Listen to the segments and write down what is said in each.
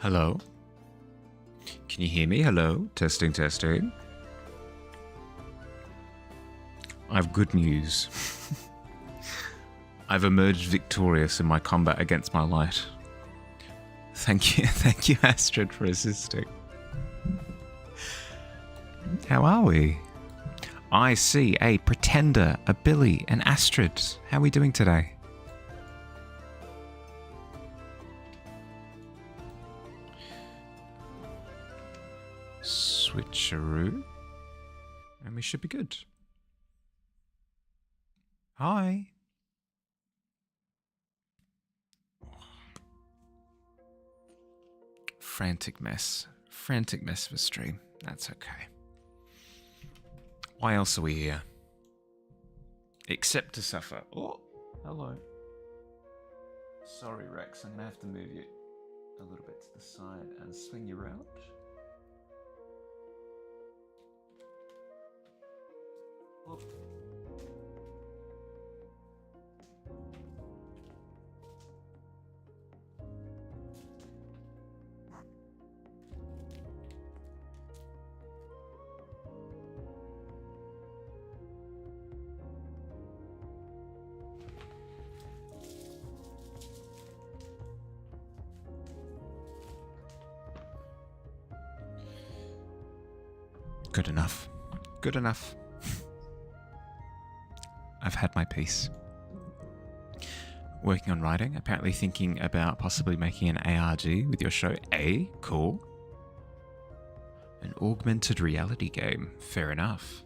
Hello? Can you hear me? Hello? Testing, testing. I have good news. I've emerged victorious in my combat against my light. Thank you, Astrid, for assisting. How are we? I see a Pretender, a Billy, and Astrid. How are we doing today? Switcheroo. And we should be good. Hi. Frantic mess of a stream. That's okay. Why else are we here? Except to suffer. Oh, hello. Sorry, Rex. I'm going to have to move you a little bit to the side and swing you around. Oh. Good enough. Good enough. I've had my piece. Working on writing, apparently thinking about possibly making an ARG with your show. Cool. An augmented reality game. Fair enough.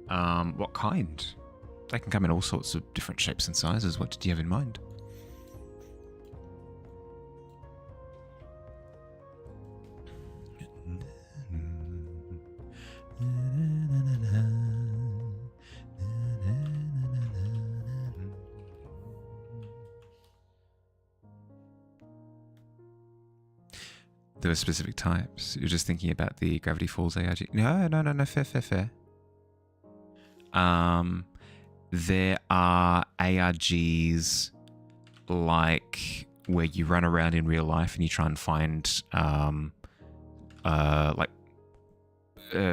What kind? They can come in all sorts of different shapes and sizes. What did you have in mind? There were specific types. You're just thinking about the Gravity Falls ARG. No, fair. There are ARGs like where you run around in real life and you try and find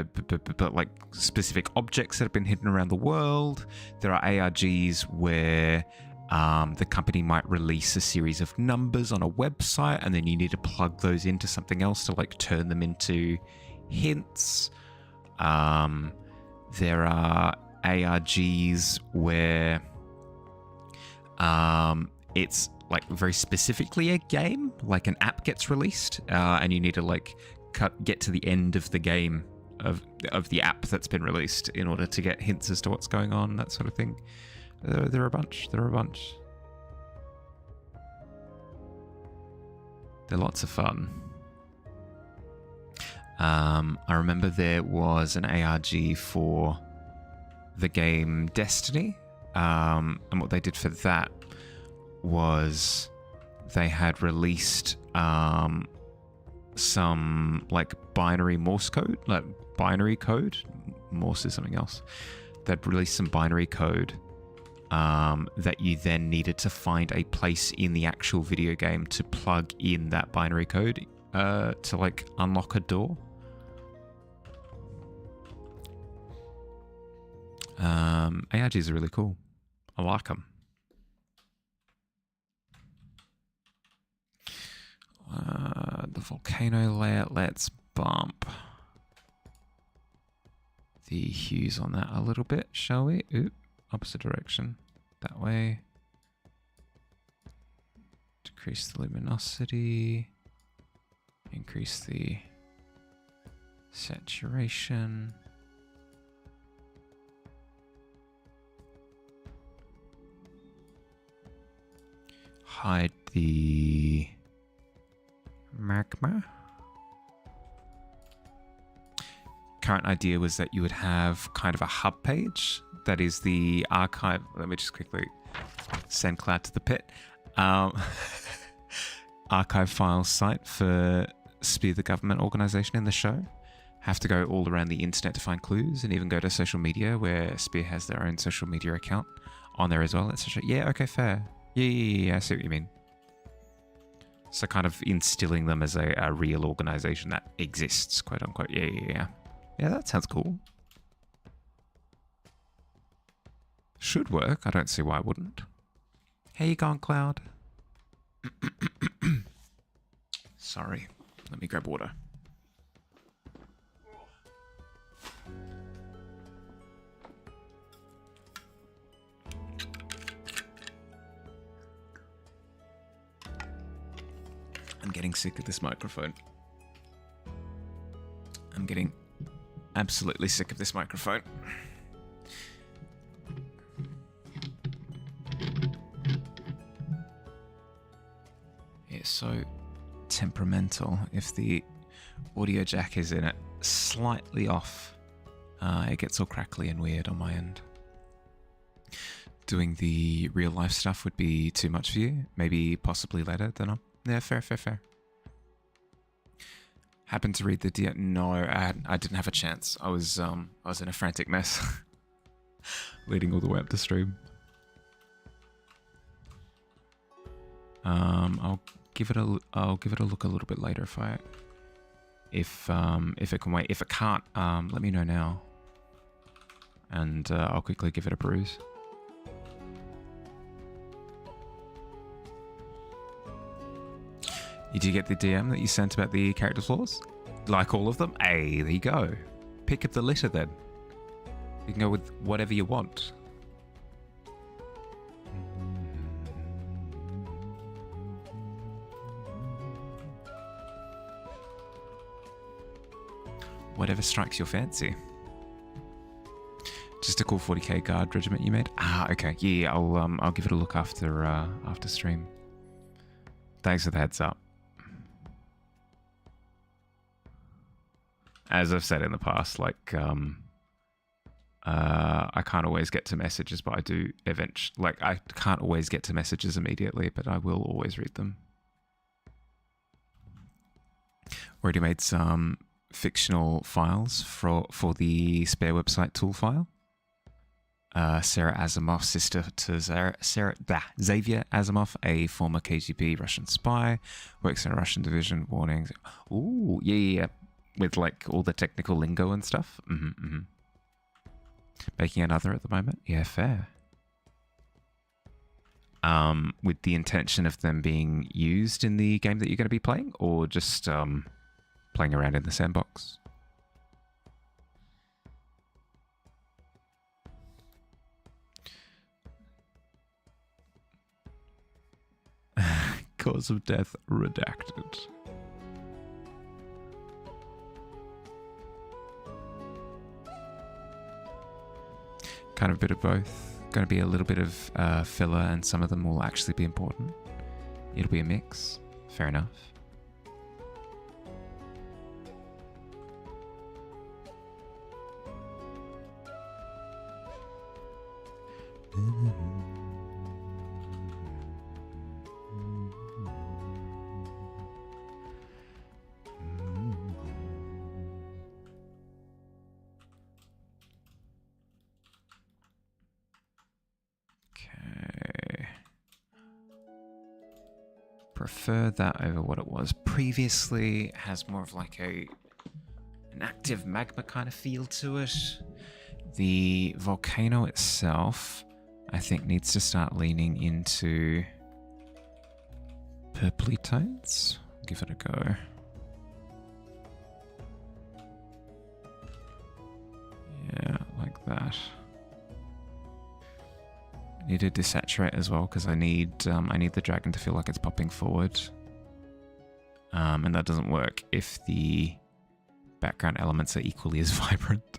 like specific objects that have been hidden around the world. There are ARGs where the company might release a series of numbers on a website and then you need to plug those into something else to like turn them into hints. There are ARGs where it's like very specifically a game, like an app gets released and you need to like get to the end of the game of the app that's been released in order to get hints as to what's going on, that sort of thing. There are a bunch. They're lots of fun. I remember there was an ARG for the game Destiny, and what they did for that was they had released some like binary Morse code, like binary code. Morse is something else. They'd released some binary code that you then needed to find a place in the actual video game to plug in that binary code to like unlock a door. ARGs are really cool. I like them. The volcano layer, let's bump the hues on that a little bit, shall we? Oop, opposite direction. That way. Decrease the luminosity. Increase the saturation. Hide the magma. Current idea was that you would have kind of a hub page that is the archive. Let me just quickly send Cloud to the pit. Archive files site for Spear the Government organization in the show. Have to go all around the internet to find clues and even go to social media where Spear has their own social media account on there as well. Etc. Yeah, okay, fair. Yeah, I see what you mean. So kind of instilling them as a real organization that exists, quote unquote. Yeah. Yeah, that sounds cool. Should work. I don't see why it wouldn't. How you going, Cloud? Sorry. Let me grab water. I'm getting sick of this microphone. I'm getting absolutely sick of this microphone. It's so temperamental. If the audio jack is in it slightly off, it gets all crackly and weird on my end. Doing the real life stuff would be too much for you. Maybe possibly later, don't know. Yeah, fair. Happened to read the DM? No, I didn't have a chance. I was in a frantic mess, leading all the way up to stream. I'll give it a look a little bit later if it can wait. If it can't, let me know now, and I'll quickly give it a bruise. Did you get the DM that you sent about the character flaws? Like all of them? Hey, there you go. Pick up the litter then. You can go with whatever you want. Whatever strikes your fancy. Just a cool 40k guard regiment you made? Ah, okay. Yeah, I'll give it a look after stream. Thanks for the heads up. As I've said in the past, like, I can't always get to messages, but I do eventually. Like, I can't always get to messages immediately, but I will always read them. Already made some fictional files for the spare website tool file. Sarah Asimov, sister to Xavier Asimov, a former KGB Russian spy, works in a Russian division. Warnings. Ooh, yeah. With like all the technical lingo and stuff. Making another at the moment. Yeah, fair. With the intention of them being used in the game that you're going to be playing, or just playing around in the sandbox? Cause of death redacted. Kind of a bit of both. Going to be a little bit of filler, and some of them will actually be important. It'll be a mix. Fair enough. Prefer that over what it was previously. It has more of like an active magma kind of feel to it. The volcano itself, I think, needs to start leaning into purpley tones. Give it a go. Yeah, like that. Need to desaturate as well, because I need the dragon to feel like it's popping forward, and that doesn't work if the background elements are equally as vibrant.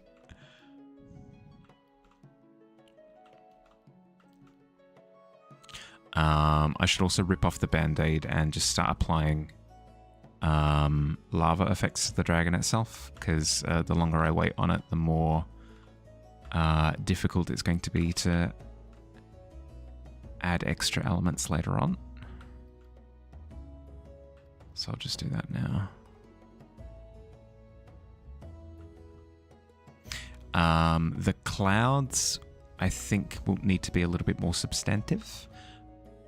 I should also rip off the band-aid and just start applying lava effects to the dragon itself, because the longer I wait on it, the more difficult it's going to be to add extra elements later on. So I'll just do that now. The clouds, I think, will need to be a little bit more substantive.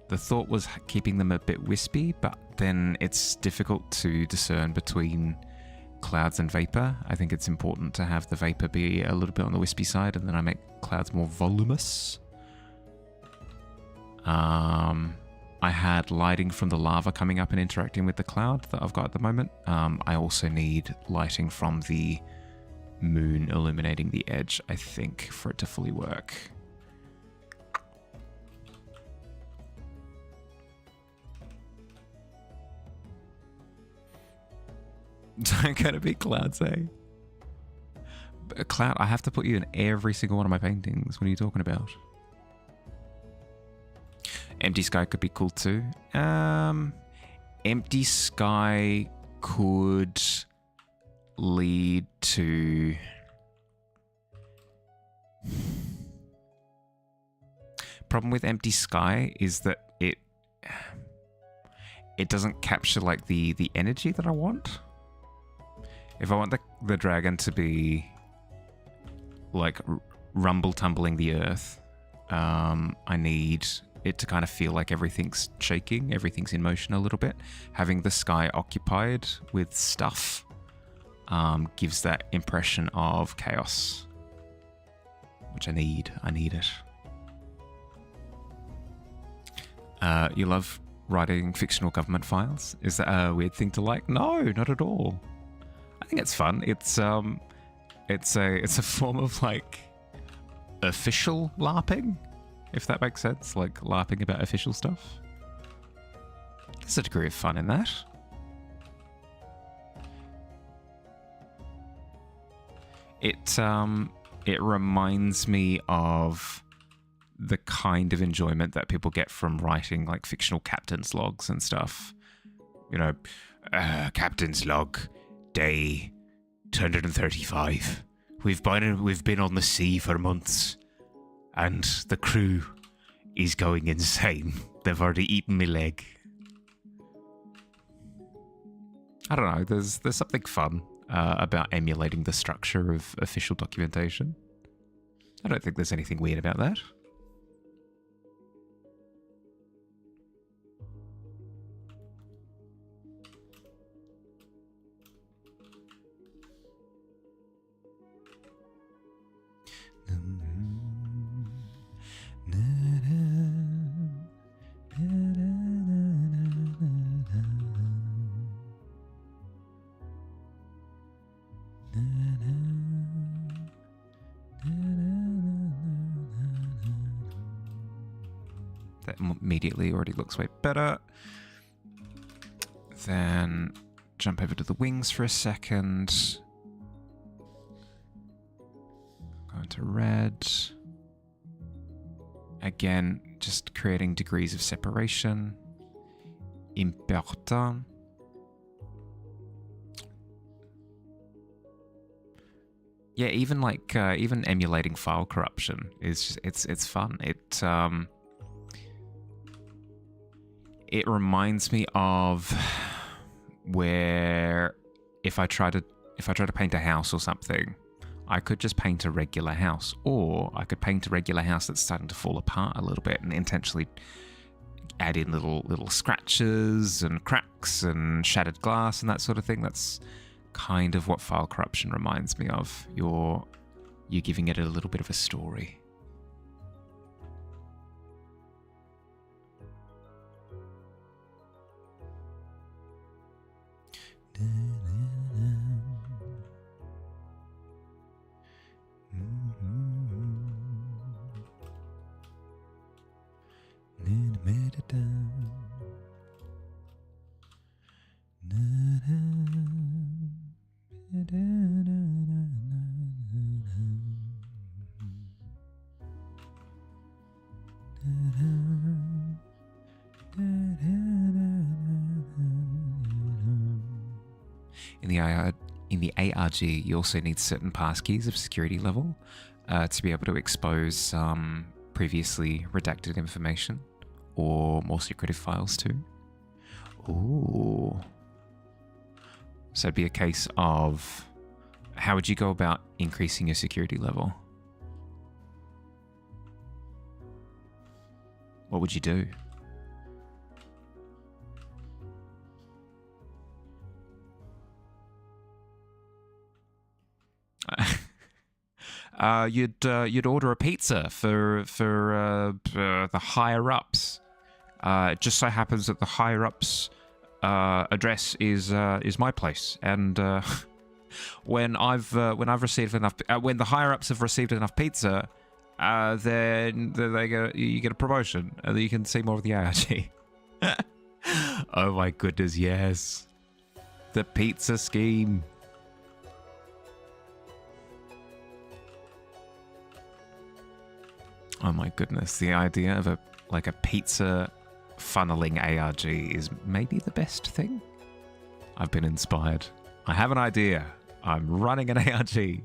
The thought was keeping them a bit wispy, but then it's difficult to discern between clouds and vapor. I think it's important to have the vapor be a little bit on the wispy side, and then I make clouds more voluminous. I had lighting from the lava coming up and interacting with the cloud that I've got at the moment. I also need lighting from the moon illuminating the edge, I think, for it to fully work. Don't gonna be clouds, eh? A cloud, I have to put you in every single one of my paintings. What are you talking about? Empty sky could be cool too. Empty sky could lead to... Problem with empty sky is that it doesn't capture like the energy that I want. If I want the dragon to be like rumble tumbling the earth, I need it to kind of feel like everything's shaking, everything's in motion a little bit. Having the sky occupied with stuff gives that impression of chaos, which I need. I need it. You love writing fictional government files? Is that a weird thing to like? No, not at all. I think it's fun. It's a form of like official LARPing, if that makes sense. Like LARPing about official stuff. There's a degree of fun in that. It reminds me of the kind of enjoyment that people get from writing like fictional captain's logs and stuff. You know, captain's log, day 235. We've been on the sea for months, and the crew is going insane. They've already eaten my leg. I don't know. There's something fun about emulating the structure of official documentation. I don't think there's anything weird about that. That immediately already looks way better. Then jump over to the wings for a second. Go into red. Again, just creating degrees of separation. Important. Yeah, even like even emulating file corruption is just, it's fun. It reminds me of where if I try to paint a house or something, I could just paint a regular house, or I could paint a regular house that's starting to fall apart a little bit and intentionally add in little scratches and cracks and shattered glass and that sort of thing. That's kind of what file corruption reminds me of. You're giving it a little bit of a story. In the ARG, you also need certain passkeys of security level to be able to expose previously redacted information or more secretive files too. Ooh. So it'd be a case of, how would you go about increasing your security level? What would you do? you'd order a pizza for the higher ups. It just so happens that the higher ups address is my place, and when I've received enough, when the higher ups have received enough pizza, then you get a promotion, and then you can see more of the ARG. Oh my goodness, yes, the pizza scheme. Oh my goodness, the idea of a pizza funneling ARG is maybe the best thing. I've been inspired. I have an idea. I'm running an ARG.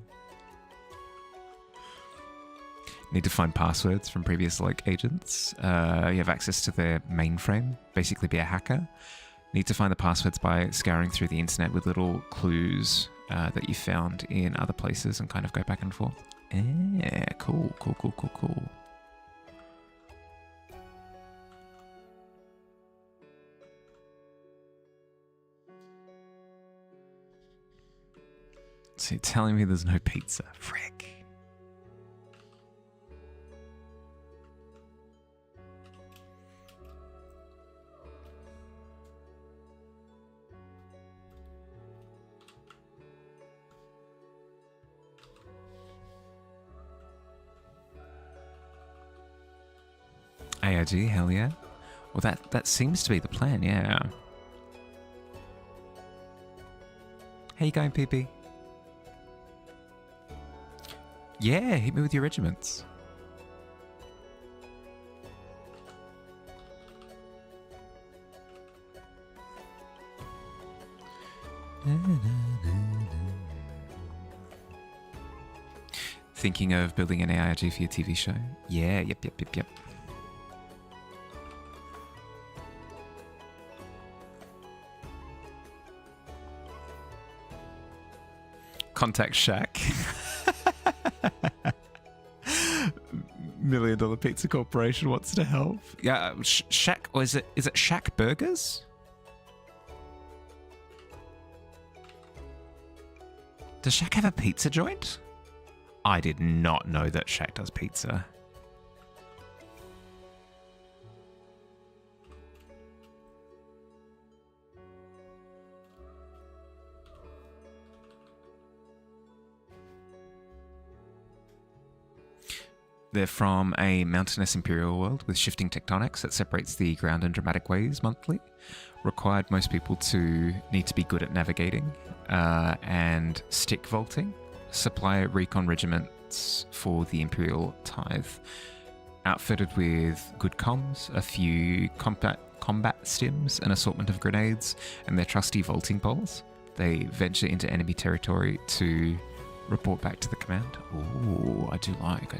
Need to find passwords from previous agents. You have access to their mainframe. Basically be a hacker. Need to find the passwords by scouring through the internet with little clues that you found in other places and kind of go back and forth. Yeah, cool. So you're telling me there's no pizza? Frick. ARG, hell yeah. Well, that seems to be the plan, yeah. How you going, PP? Yeah, hit me with your regiments. Thinking of building an ARG for your TV show? Yeah, yep. Contact Shaq. $1 Million Pizza Corporation wants to help. Yeah, Shaq, or is it Shaq Burgers? Does Shaq have a pizza joint? I did not know that Shaq does pizza. They're from a mountainous imperial world with shifting tectonics that separates the ground in dramatic ways monthly. Required most people to need to be good at navigating and stick vaulting. Supply recon regiments for the imperial tithe. Outfitted with good comms, a few combat stims, an assortment of grenades, and their trusty vaulting poles. They venture into enemy territory to report back to the command. Ooh, I do like.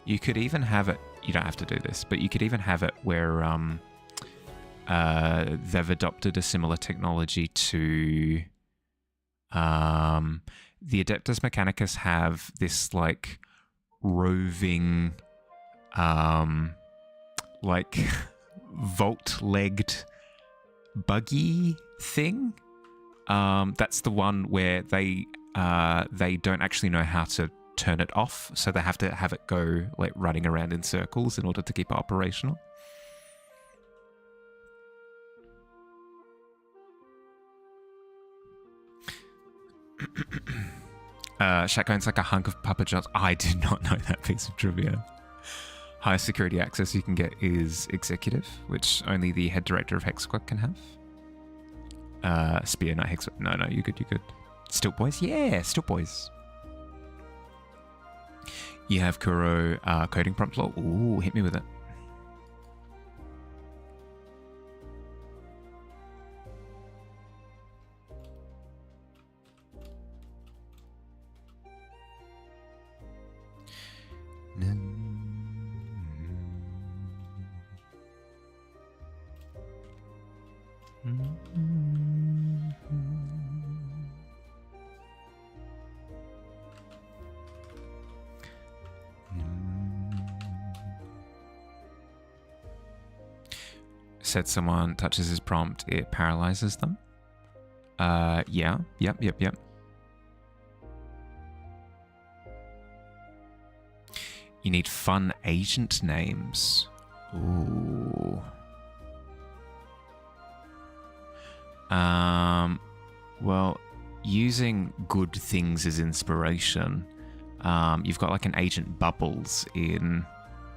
You could even have it, you don't have to do this, but you could even have it where they've adopted a similar technology to the Adeptus Mechanicus have this roving vault-legged buggy thing. That's the one where they don't actually know how to turn it off, so they have to have it go running around in circles in order to keep it operational. Shotgun's like a hunk of Papa John's. I did not know that piece of trivia. Highest security access you can get is executive, which only the head director of Hex Squad can have. Spear, not Hex. No, you're good. Stilt Boys? Yeah, Stilt Boys. You have Kuro coding prompt law. Ooh, hit me with it. said someone touches his prompt, it paralyzes them. Yeah. Yep. You need fun agent names. Ooh. Well, using good things as inspiration, you've got like an Agent Bubbles in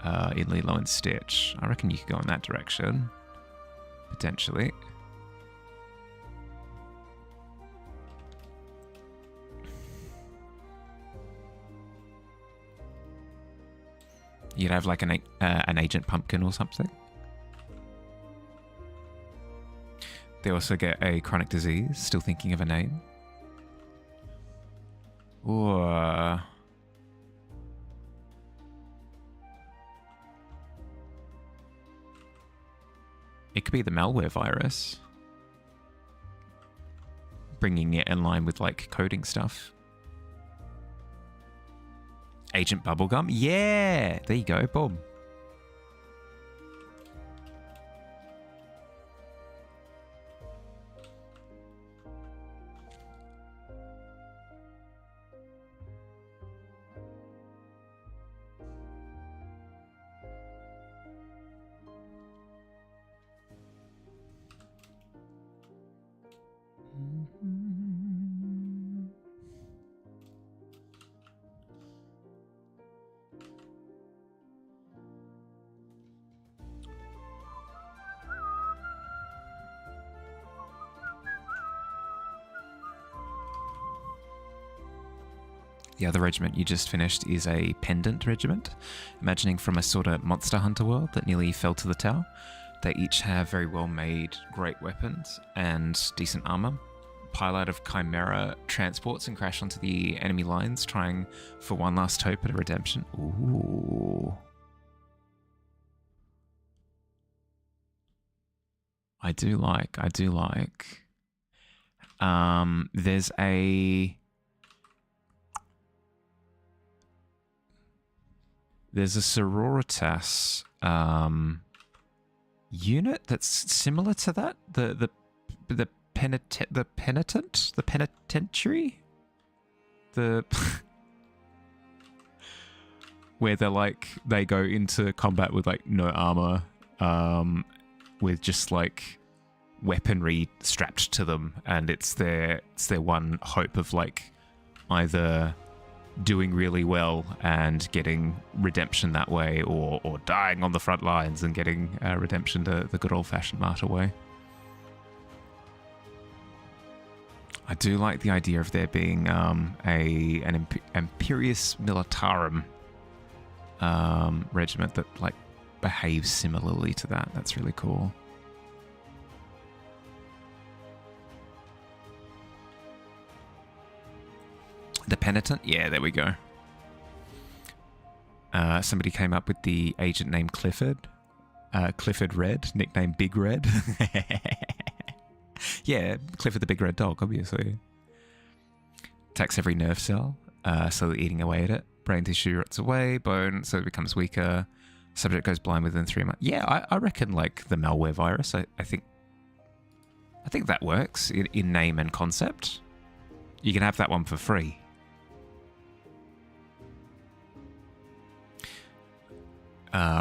Lilo and Stitch. I reckon you could go in that direction, potentially. You'd have like an Agent Pumpkin or something. They also get a chronic disease. Still thinking of a name. Ooh. It could be the malware virus. Bringing it in line with like coding stuff. Agent Bubblegum? Yeah! There you go, boom. The other regiment you just finished is a pendant regiment, imagining from a sort of Monster Hunter world that nearly fell to the tower. They each have very well made great weapons and decent armor. Pilot of Chimera transports and crash onto the enemy lines, trying for one last hope at a redemption. Ooh. I do like. There's a sororitas unit that's similar to that. The penitentiary, where they go into combat with like no armor, with just like weaponry strapped to them, and it's their one hope of like either doing really well and getting redemption that way, or dying on the front lines and getting redemption the good old-fashioned martyr way. I do like the idea of there being an Imperius Militarum regiment that like behaves similarly to that. That's really cool. The Penitent? Yeah, there we go. Somebody came up with the agent named Clifford. Clifford Red, nicknamed Big Red. Yeah, Clifford the Big Red Dog, obviously. Attacks every nerve cell, slowly eating away at it. Brain tissue rots away, bone, so it becomes weaker. Subject goes blind within 3 months. Yeah, I reckon like the malware virus. I think that works in name and concept. You can have that one for free.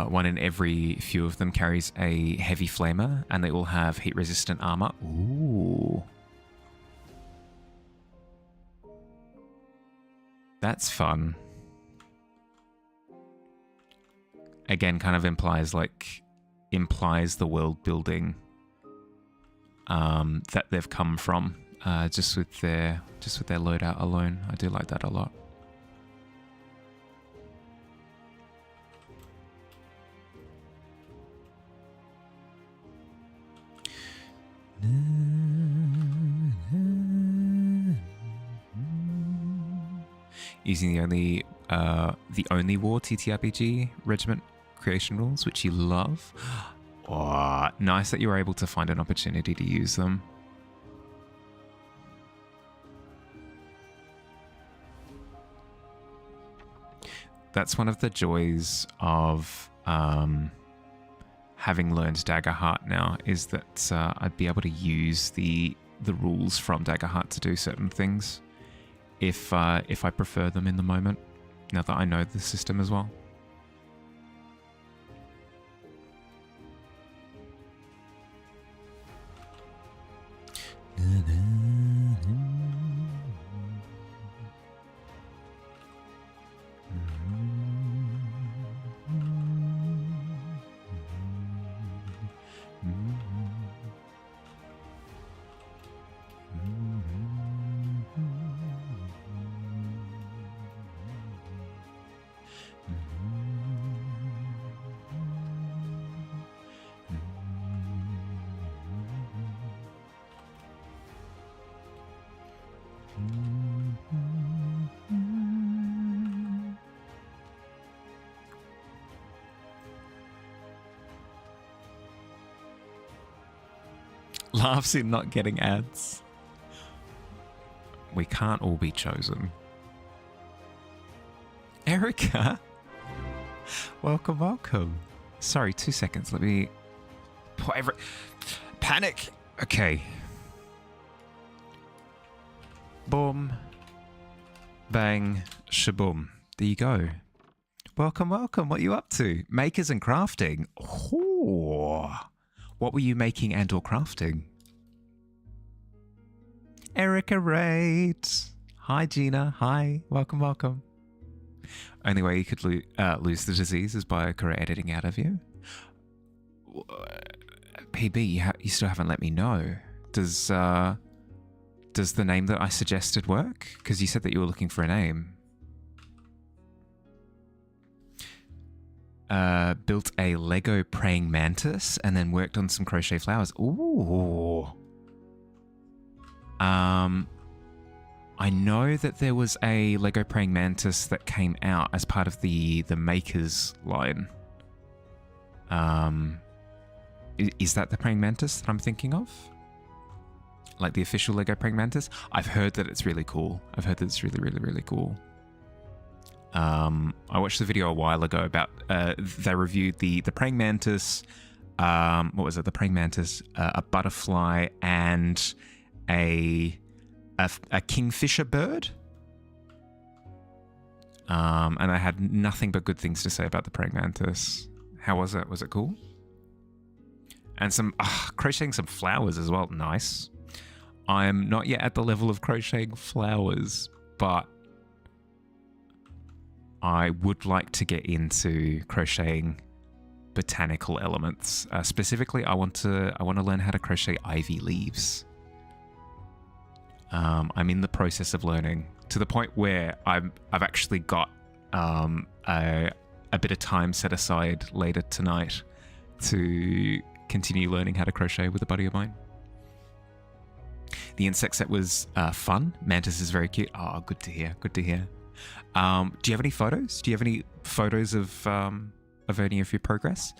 One in every few of them carries a heavy flamer, and they all have heat-resistant armor. Ooh. That's fun. Again, kind of implies the world building that they've come from, just with their loadout alone. I do like that a lot. Using the only war TTRPG regiment creation rules, which you love. Oh, nice that you were able to find an opportunity to use them. That's one of the joys of having learned Dagger Heart now is that I'd be able to use the rules from Dagger Heart to do certain things if I prefer them in the moment, now that I know the system as well. Laughs in not getting ads. We can't all be chosen. Erica! Welcome, welcome. Sorry, 2 seconds. Let me... Whatever. Panic! Okay. Boom. Bang. Shaboom. There you go. Welcome, welcome. What are you up to? Makers and crafting. Oh. What were you making and or crafting? Erica Rate. Hi, Gina. Hi. Welcome, welcome. Only way you could lose the disease is by career editing out of you. PB, you still haven't let me know. Does the name that I suggested work? Because you said that you were looking for a name. Built a Lego praying mantis and then worked on some crochet flowers. Ooh. I know that there was a Lego praying mantis that came out as part of the Makers line. Is that the praying mantis that I'm thinking of? Like the official Lego praying mantis? I've heard that it's really cool. I've heard that it's really, really, really cool. I watched the video a while ago about they reviewed the praying mantis. What was it? The praying mantis, a butterfly, and a kingfisher bird. And I had nothing but good things to say about the praying mantis. How was it? Was it cool? And some crocheting some flowers as well. Nice. I'm not yet at the level of crocheting flowers, but I would like to get into crocheting botanical elements. Specifically, I want to learn how to crochet ivy leaves. I'm in the process of learning to the point where I've actually got a bit of time set aside later tonight to continue learning how to crochet with a buddy of mine. The insect set was fun. Mantis is very cute. Oh, good to hear. Good to hear. Do you have any photos? Do you have any photos of any of your progress?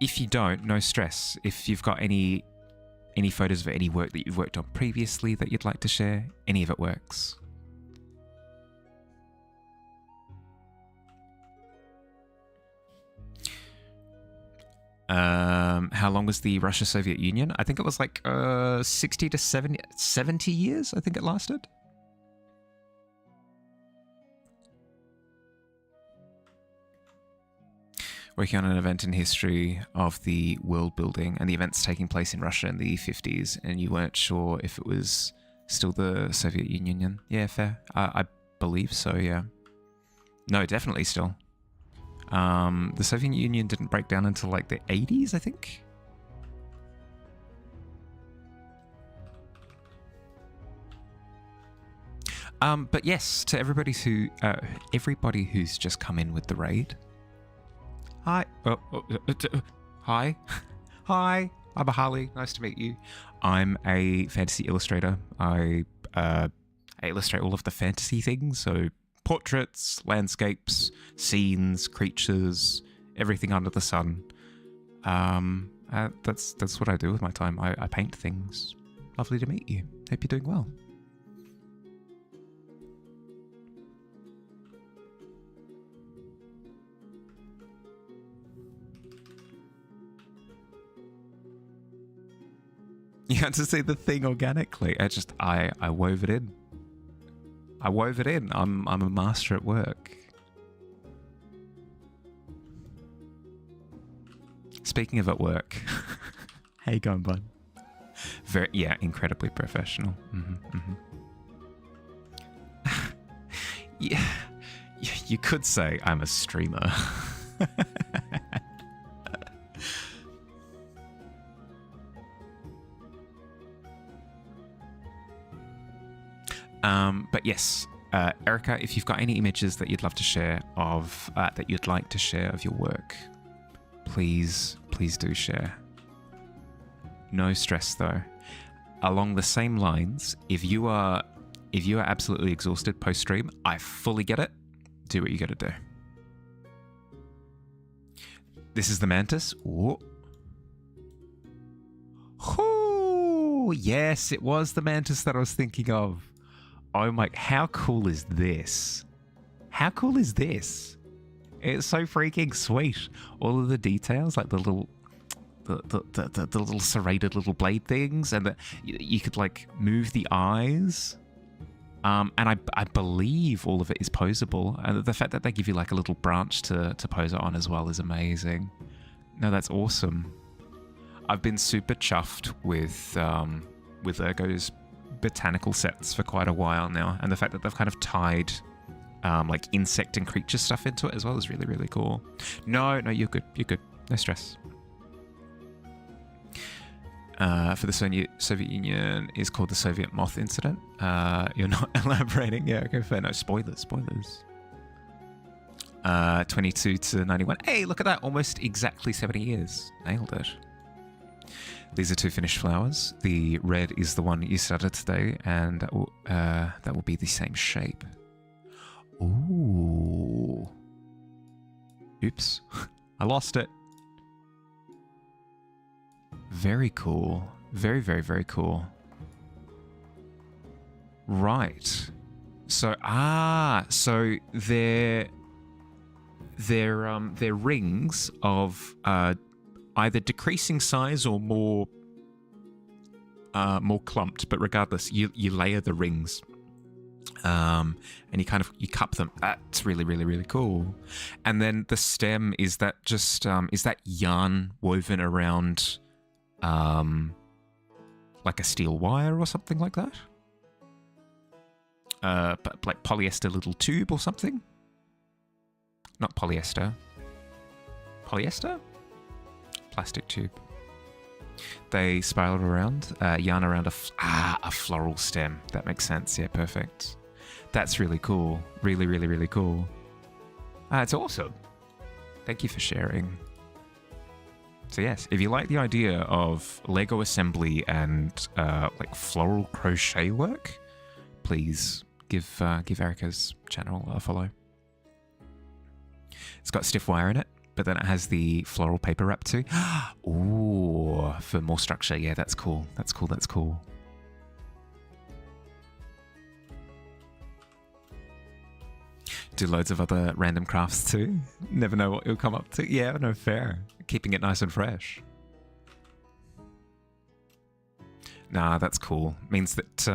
If you don't, no stress. If you've got any photos of any work that you've worked on previously that you'd like to share, any of it works. How long was the Russia-Soviet Union? I think it was like 60 to 70 years, I think it lasted. Working on an event in history of the world building, and the event's taking place in Russia in the 50s, and you weren't sure if it was still the Soviet Union. Yeah, fair. I believe so, yeah. No, definitely still. The Soviet Union didn't break down until like the 80s, I think. But yes, to everybody who's just come in with the raid. Hi. Hi. Hi. I'm Bahali. Nice to meet you. I'm a fantasy illustrator. I illustrate all of the fantasy things, so portraits, landscapes, scenes, creatures, everything under the sun. That's what I do with my time. I paint things. Lovely to meet you. Hope you're doing well. You had to see the thing organically. I wove it in. I wove it in. I'm a master at work. Speaking of at work, how you going, bud? Yeah, incredibly professional. Yeah, you could say I'm a streamer. But yes, Erica, if you've got any images that you'd love to share of that you'd like to share of your work, please do share. No stress though. Along the same lines, if you are absolutely exhausted post stream, I fully get it. Do what you got to do. This is the mantis. Ooh. Ooh, yes, it was the mantis that I was thinking of. Oh my, how cool is this? How cool is this? It's so freaking sweet. All of the details, like the little serrated little blade things, and you could like move the eyes. And I believe all of it is posable. And the fact that they give you like a little branch to pose it on as well is amazing. No, that's awesome. I've been super chuffed with Ergo's botanical sets for quite a while now, and the fact that they've kind of tied like insect and creature stuff into it as well is really, really cool. No, you're good. You're good. No stress. For the Soviet Union is called the Soviet Moth Incident. You're not elaborating. Yeah, okay, fair. No, spoilers. 22 to 91. Hey, look at that. Almost exactly 70 years. Nailed it. These are two finished flowers. The red is the one you started today, and that will be the same shape. Ooh. Oops. I lost it. Very cool. Very, very, very cool. Right. So, they're rings of either decreasing size or more clumped, but regardless, you layer the rings, and you cup them. That's really, really, really cool. And then the stem is that yarn woven around like a steel wire or something like that, but like polyester little tube or something. Not polyester. Polyester? Plastic tube. They spiraled around, yarn around a floral stem. That makes sense. Yeah, perfect. That's really cool. Really, really, really cool. It's awesome. Thank you for sharing. So yes, if you like the idea of Lego assembly and like floral crochet work, please give Erica's channel a follow. It's got stiff wire in it, but then it has the floral paper wrap too. Ooh, for more structure. Yeah, that's cool. That's cool. That's cool. Do loads of other random crafts too. Never know what it'll come up to. Yeah, no, fair. Keeping it nice and fresh. Nah, that's cool. Means that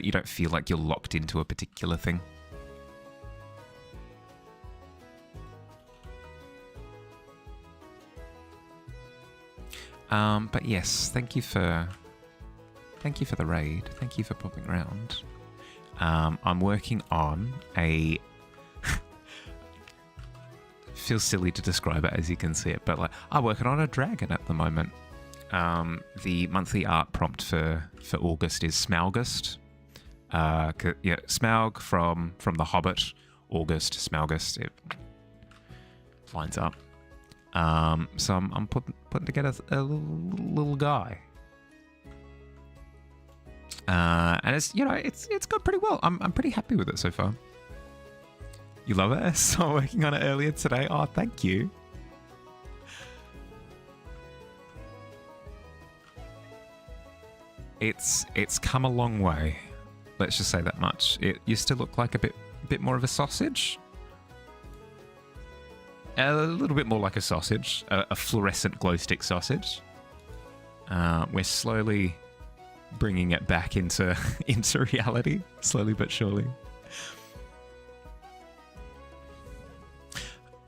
you don't feel like you're locked into a particular thing. But yes, thank you for the raid. Thank you for popping around. I'm working on a feels silly to describe it as you can see it, but like I'm working on a dragon at the moment. The monthly art prompt for August is Smaugust. Yeah, Smaug from The Hobbit. August, Smaugust. It lines up. So I'm putting together a little guy. And it's gone pretty well. I'm pretty happy with it so far. You love it? I saw working on it earlier today. Oh, thank you. It's come a long way. Let's just say that much. It used to look like a bit more of a sausage. A little bit more like a sausage, a fluorescent glow stick sausage. We're slowly bringing it back into into reality, slowly but surely.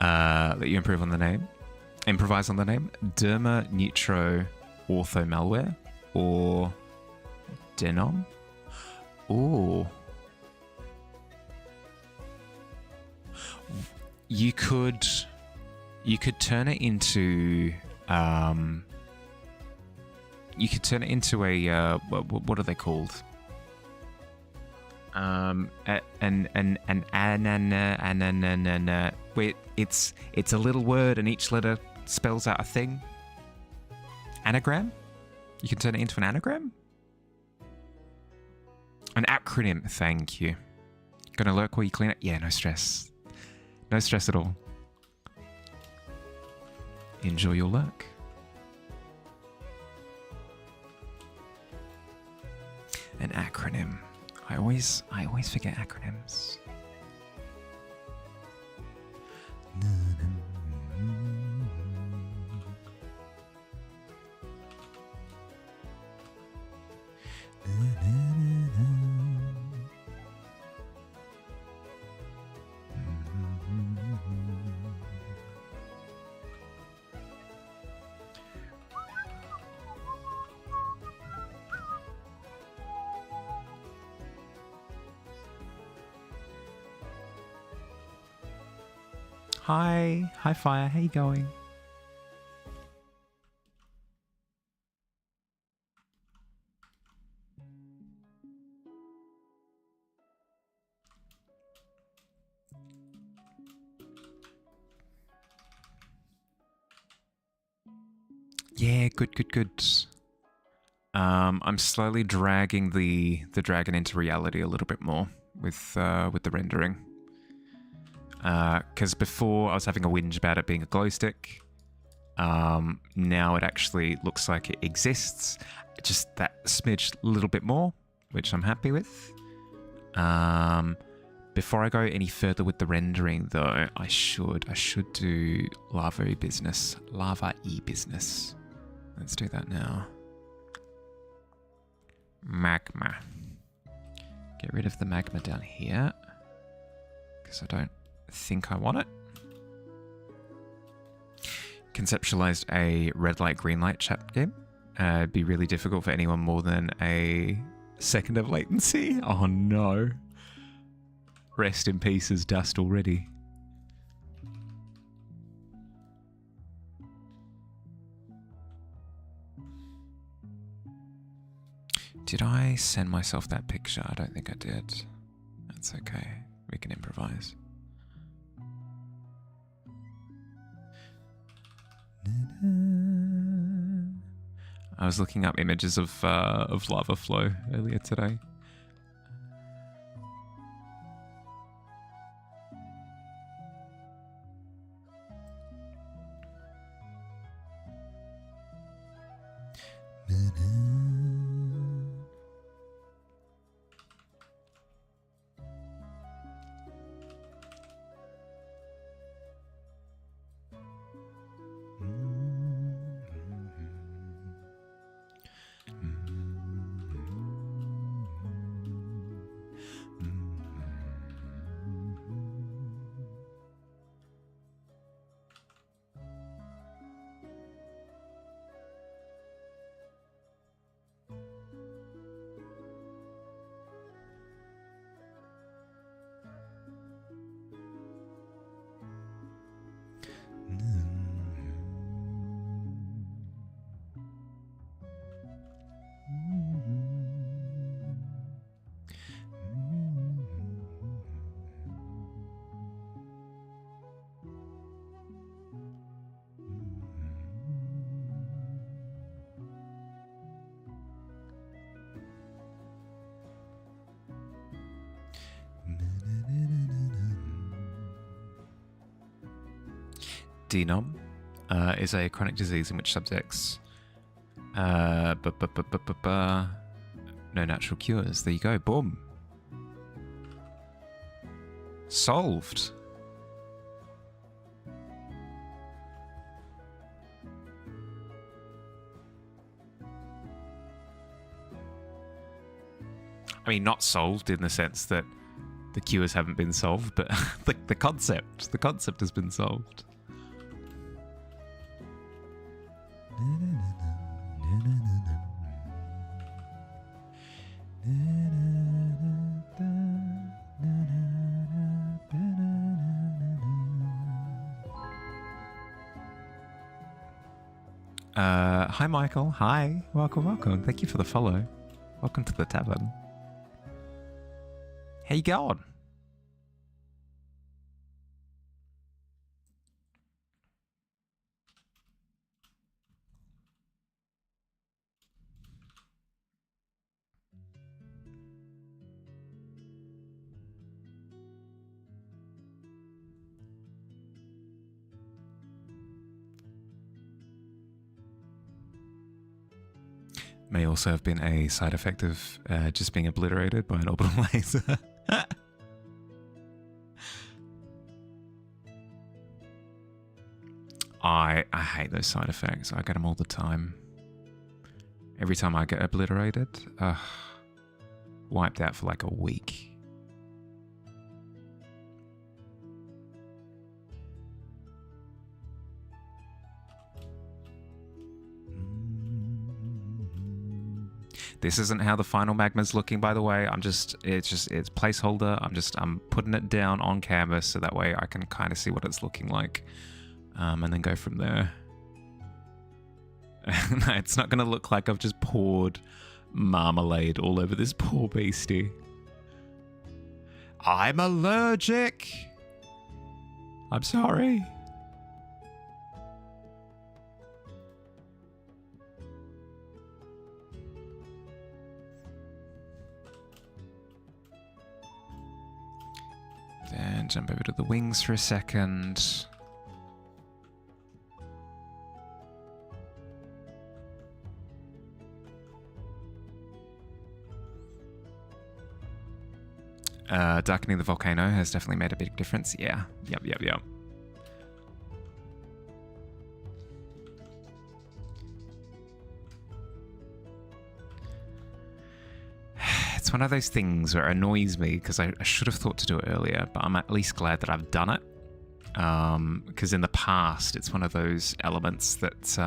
Let you improvise on the name. Derma Neutro Ortho Malware or Denom. Ooh. You could turn it into you could turn it into a what are they called? An wait, it's a little word and each letter spells out a thing. Anagram? You can turn it into an anagram? An acronym, thank you. Gonna lurk while you clean it? Yeah, no stress. No stress at all. Enjoy your lurk. An acronym. I always forget acronyms. Hi Fire, how you going? Yeah, good. I'm slowly dragging the dragon into reality a little bit more with the rendering. Because before I was having a whinge about it being a glow stick. Now it actually looks like it exists. Just that smidge a little bit more, which I'm happy with. Before I go any further with the rendering though, I should do lava e-business. Lava e-business. Let's do that now. Magma. Get rid of the magma down here. Because I don't think I want it. Conceptualized a red light, green light chat game. It'd be really difficult for anyone more than a second of latency. Oh no. Rest in peace as dust already. Did I send myself that picture? I don't think I did. That's okay. We can improvise. I was looking up images of lava flow earlier today. Denom is a chronic disease in which subjects no natural cures. There you go. Boom. Solved. I mean, not solved in the sense that the cures haven't been solved, but the concept has been solved. Hi, Michael. Hi. Welcome. Thank you for the follow. Welcome to the Tavern. How you going? May also have been a side effect of just being obliterated by an orbital laser. I hate those side effects. I get them all the time. Every time I get obliterated, wiped out for like a week. This isn't how the final magma's looking, by the way. It's placeholder. I'm putting it down on canvas so that way I can kind of see what it's looking like, and then go from there. No, it's not going to look like I've just poured marmalade all over this poor beastie. I'm allergic. I'm sorry. Then jump over to the wings for a second. Darkening the volcano has definitely made a big difference. Yeah. Yep. It's one of those things where it annoys me because I should have thought to do it earlier, but I'm at least glad that I've done it. Because in the past, it's one of those elements that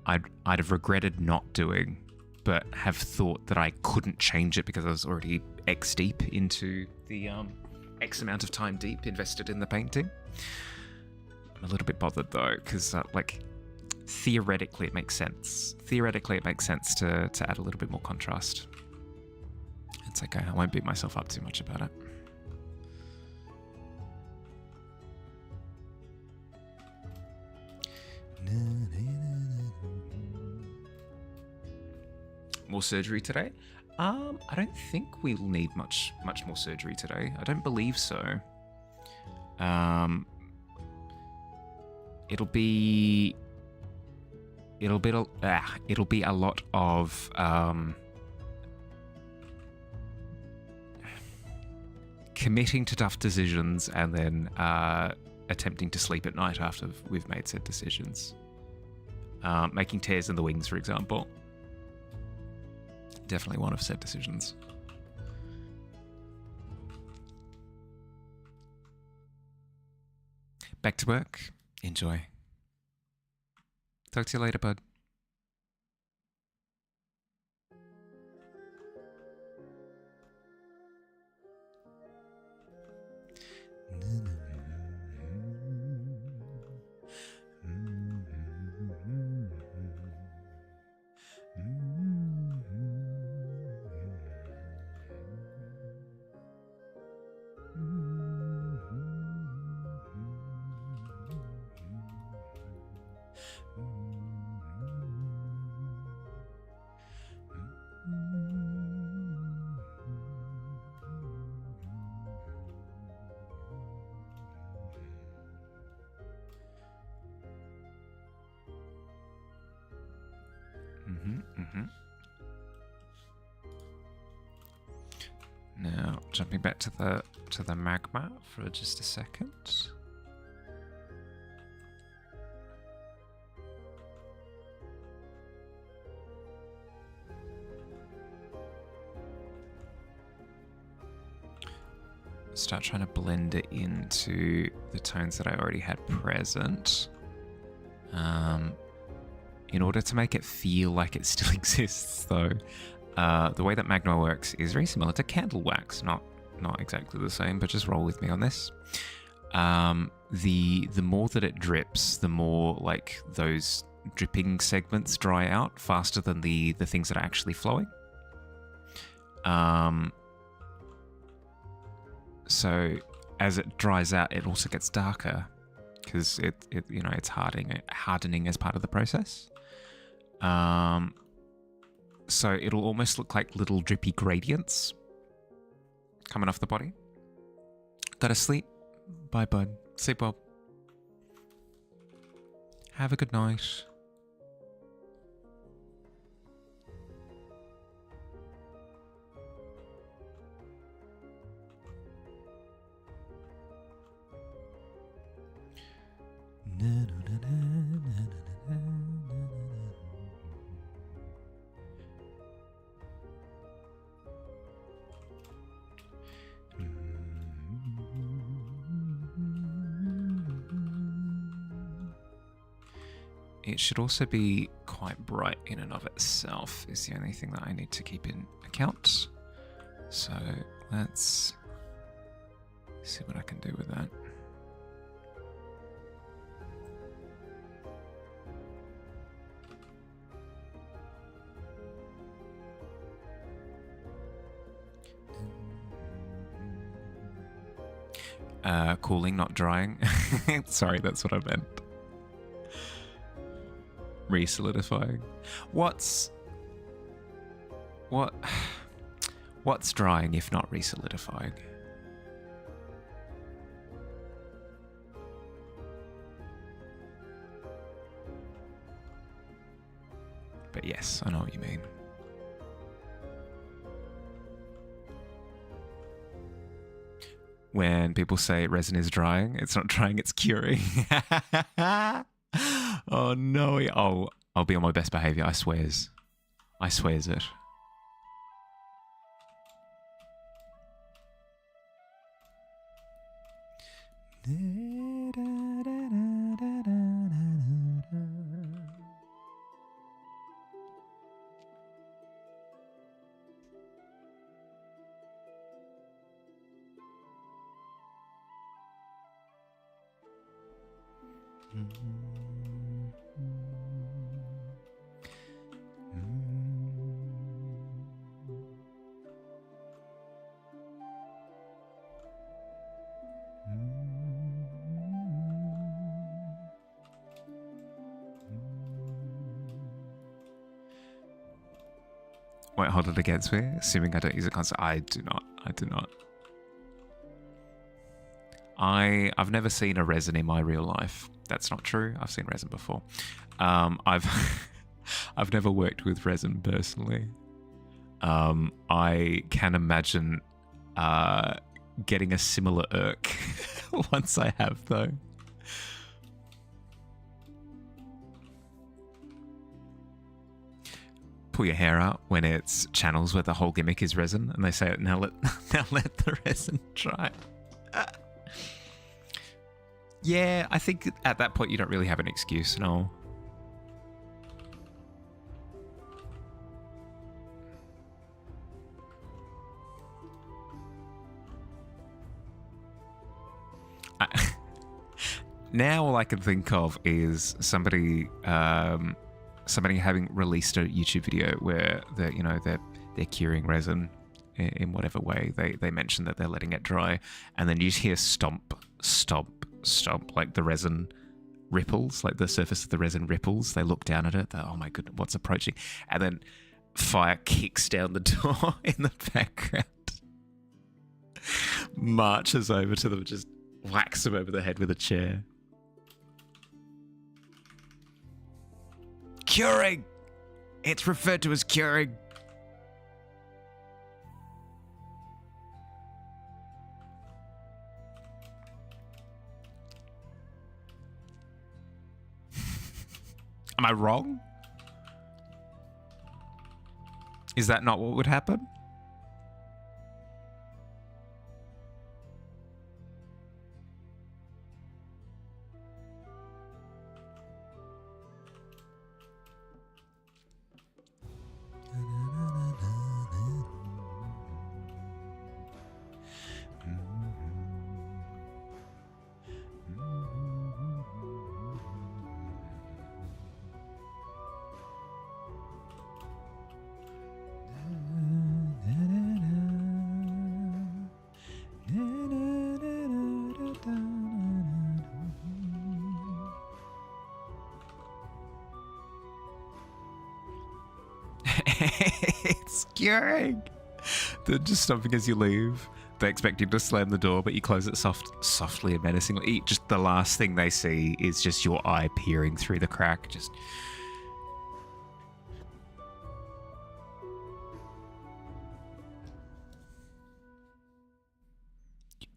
I'd have regretted not doing, but have thought that I couldn't change it because I was already X deep into the X amount of time deep invested in the painting. I'm a little bit bothered though, because theoretically it makes sense. Theoretically it makes sense to add a little bit more contrast. It's okay, I won't beat myself up too much about it. More surgery today? I don't think we'll need much more surgery today. I don't believe so. It'll be a lot of committing to tough decisions and then attempting to sleep at night after we've made said decisions. Making tears in the wings, for example. Definitely one of said decisions. Back to work. Enjoy. Talk to you later, bud. Now, jumping back to the magma for just a second. start trying to blend it into the tones that I already had present. In order to make it feel like it still exists, though, the way that magma works is very similar to candle wax. Not exactly the same, but just roll with me on this. The more that it drips, the more like those dripping segments dry out faster than the things that are actually flowing. So as it dries out, it also gets darker because it's hardening as part of the process. So it'll almost look like little drippy gradients coming off the body. Gotta sleep. Bye, bud. Sleep well. Have a good night. It should also be quite bright in and of itself, is the only thing that I need to keep in account. So let's see what I can do with that. Cooling, not drying. Sorry, that's what I meant. Re-solidifying. What's drying if not re-solidifying? But yes, I know what you mean. When people say resin is drying, it's not drying, it's curing. Oh no! I'll be on my best behavior. I swears it. Wait, hold it against me. Assuming I don't use it constantly. I do not. I've never seen a resin in my real life. That's not true. I've seen resin before. I've never worked with resin personally. I can imagine getting a similar irk once I have, though. Pull your hair out when it's channels where the whole gimmick is resin, and they say, now let the resin dry. Yeah, I think at that point you don't really have an excuse, no. Now all I can think of is somebody having released a YouTube video where they're curing resin in whatever way. They mention that they're letting it dry, and then you just hear stomp, like the resin ripples, like the surface of the resin ripples. They look down at it. Oh my goodness, what's approaching? And then fire kicks down the door in the background, marches over to them, just whacks them over the head with a chair. Curing! It's referred to as curing. Am I wrong? Is that not what would happen? It's curing. They're just stopping as you leave. They expect you to slam the door, but you close it softly and menacingly. Just the last thing they see is just your eye peering through the crack. Just...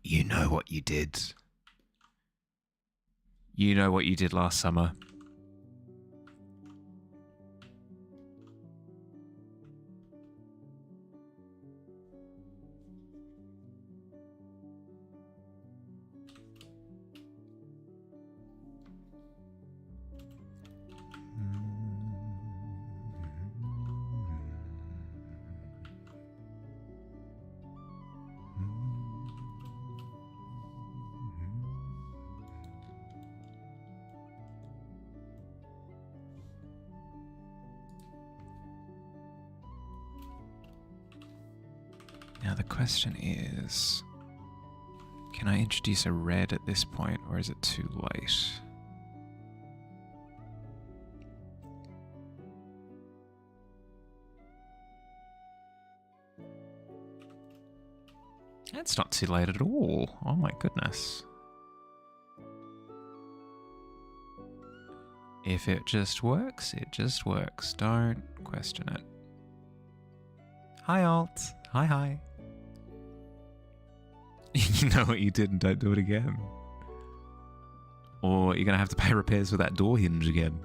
You know what you did. You know what you did last summer. Now the question is, can I introduce a red at this point, or is it too late? It's not too late at all. Oh my goodness. If it just works, it just works. Don't question it. Hi, Alt. Hi. You know what you did and don't do it again. Or you're going to have to pay repairs for that door hinge again.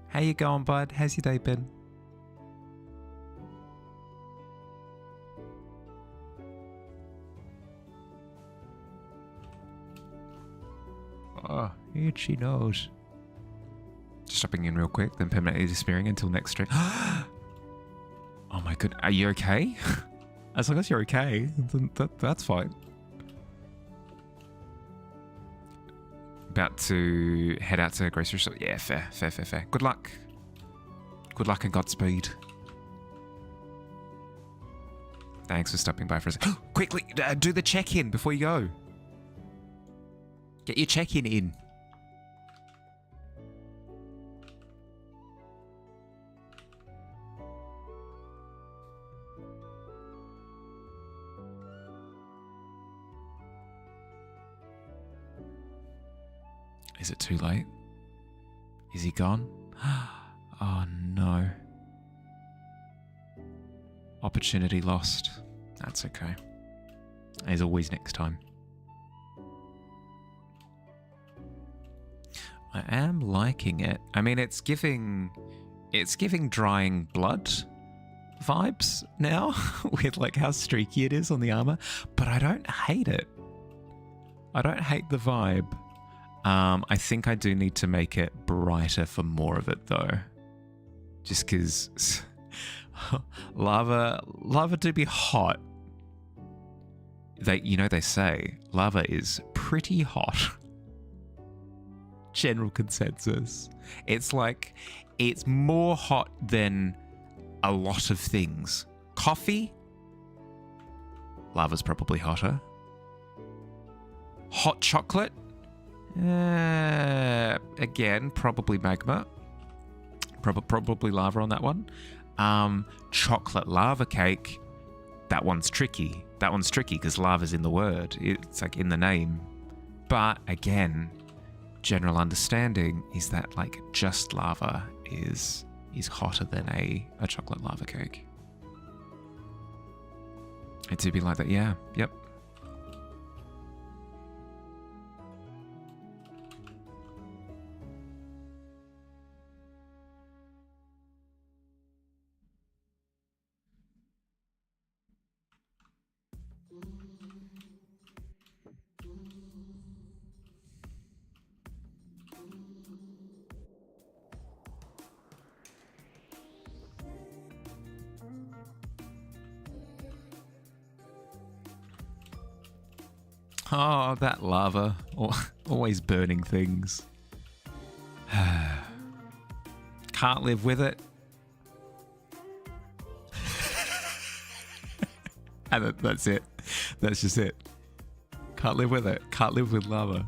How you going, bud? How's your day been? Oh, itchy nose. Just stopping in real quick, then permanently disappearing until next stream. Oh my god, are you okay? As long as you're okay, then that's fine. About to head out to a grocery store. Yeah, fair. Good luck. Good luck and Godspeed. Thanks for stopping by for a second. Quickly, do the check-in before you go. Get your check-in in. Is it too late? Is he gone? Oh no. Opportunity lost. That's okay. There's always next time. I am liking it. I mean, it's giving drying blood vibes now with like how streaky it is on the armor, but I don't hate it. I don't hate the vibe. I think I do need to make it brighter for more of it though. Just because lava do be hot. They say lava is pretty hot. General consensus. It's like, it's more hot than a lot of things. Coffee? Lava's probably hotter. Hot chocolate? Again, probably magma. Probably lava on that one. Chocolate lava cake. That one's tricky. That one's tricky because lava's in the word. It's like in the name. But again, general understanding is that like just lava is hotter than a chocolate lava cake. It do be like that, yeah. Yep. Oh, that lava. Always burning things. Can't live with it. And that's it. That's just it. Can't live with it. Can't live with lava.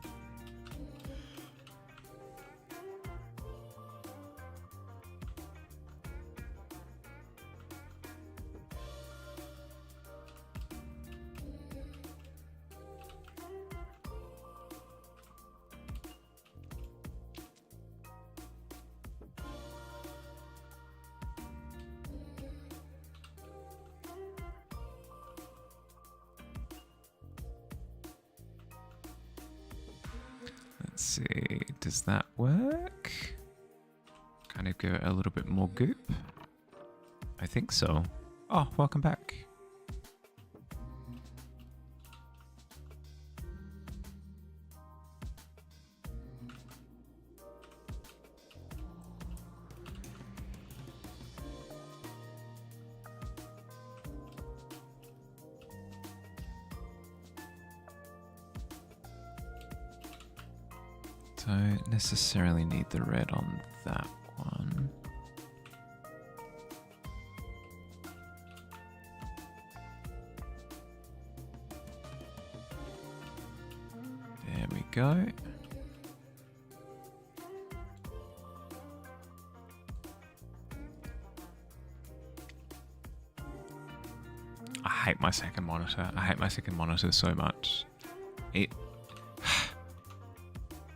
Let's see, does that work? Kind of give it a little bit more goop. I think so. Oh, welcome back. Don't necessarily need the red on that one. There we go. I hate my second monitor. I hate my second monitor so much.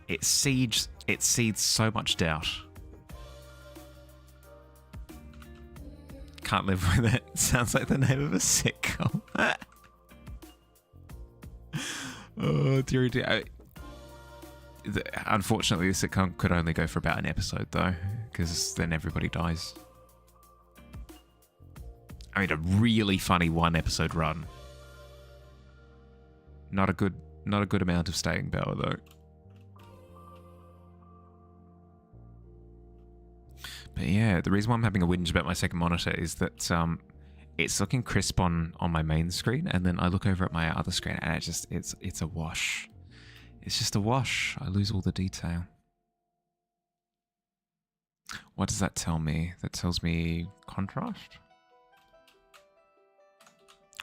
It seeds so much doubt. Can't live with it. Sounds like the name of a sitcom. Oh dear. Unfortunately, the sitcom could only go for about an episode though, because then everybody dies. I mean, a really funny one episode run. Not a good amount of staying power though. But yeah, the reason why I'm having a whinge about my second monitor is that it's looking crisp on my main screen, and then I look over at my other screen and it's a wash. It's just a wash. I lose all the detail. What does that tell me? That tells me contrast?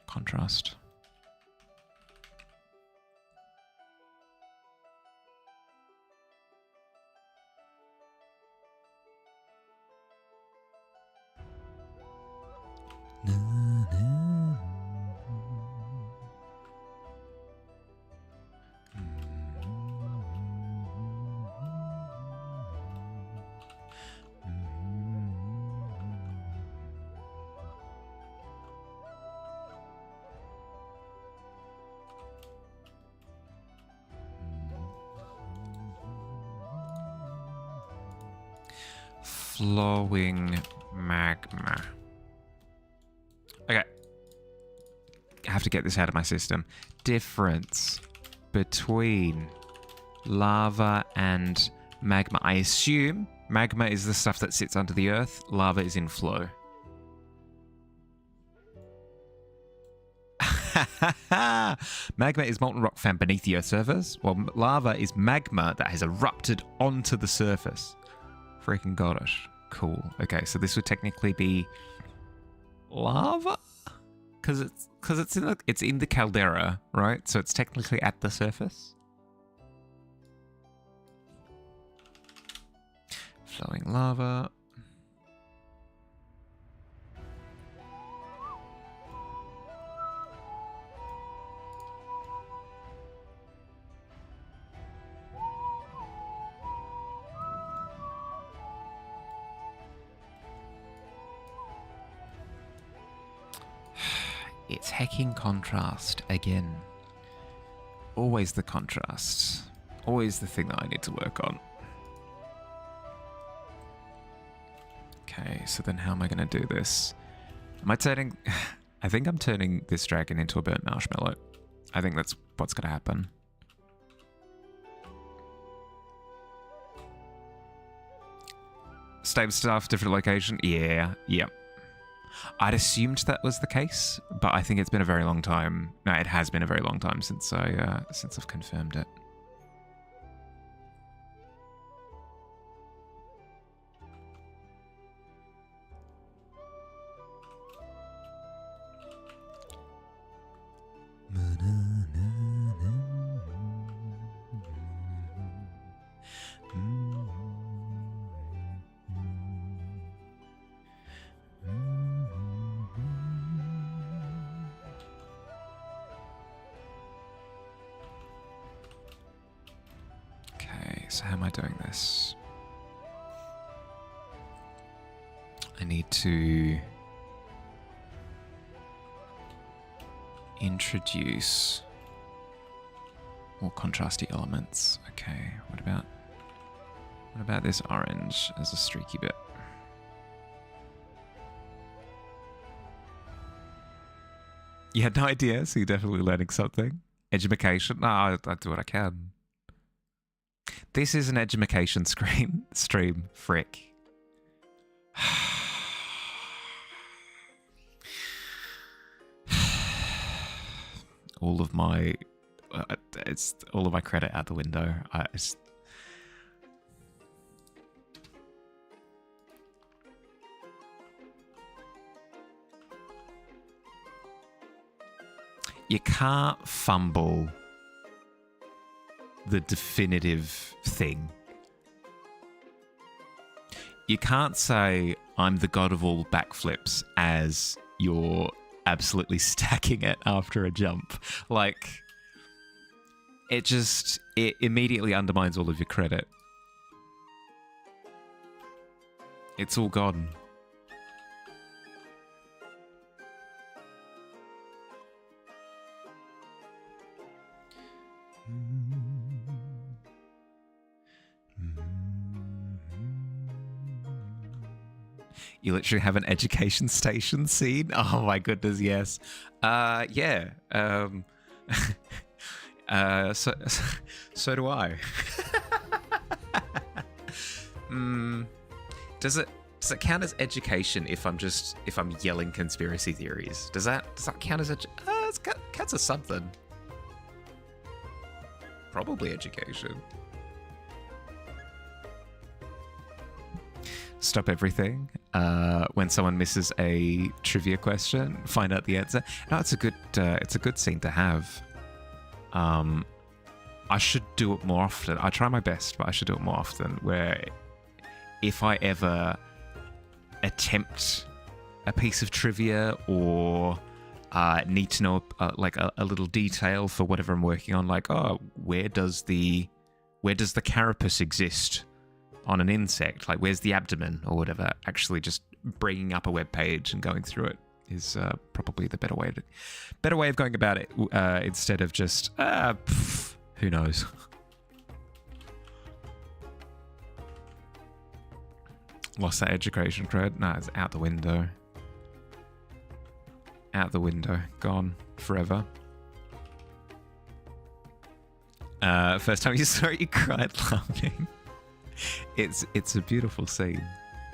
Contrast. Flowing magma. Okay. I have to get this out of my system. Difference between lava and magma. I assume magma is the stuff that sits under the earth. Lava is in flow. Magma is molten rock found beneath the Earth's surface, while lava is magma that has erupted onto the surface. Freaking got it. Cool. Okay, so this would technically be lava, because it's in the caldera, right? So it's technically at the surface. Flowing lava. It's hecking contrast again. Always the contrast. Always the thing that I need to work on. Okay, so then how am I going to do this? Am I turning... I think I'm turning this dragon into a burnt marshmallow. I think that's what's going to happen. Same stuff, different location? Yeah, yep. I'd assumed that was the case, but I think it's been a very long time. No, it has been a very long time since I've confirmed it. Okay, so how am I doing this? I need to introduce more contrasty elements. Okay, what about this orange as a streaky bit? You had no idea, so you're definitely learning something. Edumacation? No, I do what I can. This is an edumacation stream, frick. all of my credit out the window. You can't fumble the definitive thing. You can't say, I'm the god of all backflips as you're absolutely stacking it after a jump. Like, it immediately undermines all of your credit. It's all gone. You literally have an education station scene? Oh my goodness, yes. Yeah. So do I. Does it count as education if I'm yelling conspiracy theories? Does that count as it counts as something? Probably education. Stop everything. When someone misses a trivia question, find out the answer. No, it's a good scene to have. I should do it more often. I try my best, but I should do it more often. Where if I ever attempt a piece of trivia or need to know like a little detail for whatever I'm working on, like, oh, where does the carapace exist on an insect? Like, where's the abdomen or whatever? Actually, just bringing up a web page and going through it is probably the better way of going about it, instead of just who knows. Lost that education cred. No, it's out the window. Out the window. Gone forever. First time you saw it, you cried laughing. It's a beautiful scene.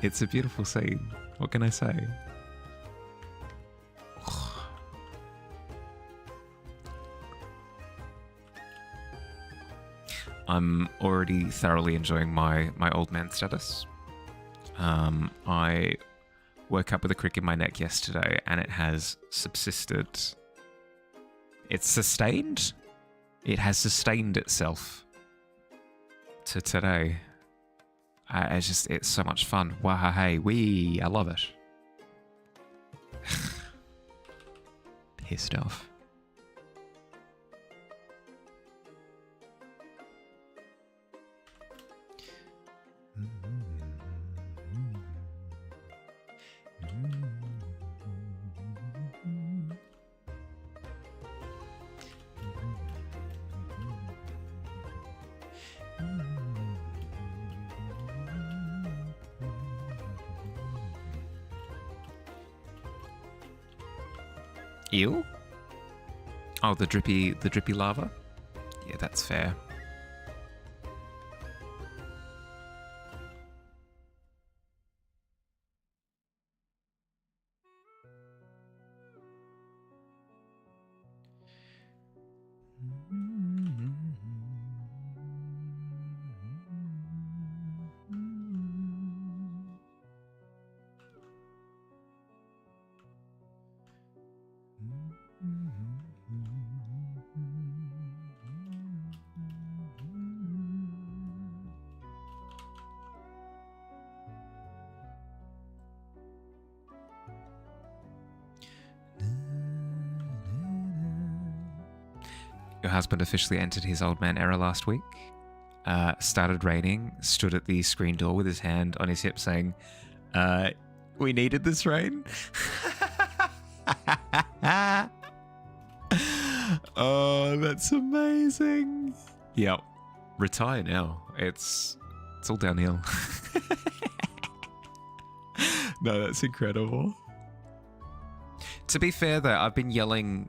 It's a beautiful scene. What can I say? I'm already thoroughly enjoying my old man status. I woke up with a crick in my neck yesterday and it has subsisted. It's sustained? It has sustained itself to today. It's so much fun. Wow, hey, wee, I love it. Pissed off. Eel? Oh, the drippy lava? Yeah, that's fair. Your husband officially entered his old man era last week. Started raining, stood at the screen door with his hand on his hip saying, we needed this rain. Oh, that's amazing. Yep. Retire now. It's all downhill. No, that's incredible. To be fair, though, I've been yelling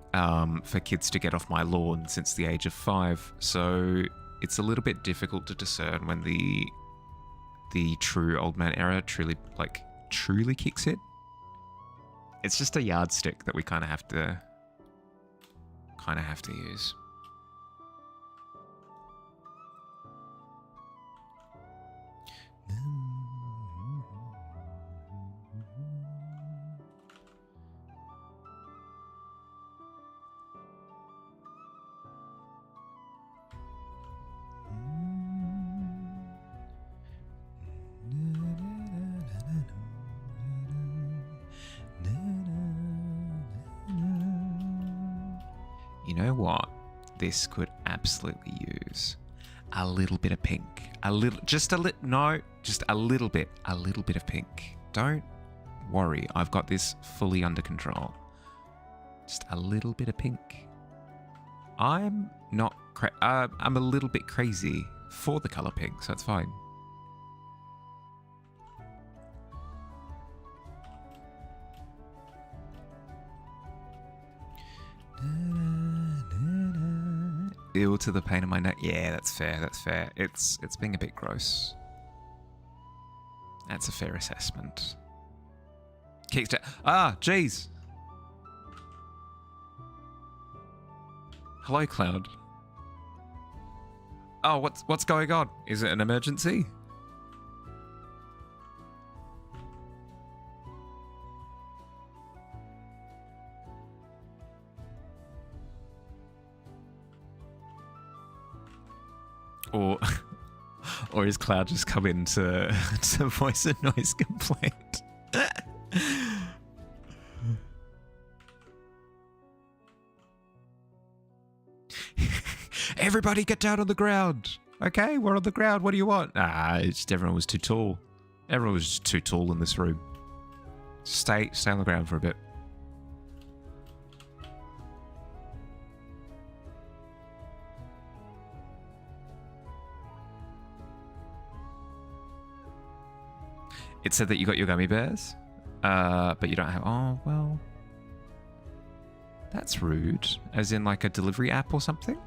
for kids to get off my lawn since the age of 5, so it's a little bit difficult to discern when the true old man era truly kicks in. It's just a yardstick that we kind of have to use. You know what? This could absolutely use a little bit of pink. Just a little bit of pink. Don't worry, I've got this fully under control. Just a little bit of pink. I'm not I'm a little bit crazy for the color pink, so it's fine. Ill to the pain of my neck. Yeah, that's fair. That's fair. It's being a bit gross. That's a fair assessment. Kickstart. Ah, jeez. Hello, Cloud. Oh, what's going on? Is it an emergency? Or is Cloud just come in to voice a noise complaint? Everybody get down on the ground. Okay, we're on the ground. What do you want? It's just everyone was too tall. Everyone was just too tall in this room. Stay on the ground for a bit. It said that you got your gummy bears, but you don't have... Oh, well... That's rude. As in like a delivery app or something?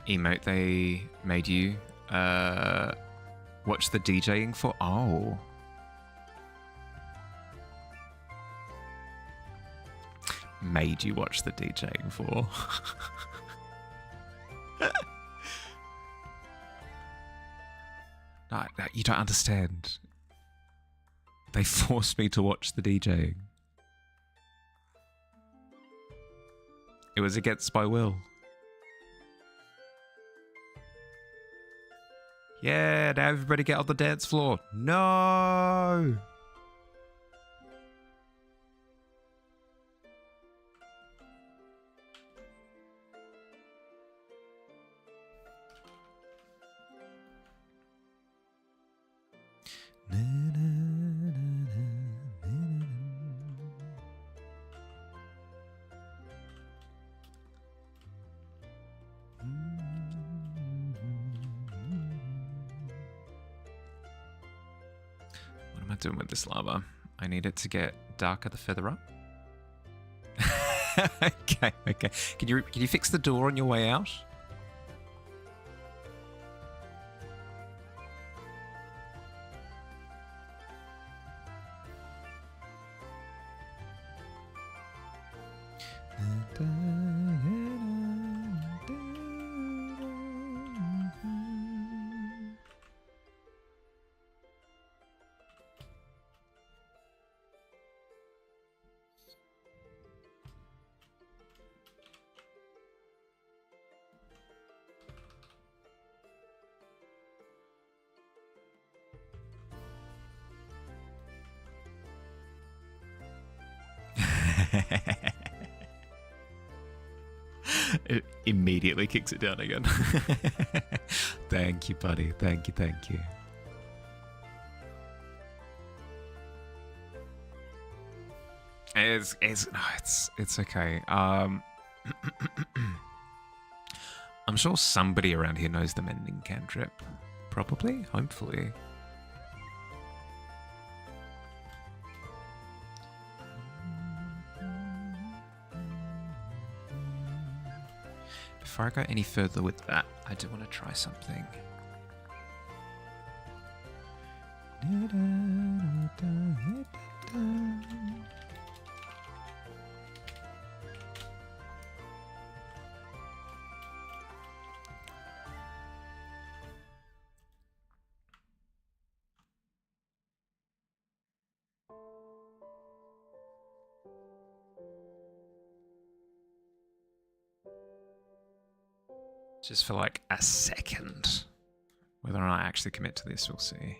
Emote they made you watch the DJing for? Oh. Made you watch the DJing for? No, you don't understand. They forced me to watch the DJing. It was against my will. Yeah, now everybody get on the dance floor. No! Doing with this lava. I need it to get darker the further up. Okay. Can you fix the door on your way out? It immediately kicks it down again. Thank you, buddy. Thank you, thank you. It's okay. I'm sure somebody around here knows the mending cantrip. Probably, hopefully. Before I go any further with that, I do want to try something. Just for like a second. Whether or not I actually commit to this, we'll see.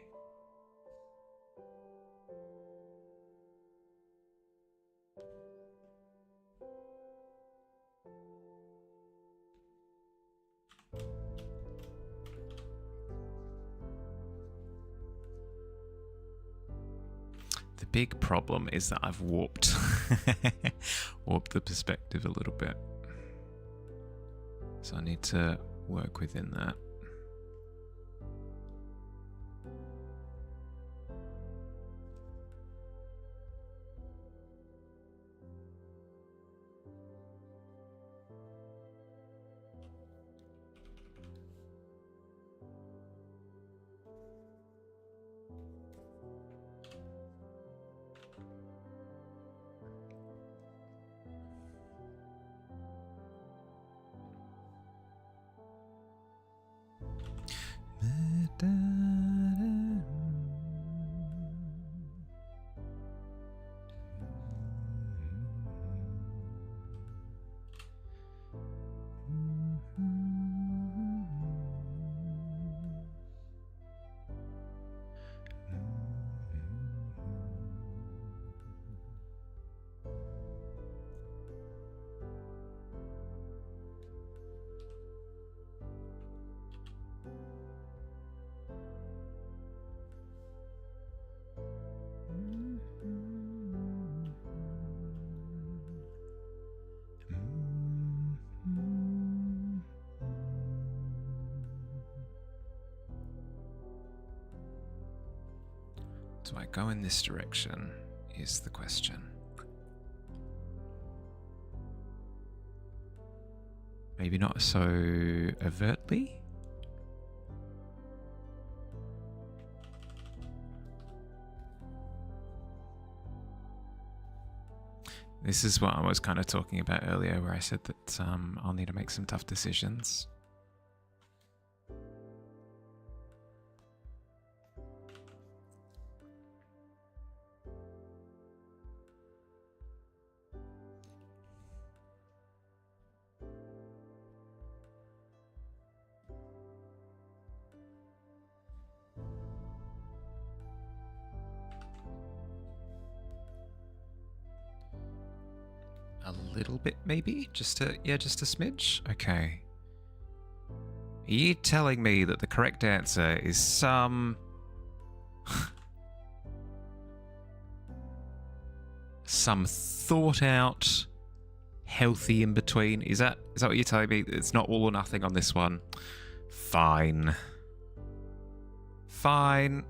The big problem is that I've warped the perspective a little bit. So I need to work within that. Do I go in this direction is the question. Maybe not so overtly? This is what I was kind of talking about earlier, where I said that I'll need to make some tough decisions. A little bit, maybe? Just a smidge? Okay. Are you telling me that the correct answer is some... some thought-out, healthy in-between? Is that what you're telling me? It's not all or nothing on this one? Fine. Fine.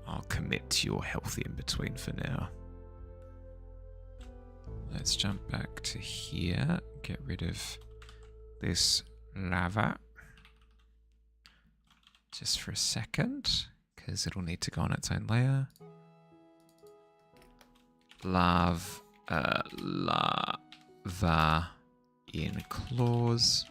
I'll commit to your healthy in between for now. Let's jump back to here. Get rid of this lava. Just for a second, because it'll need to go on its own layer. Lava in claws.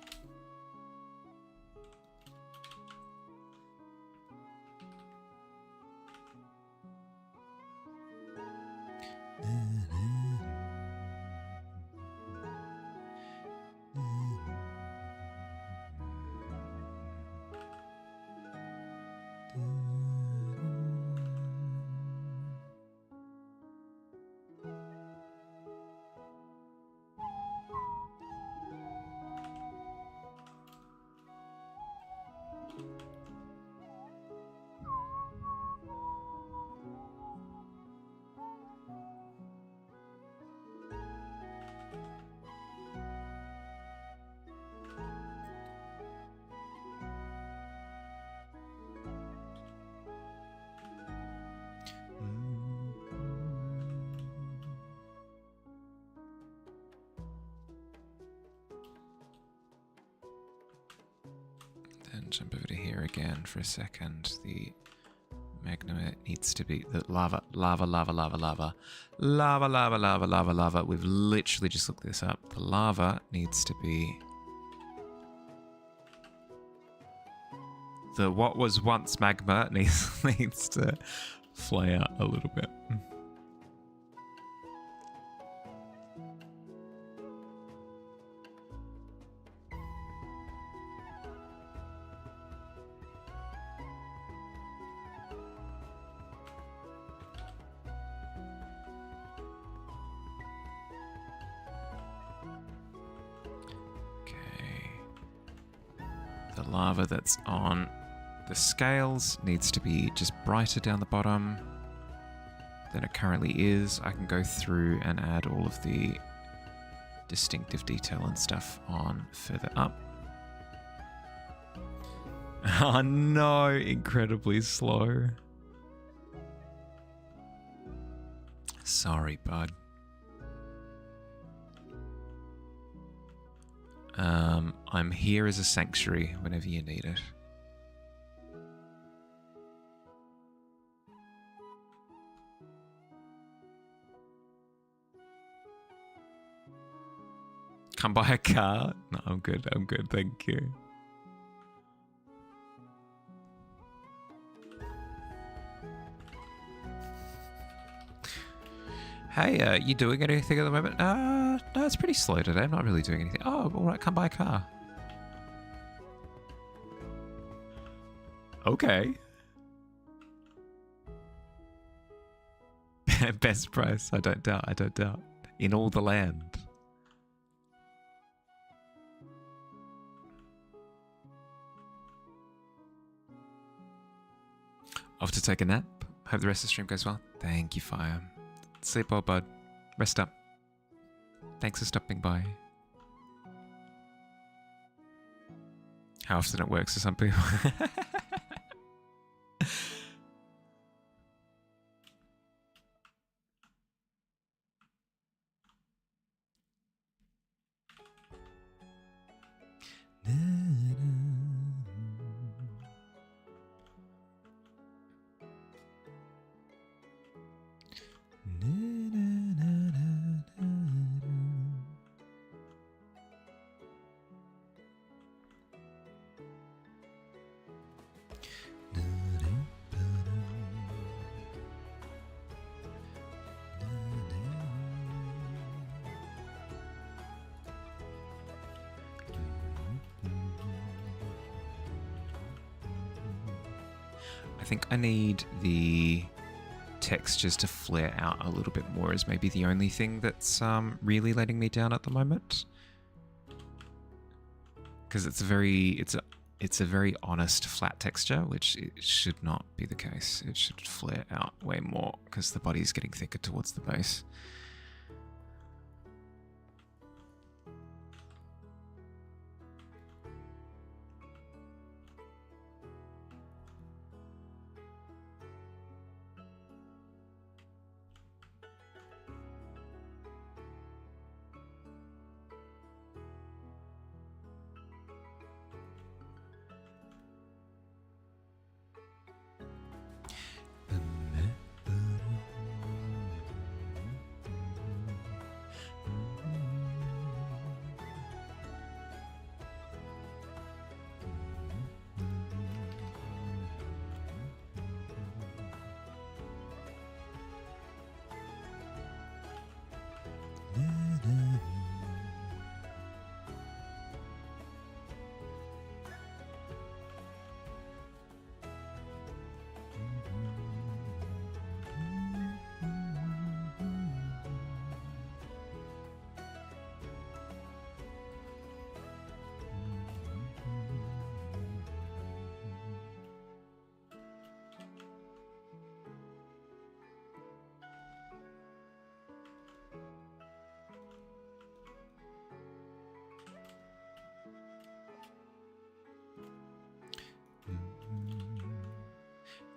jump over to here again for a second. The magma needs to be the lava. We've literally just looked this up. The lava needs to be the what was once magma needs to fly out a little bit. The lava that's on the scales needs to be just brighter down the bottom than it currently is. I can go through and add all of the distinctive detail and stuff on further up. Oh no, incredibly slow. Sorry, bud. I'm here as a sanctuary whenever you need it. Come buy a car? No, I'm good, thank you. Hey, you doing anything at the moment? No, it's pretty slow today. I'm not really doing anything. Oh, alright, come buy a car. Okay. Best price, I don't doubt. In all the land. Off to take a nap. Hope the rest of the stream goes well. Thank you, Fire. Sleep well, bud. Rest up. Thanks for stopping by. How often it works for some people. I think I need the textures to flare out a little bit more is maybe the only thing that's really letting me down at the moment. Because it's a very honest flat texture, which it should not be the case. It should flare out way more because the body's getting thicker towards the base.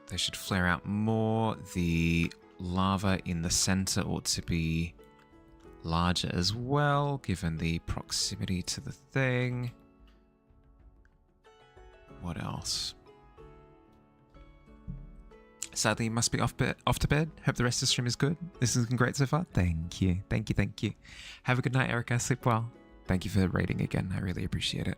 They should flare out more. The lava in the center ought to be larger as well, given the proximity to the thing. What else? Sadly, you must be off to bed. Hope the rest of the stream is good. This has been great so far. Thank you. Thank you. Thank you. Have a good night, Erica. Sleep well. Thank you for the rating again. I really appreciate it.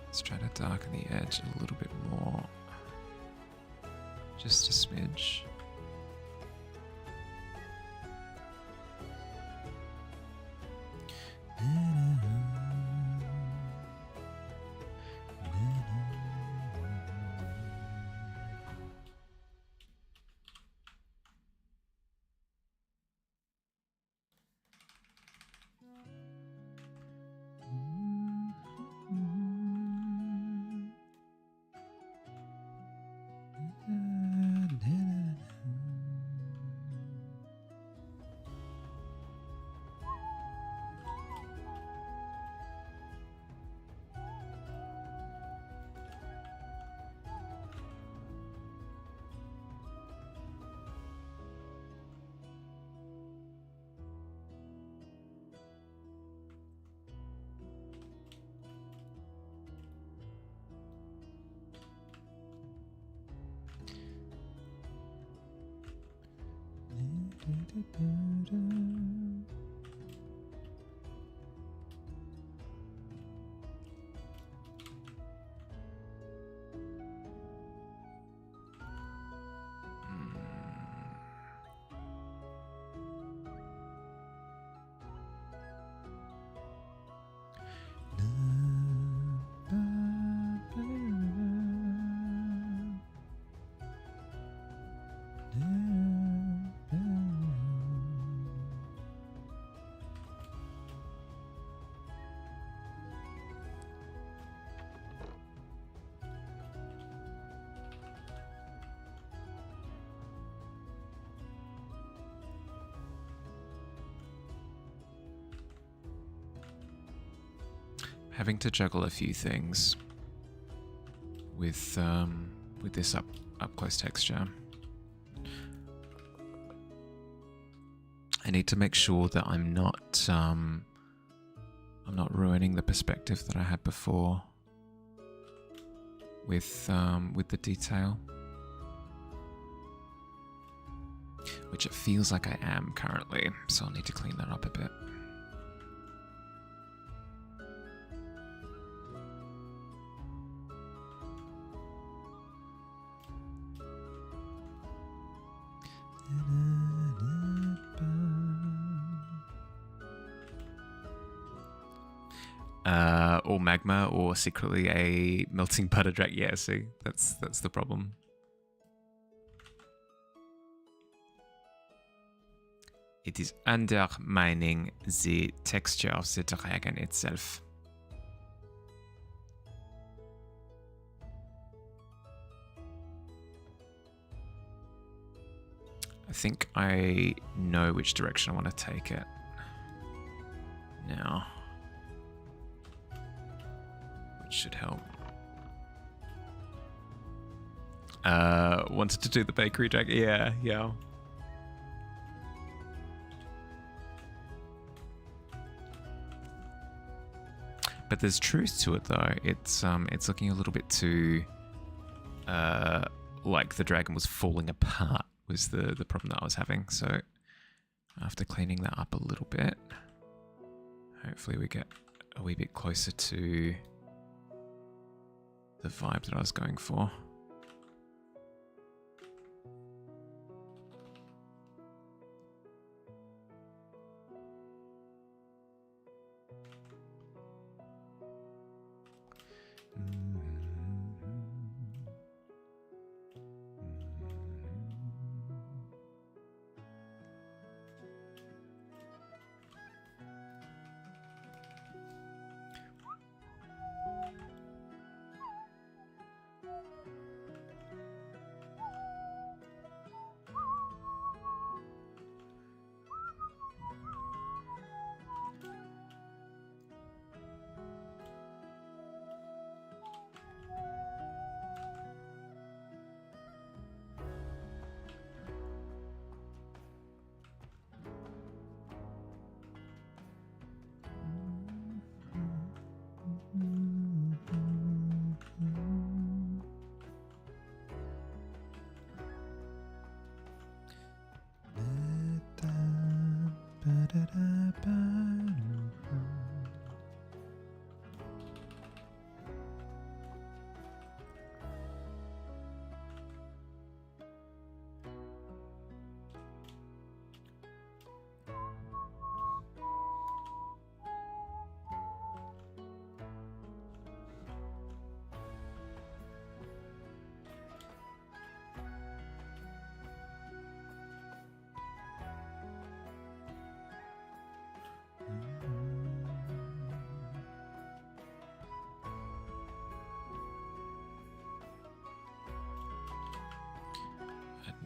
Let's try to darken the edge a little bit more. Just a smidge. Having to juggle a few things with this up close texture. I need to make sure that I'm not ruining the perspective that I had before with the detail, which it feels like I am currently. So I'll need to clean that up a bit. Or magma, or secretly a melting butter dragon. Yeah, see, that's the problem. It is undermining the texture of the dragon itself. I think I know which direction I want to take it now. Should help. Wanted to do the bakery dragon. Yeah. But there's truth to it though. It's looking a little bit too like the dragon was falling apart was the problem that I was having. So after cleaning that up a little bit, hopefully we get a wee bit closer to the vibe that I was going for.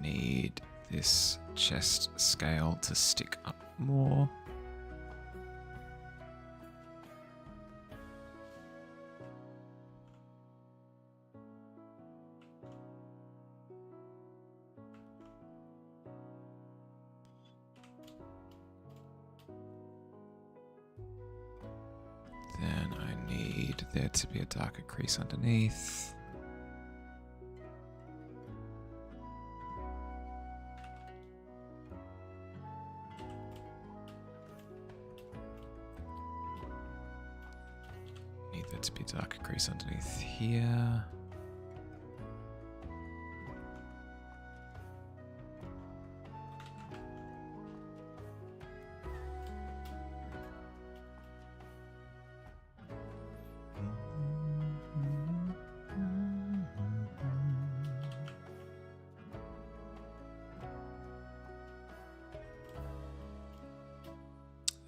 Need this chest scale to stick up more. Then I need there to be a darker crease underneath. There to be a darker crease underneath here.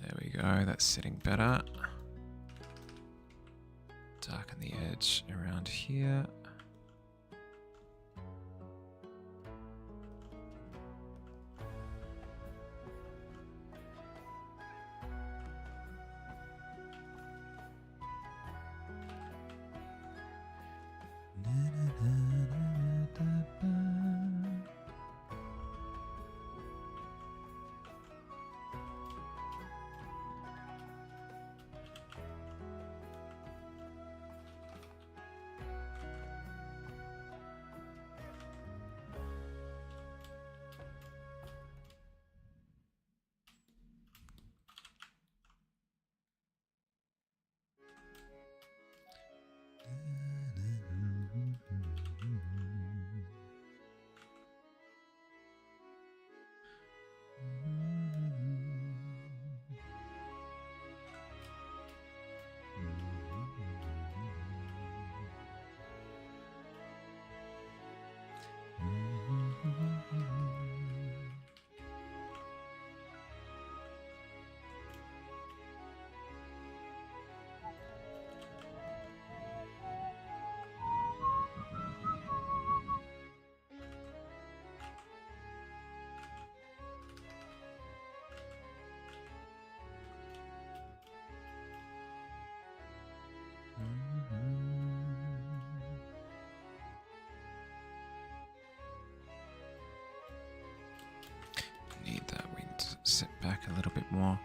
There we go, that's sitting better. Darken the edge around here. Need that wing to sit back a little bit more.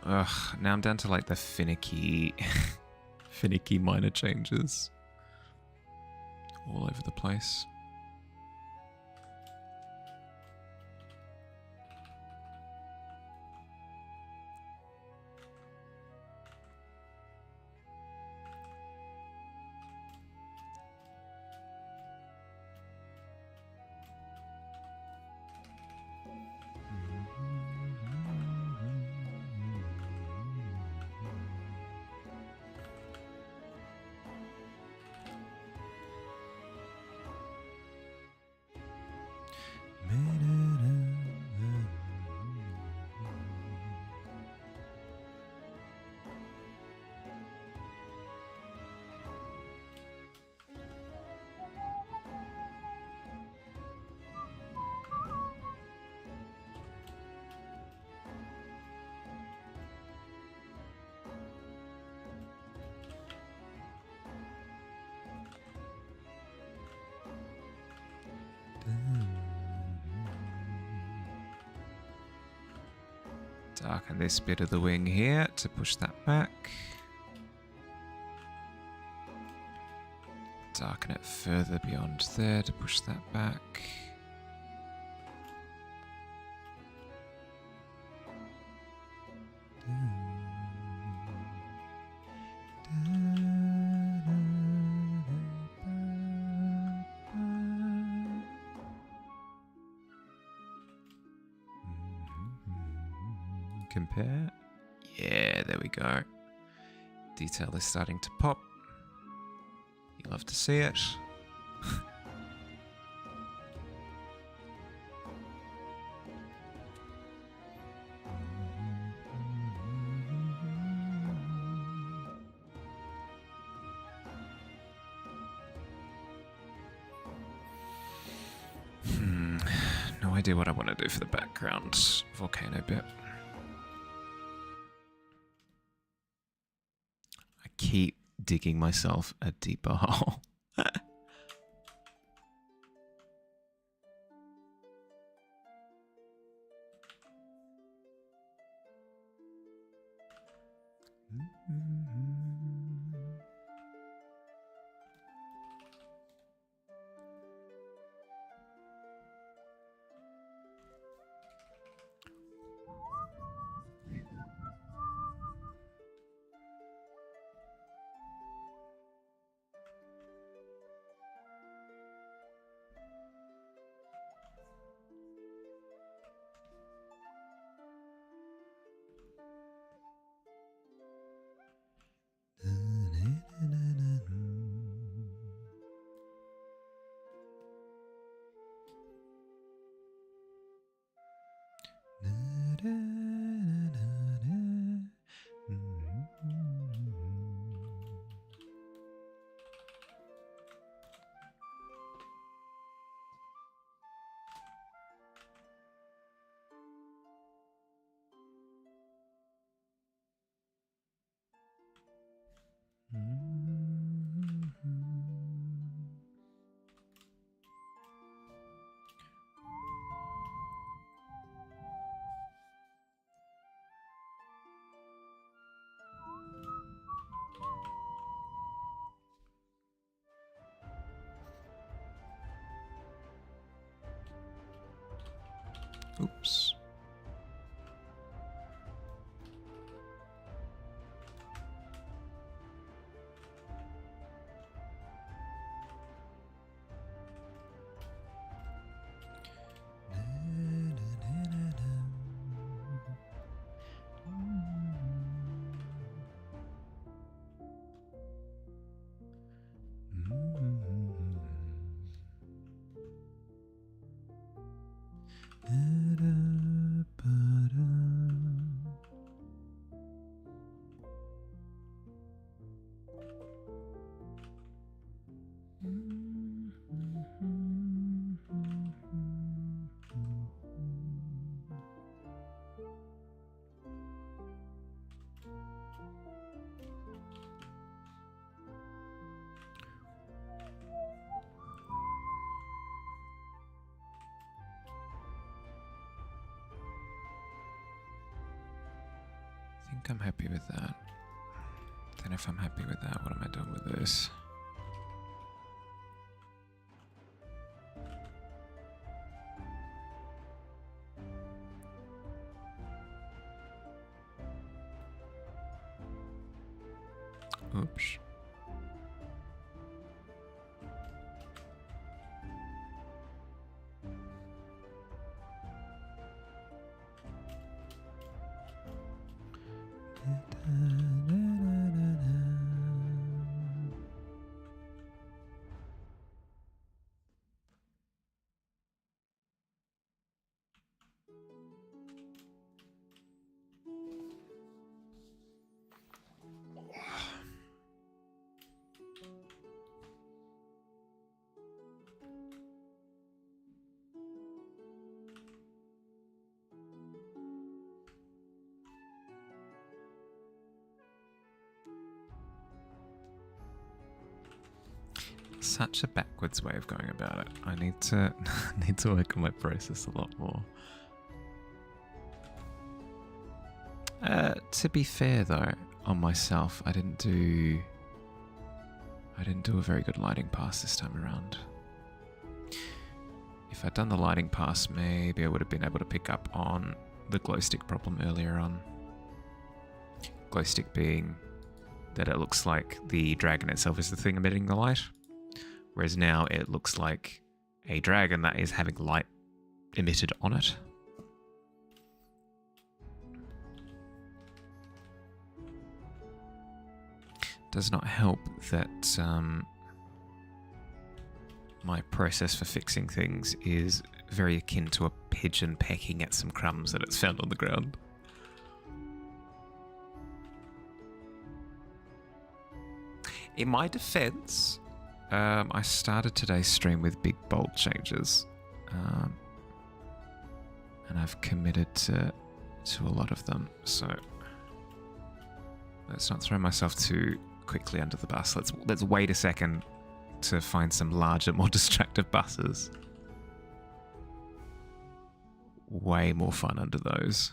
Ugh, now I'm down to like the finicky minor changes all over the place. Darken this bit of the wing here to push that back. Darken it further beyond there to push that back. Compare. Yeah, there we go. Detail is starting to pop. You love to see it. No idea what I want to do for the background volcano bit. I keep digging myself a deeper hole. Oops. I think I'm happy with that. Then if I'm happy with that, what am I doing with this? Oops. Such a backwards way of going about it. I need to work on my process a lot more. To be fair though, on myself, I didn't do a very good lighting pass this time around. If I'd done the lighting pass, maybe I would have been able to pick up on the glow stick problem earlier on. Glow stick being that it looks like the dragon itself is the thing emitting the light. Whereas now it looks like a dragon that is having light emitted on it. does not help that my process for fixing things is very akin to a pigeon pecking at some crumbs that it's found on the ground. In my defense, I started today's stream with big bold changes. And I've committed to a lot of them, so let's not throw myself too quickly under the bus. Let's wait a second to find some larger, more distractive buses. Way more fun under those.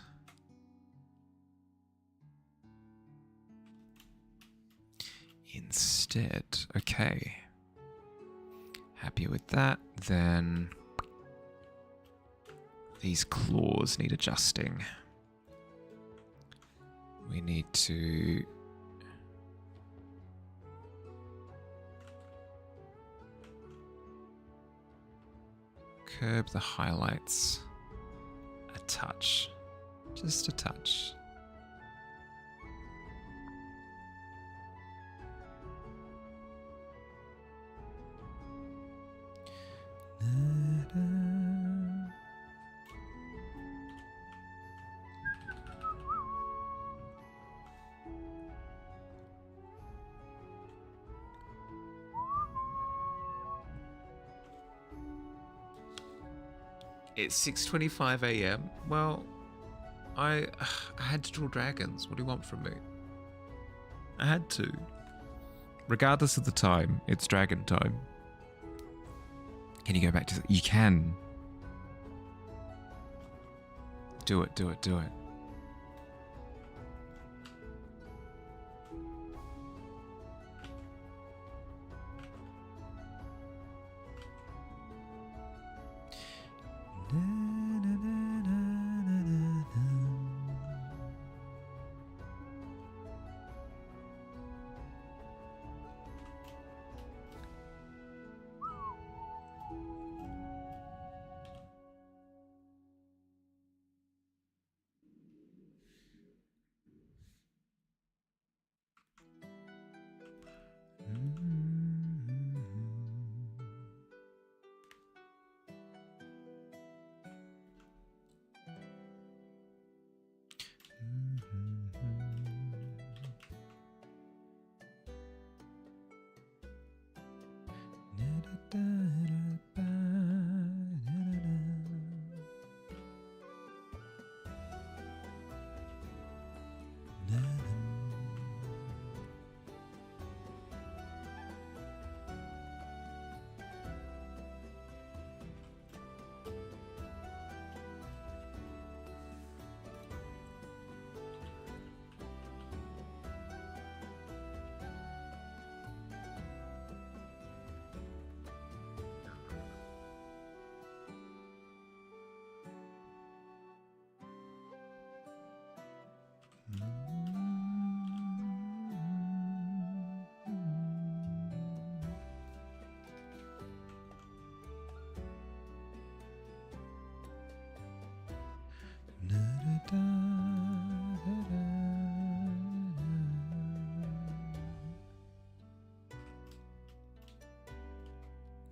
Instead, okay. Happy with that, then these claws need adjusting. We need to curb the highlights a touch, just a touch. It's 6:25 a.m. Well, I had to draw dragons. What do you want from me? I had to. Regardless of the time, it's dragon time. Can you go back to... You can. Do it, do it, do it.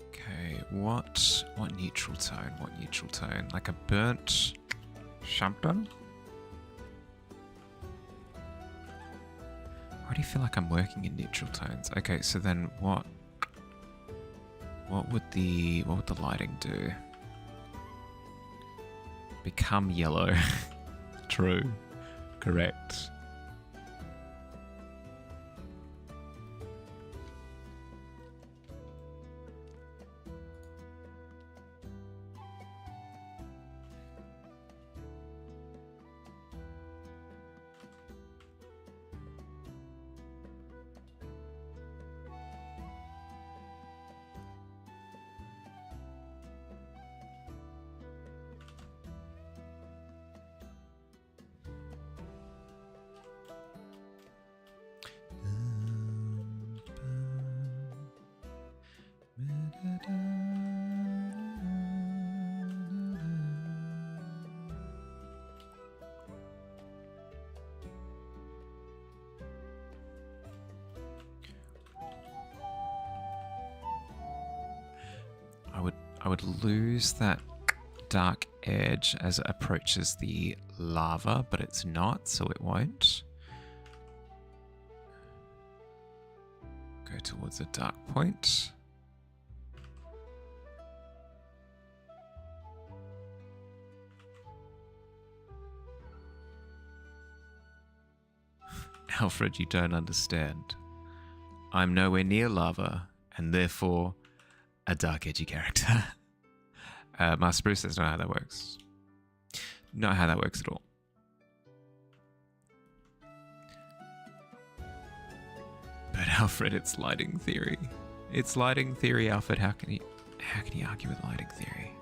Okay, what neutral tone? What neutral tone? Like a burnt champagne? I already feel like I'm working in neutral tones. Okay, so then what would the lighting do? Become yellow. True. Correct. I would lose that dark edge as it approaches the lava, but it's not, so it won't. Go towards a dark point. Alfred, you don't understand. I'm nowhere near lava, and therefore a dark edgy character. Master Bruce, that's not how that works. Not how that works at all. But Alfred, it's lighting theory. It's lighting theory, Alfred. How can you argue with lighting theory?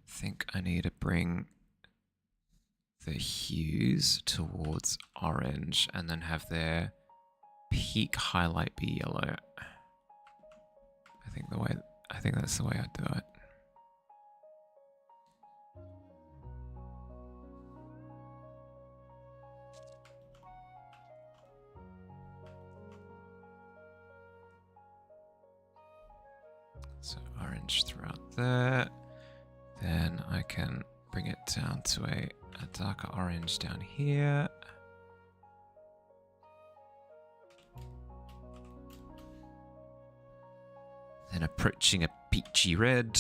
I think I need to bring the hues towards orange and then have their peak highlight be yellow. I think that's the way I'd do it. So orange throughout there. Then I can bring it down to a darker orange down here. Then approaching a peachy red.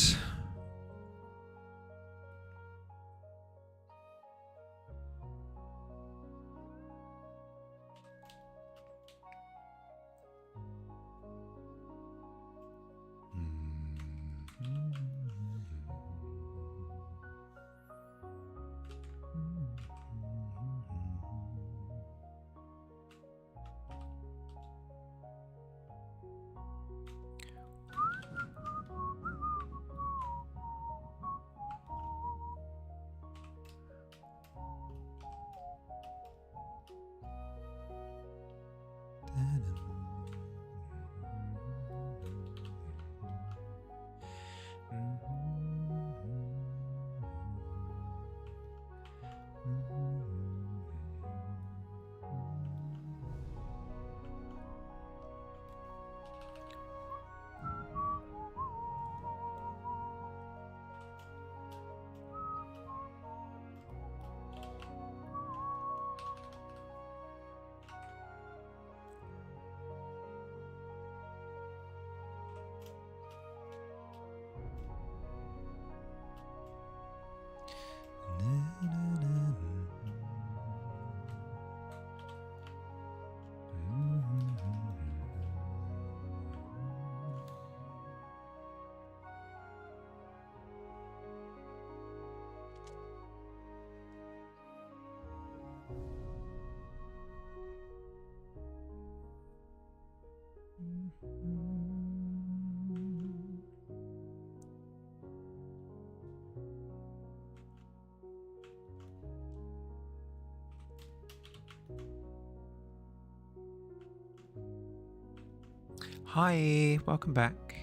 Hi, welcome back.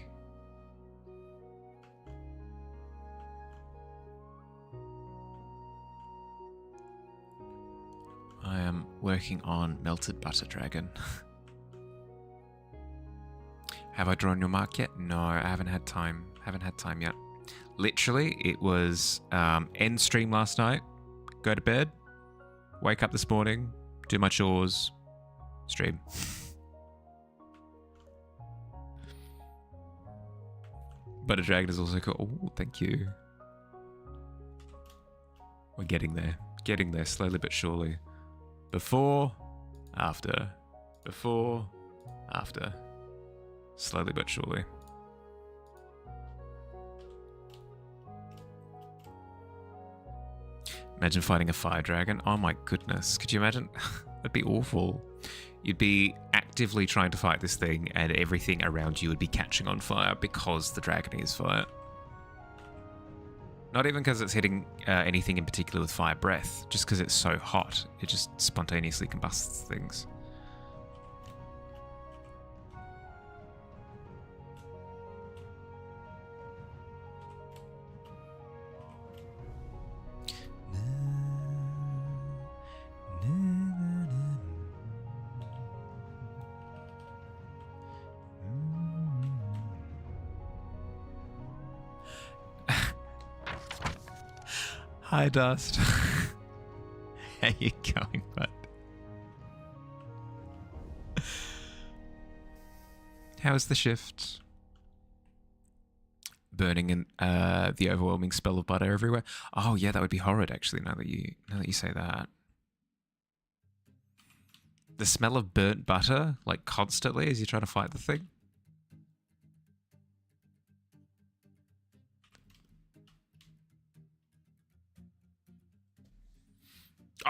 I am working on Melted Butter Dragon. Have I drawn your mark yet? No, I haven't had time. Haven't had time yet. Literally, it was end stream last night, go to bed, wake up this morning, do my chores, stream. Butter Dragon is also cool. Oh, thank you. We're getting there slowly but surely. Before, after, before, after. Slowly but surely. Imagine fighting a fire dragon. Oh my goodness. Could you imagine? That'd be awful. You'd be actively trying to fight this thing and everything around you would be catching on fire because the dragon is fire. Not even because it's hitting anything in particular with fire breath, just because it's so hot. It just spontaneously combusts things. Hi, Dust. How you going, bud? How's the shift? Burning in the overwhelming spell of butter everywhere. Oh yeah, that would be horrid actually. Now that you say that, the smell of burnt butter like constantly as you try to fight the thing.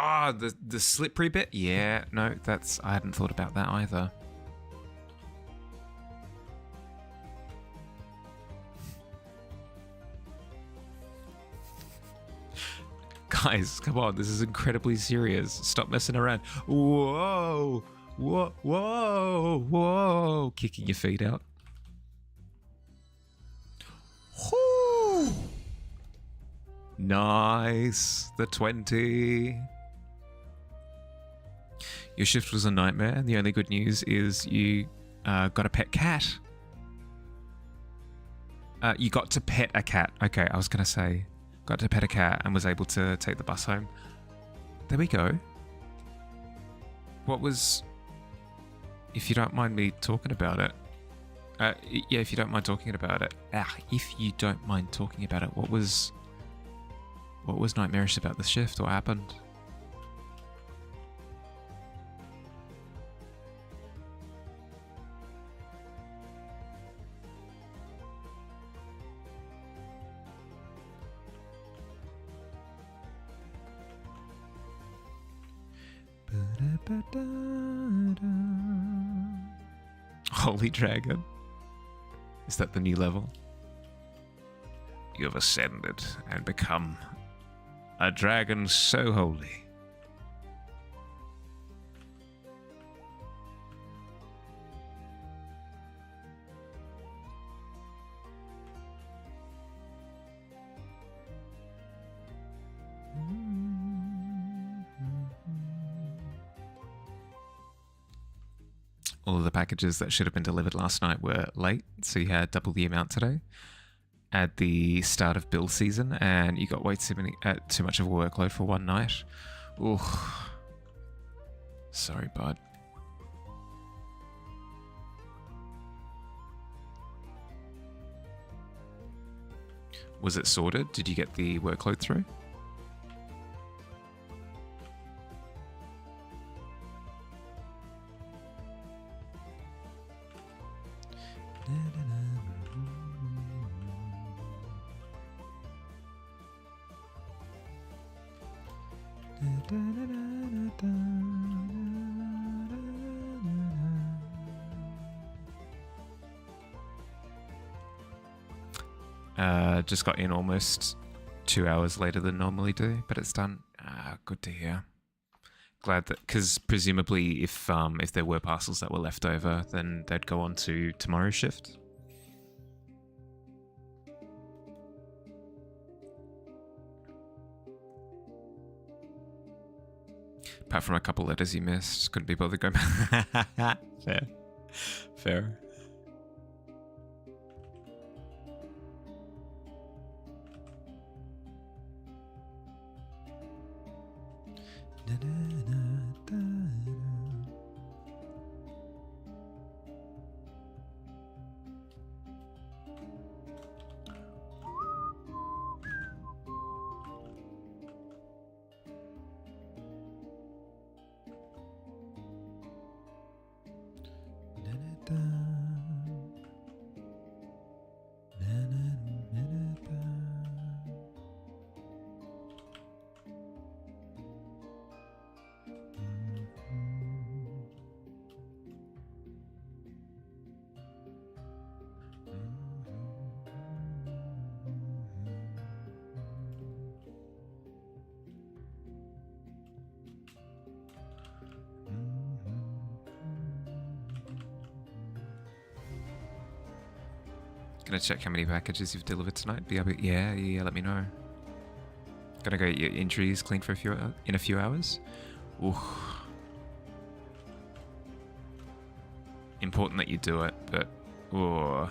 Ah, the slippery bit? Yeah, no, I hadn't thought about that either. Guys, come on, this is incredibly serious. Stop messing around. Whoa! Whoa! Whoa! Whoa! Kicking your feet out. Whoo! Nice. The 20. Your shift was a nightmare, and the only good news is you got a pet cat. You got to pet a cat. Okay, I was going to say, got to pet a cat and was able to take the bus home. There we go. What was... If you don't mind me talking about it. Yeah, if you don't mind talking about it. If you don't mind talking about it, what was nightmarish about the shift? What happened? Holy Dragon. Is that the new level? You have ascended and become a dragon so holy. All of the packages that should have been delivered last night were late, so you had double the amount today at the start of build season, and you got way too much of a workload for one night. Ooh. Sorry, bud. Was it sorted? Did you get the workload through? Just got in almost 2 hours later than normally do, but it's done. Good to hear. Glad that, because presumably if there were parcels that were left over, then they'd go on to tomorrow's shift. Apart from a couple letters you missed, couldn't be bothered going back. Fair. Gonna check how many packages you've delivered tonight. Yeah, let me know. Gonna go get your injuries cleaned for in a few hours. Ooh. Important that you do it, but ooh.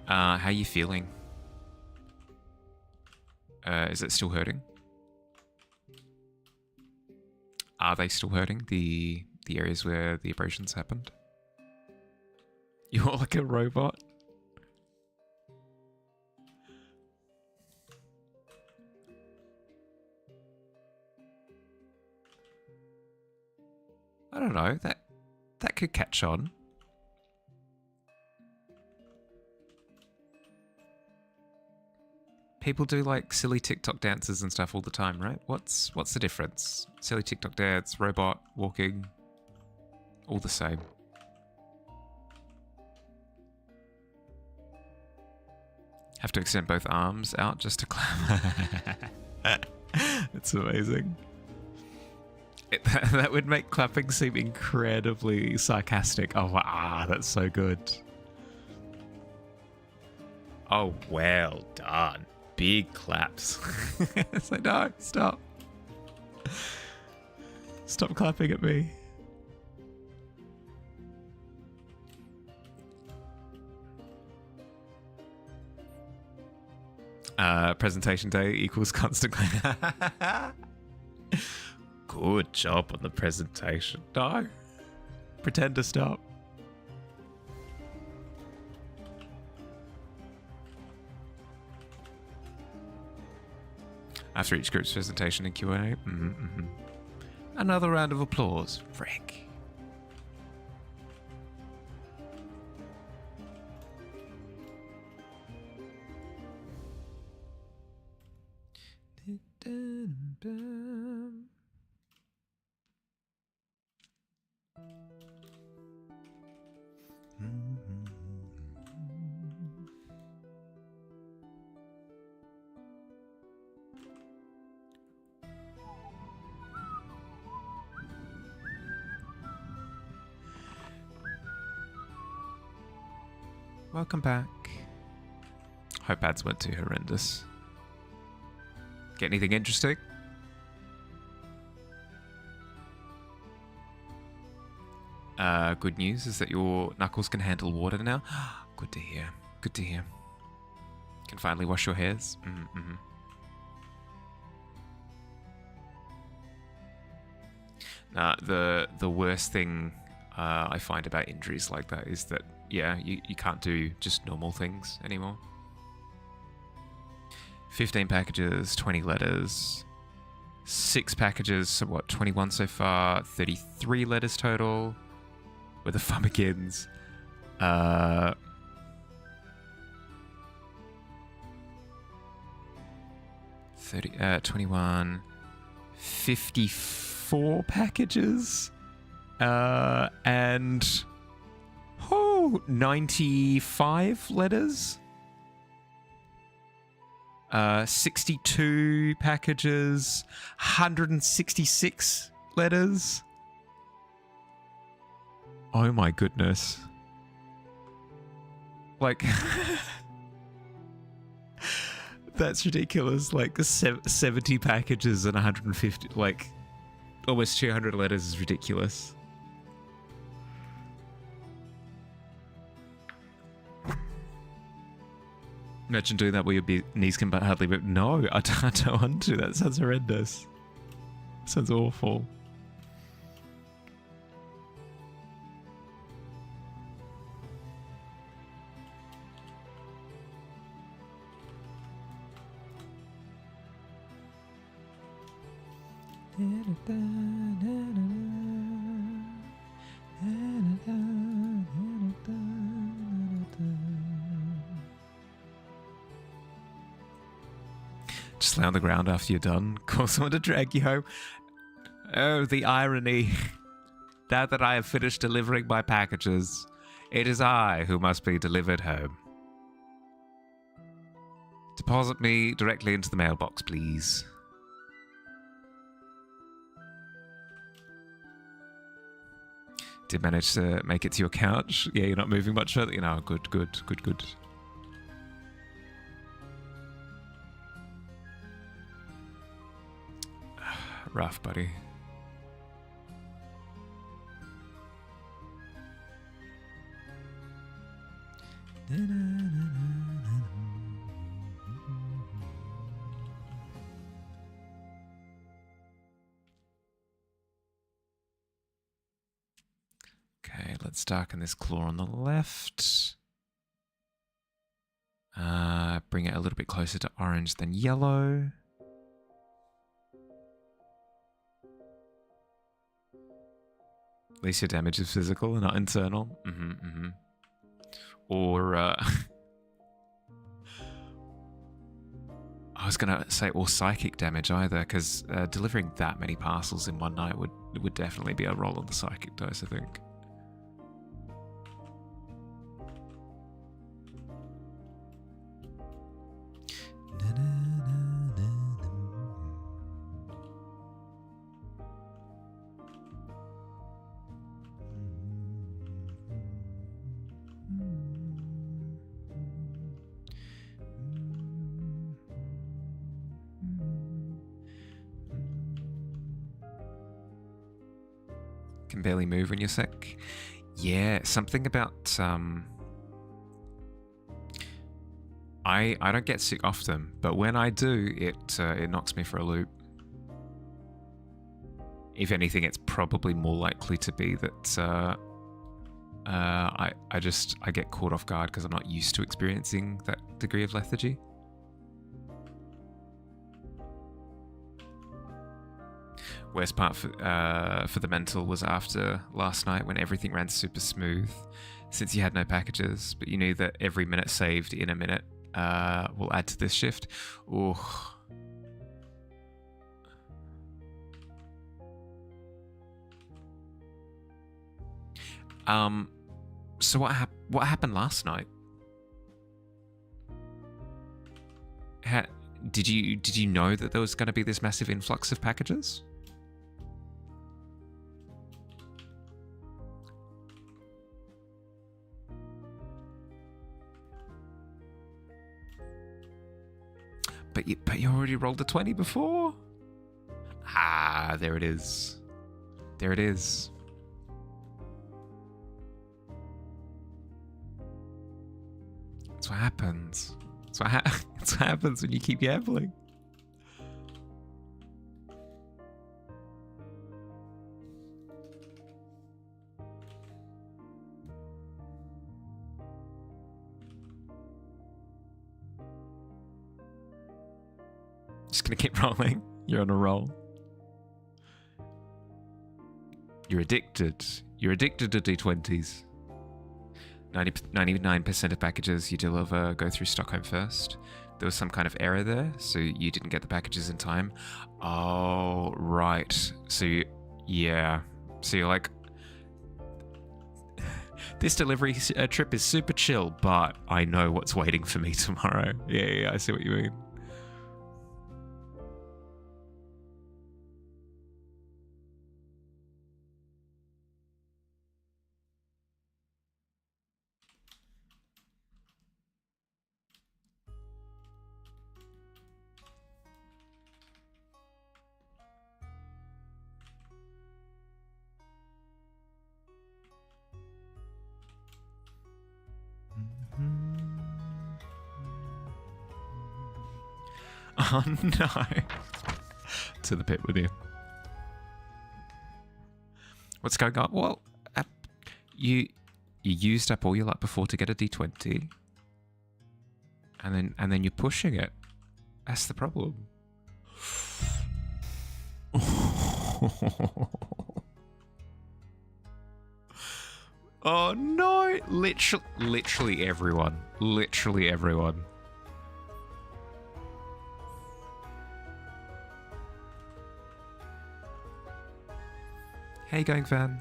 How you feeling? Is it still hurting? Are they still hurting, the areas where the abrasions happened? You're like a robot? I don't know, that could catch on. People do like silly TikTok dances and stuff all the time, right? What's the difference? Silly TikTok dance, robot, walking, all the same. Have to extend both arms out just to clap. It's amazing. That would make clapping seem incredibly sarcastic. Oh, wow, that's so good. Oh, well done. Big claps. It's like, no, stop. Stop clapping at me. Presentation day equals constant. Good job on the presentation. No. Pretend to stop. After each group's presentation and Q&A. Another round of applause. Frick. Welcome back. Hope ads weren't too horrendous. Get anything interesting? Good news is that your knuckles can handle water now. Good to hear. Good to hear. Can finally wash your hairs. The worst thing I find about injuries like that is that, yeah, you can't do just normal things anymore. 15 packages, 20 letters, 6 pacges, so what, 21 so far, 33 letters total, where the fun begins. 21, 54 packages, and 95 letters. 62 packages, 166 letters. Oh my goodness. Like, that's ridiculous. Like, 70 packages and 150, like, almost 200 letters is ridiculous. Imagine doing that where your knees can hardly move. No, I don't want to. That sounds horrendous. Sounds awful. Just lay on the ground after you're done. Call someone to drag you home. Oh, the irony. Now that I have finished delivering my packages, it is I who must be delivered home. Deposit me directly into the mailbox, please. Did manage to make it to your couch? Yeah, you're not moving much further? You know, good. Rough, buddy. Okay, let's darken this claw on the left. Bring it a little bit closer to orange than yellow. At least your damage is physical and not internal. Or, I was gonna say, or psychic damage either, because delivering that many parcels in one night would definitely be a roll on the psychic dice, I think. Can barely move when you're sick. Yeah, something about I don't get sick often, but when I do, it knocks me for a loop. If anything, it's probably more likely to be that I get caught off guard because I'm not used to experiencing that degree of lethargy. Worst part for the mental was after last night when everything ran super smooth, since you had no packages, but you knew that every minute saved in a minute will add to this shift. Ooh. So what happened last night? Did you know that there was going to be this massive influx of packages? But you already rolled a 20 before? Ah, there it is. There it is. That's what happens. That's what happens when you keep gambling. Just gonna keep rolling. You're on a roll. You're addicted. You're addicted to D20s. 99% of packages you deliver go through Stockholm first. There was some kind of error there, so you didn't get the packages in time. Oh, right. So, yeah. So you're like, this delivery trip is super chill, but I know what's waiting for me tomorrow. Yeah, I see what you mean. Oh no. To the pit with you. What's going on? Well, you used up all your luck before to get a D20. And then you're pushing it. That's the problem. Oh no! Literally everyone. Literally everyone. How you going, Van?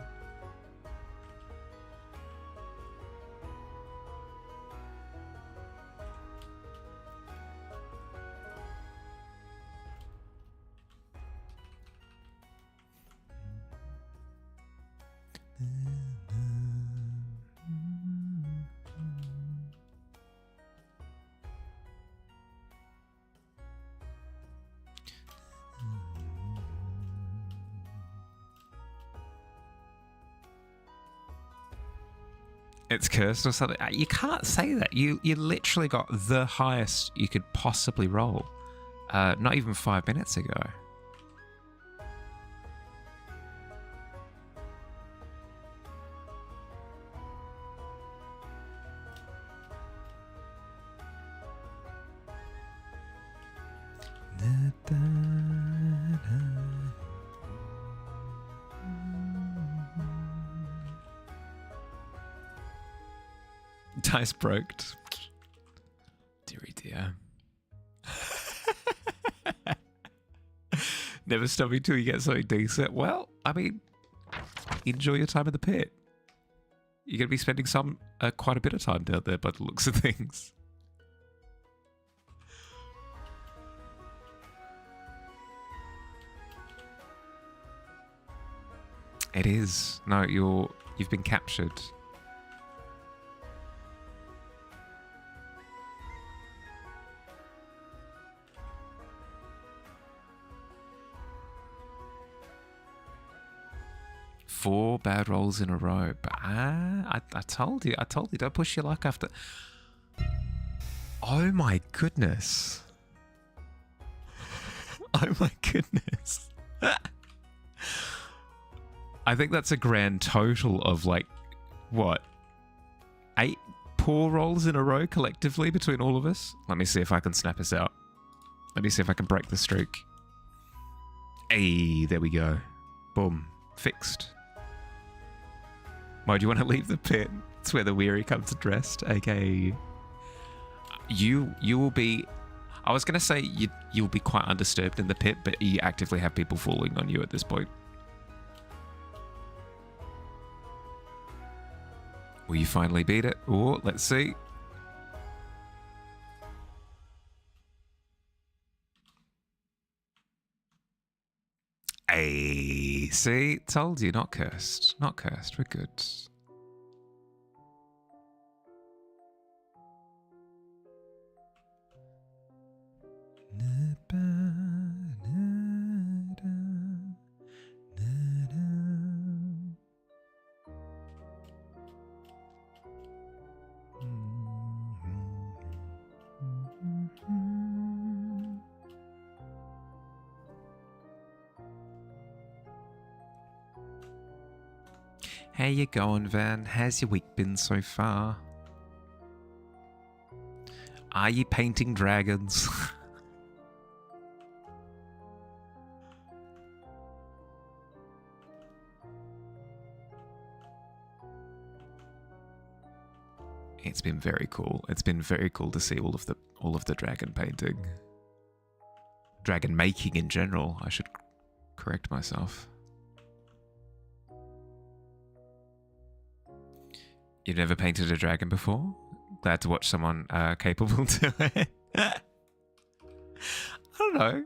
It's cursed or something. You can't say that. You literally got the highest you could possibly roll. Not even 5 minutes ago. Dice broked. Deary dear. Never stop until you get something decent. Well, I mean, enjoy your time in the pit. You're going to be spending quite a bit of time down there by the looks of things. It is. No, you've been captured. Four bad rolls in a row. But I told you, don't push your luck after. Oh my goodness. Oh my goodness. I think that's a grand total of like, what? 8 poor rolls in a row collectively between all of us? Let me see if I can snap us out. Let me see if I can break the streak. Hey, there we go. Boom. Fixed. Why do you want to leave the pit? It's where the weary come to rest, aka you will be. I was gonna say you'll be quite undisturbed in the pit, but you actively have people falling on you at this point. Will you finally beat it? Oh, let's see. Hey, see? Told you, not cursed. Not cursed, we're good. How you going, Van? How's your week been so far? Are you painting dragons? It's been very cool. It's been very cool to see all of the dragon painting. Dragon making in general, I should correct myself. You've never painted a dragon before? Glad to watch someone capable do it. I don't know.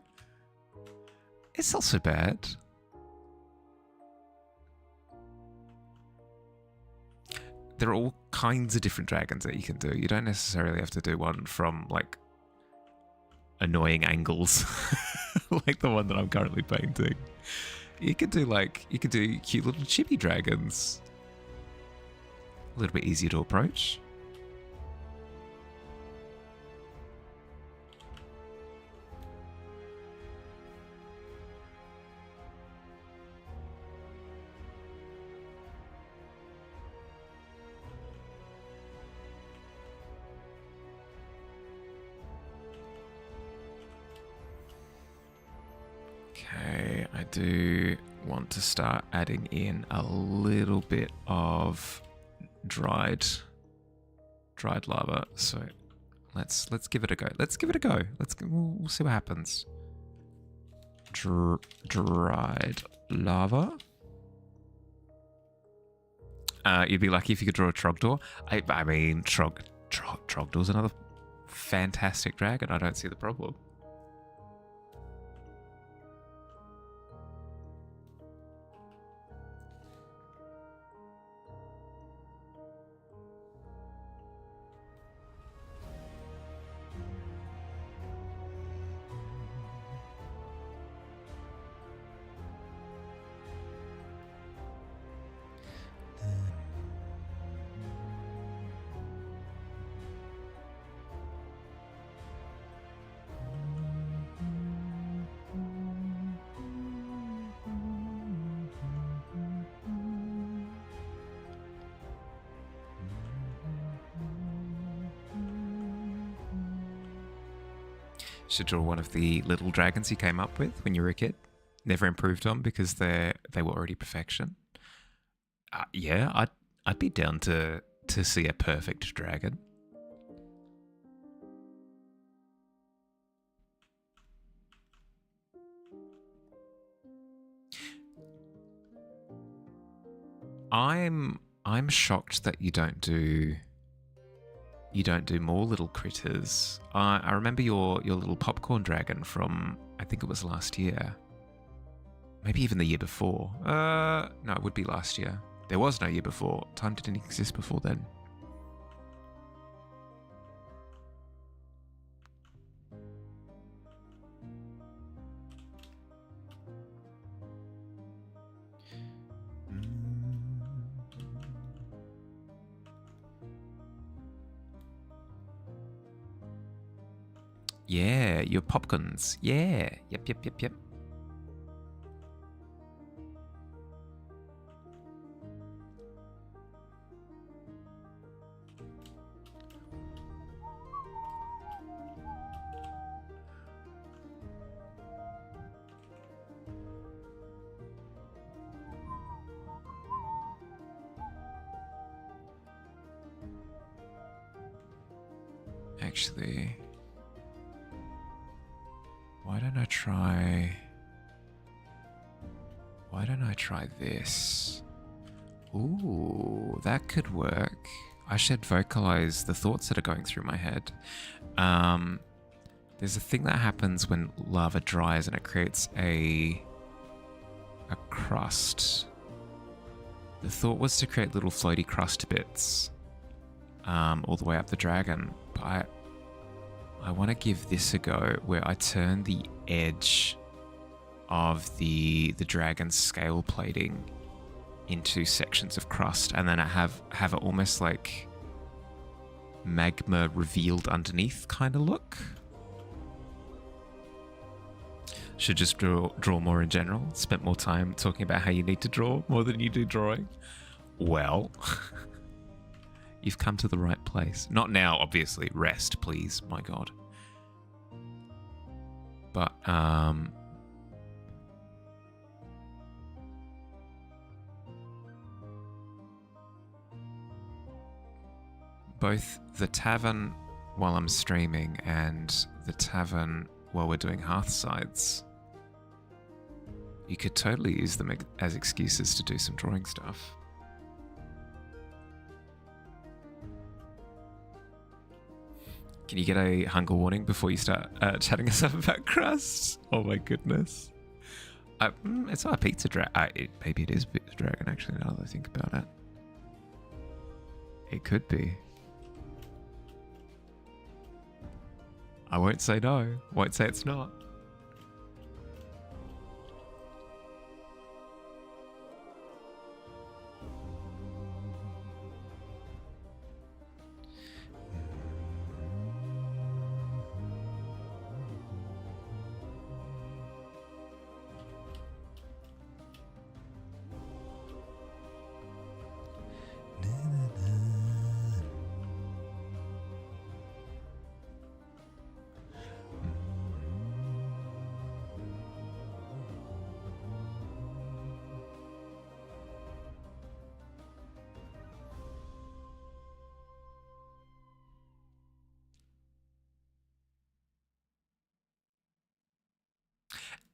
It's not so bad. There are all kinds of different dragons that you can do. You don't necessarily have to do one from, like, annoying angles. Like the one that I'm currently painting. You could do cute little chibi dragons. A little bit easier to approach. Okay, I do want to start adding in a little bit of dried lava. So let's give it a go. We'll see what happens. Dried lava. You'd be lucky if you could draw a Trogdor. I mean, Trogdor's another fantastic dragon. I don't see the problem. Should draw one of the little dragons you came up with when you were a kid. Never improved on because they were already perfection. Yeah, I'd be down to see a perfect dragon. I'm shocked that you don't do more little critters. I remember your little popcorn dragon from, I think it was last year. Maybe even the year before. No, it would be last year. There was no year before. Time didn't exist before then. Yeah, your popcorns. Yeah. Yep. Actually, why don't I try this? Ooh, that could work. I should vocalize the thoughts that are going through my head. There's a thing that happens when lava dries and it creates a crust. The thought was to create little floaty crust bits all the way up the dragon, but I want to give this a go where I turn the edge of the dragon's scale plating into sections of crust, and then I have it almost like magma revealed underneath kind of look. Should just draw more in general. Spent more time talking about how you need to draw more than you do drawing. Well, you've come to the right place. Not now, obviously. Rest, please. My God. But, both the tavern while I'm streaming and the tavern while we're doing Hearthsides, you could totally use them as excuses to do some drawing stuff. Can you get a hunger warning before you start chatting us up about crust? Oh my goodness. It's not a pizza dragon. Maybe it is a pizza dragon, actually, now that I think about it. It could be. I won't say no. Won't say it's not.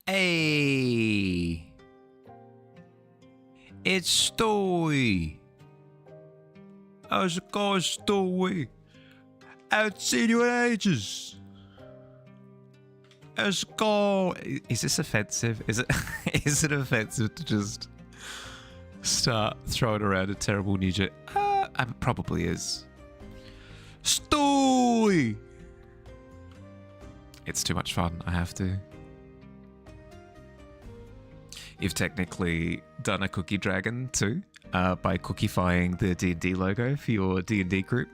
Hey, it's Stewie. How's it going, Stewie? Haven't seen you in ages. How's it going? Is this offensive? Is it offensive to just start throwing around a terrible New Jersey? It probably is. Stewie. It's too much fun. I have to. You've technically done a cookie dragon too, by cookifying the D&D logo for your D&D group.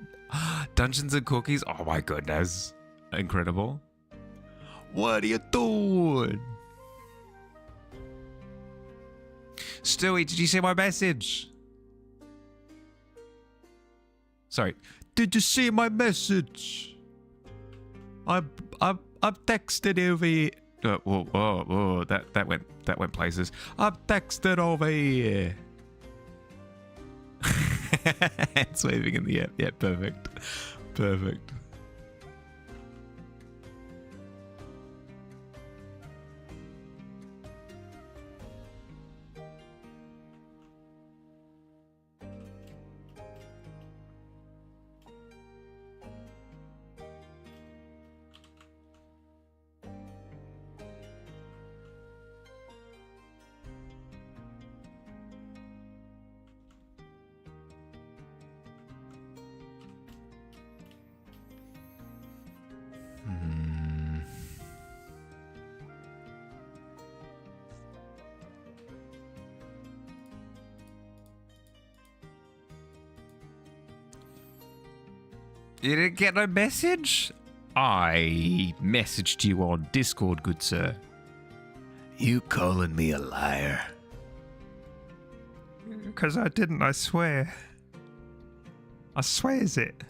Dungeons and cookies? Oh my goodness. Incredible. What are you doing? Stewie, did you see my message? Sorry. Did you see my message? I'm I've texted over here. Whoa, that went places. I've texted over here. Hands waving in the air. Yeah, perfect. Perfect. You didn't get no message? I messaged you on Discord, good sir. You calling me a liar? Because I didn't, I swear. I swears it.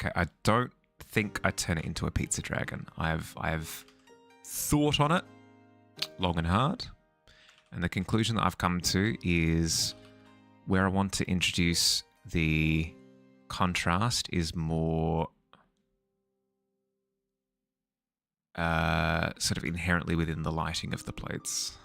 Okay, I don't think I turn it into a pizza dragon. I've thought on it long and hard, and the conclusion that I've come to is where I want to introduce the contrast is more sort of inherently within the lighting of the plates.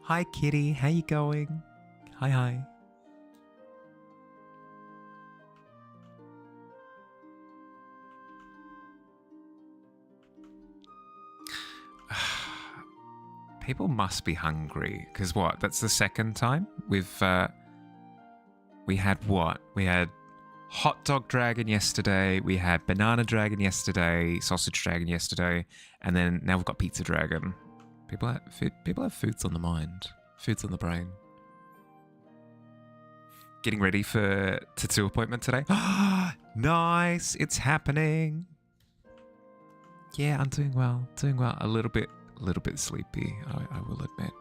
Hi, kitty. How you going? Hi. People must be hungry. Because what? That's the second time? We had what? We had hot dog dragon yesterday. We had banana dragon yesterday. Sausage dragon yesterday. And then now we've got pizza dragon. People have foods on the mind, foods on the brain. Getting ready for tattoo appointment today. Nice, it's happening. Yeah, I'm doing well. A little bit sleepy, I will admit.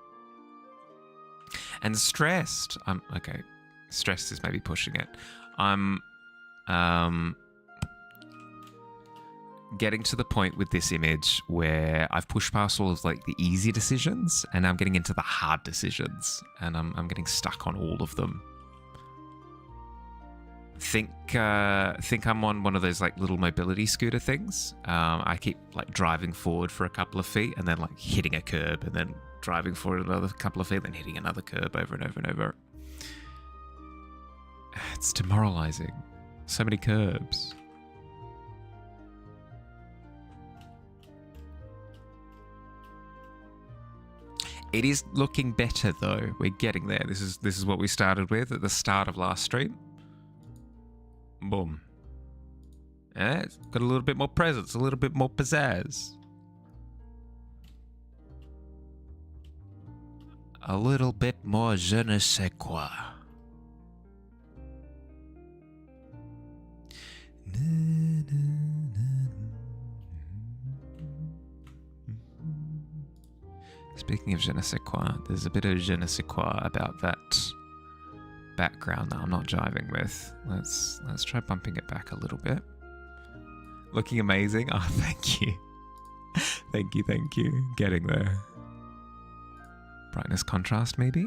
And stressed. Okay. Stressed is maybe pushing it. I'm getting to the point with this image where I've pushed past all of like the easy decisions and I'm getting into the hard decisions and I'm getting stuck on all of them. Think I'm on one of those like little mobility scooter things. I keep like driving forward for a couple of feet and then like hitting a curb and then driving forward another couple of feet, then hitting another curb over and over and over. It's demoralizing. So many curbs. It is looking better though. We're getting there. This is what we started with at the start of last stream. Boom. Yeah, it's got a little bit more presence, a little bit more pizzazz. A little bit more je ne sais quoi. Speaking of je ne sais quoi, there's a bit of je ne sais quoi about that background that I'm not jiving with. Let's try bumping it back a little bit. Looking amazing. Oh, thank you. Thank you, thank you. Getting there. Brightness contrast, maybe?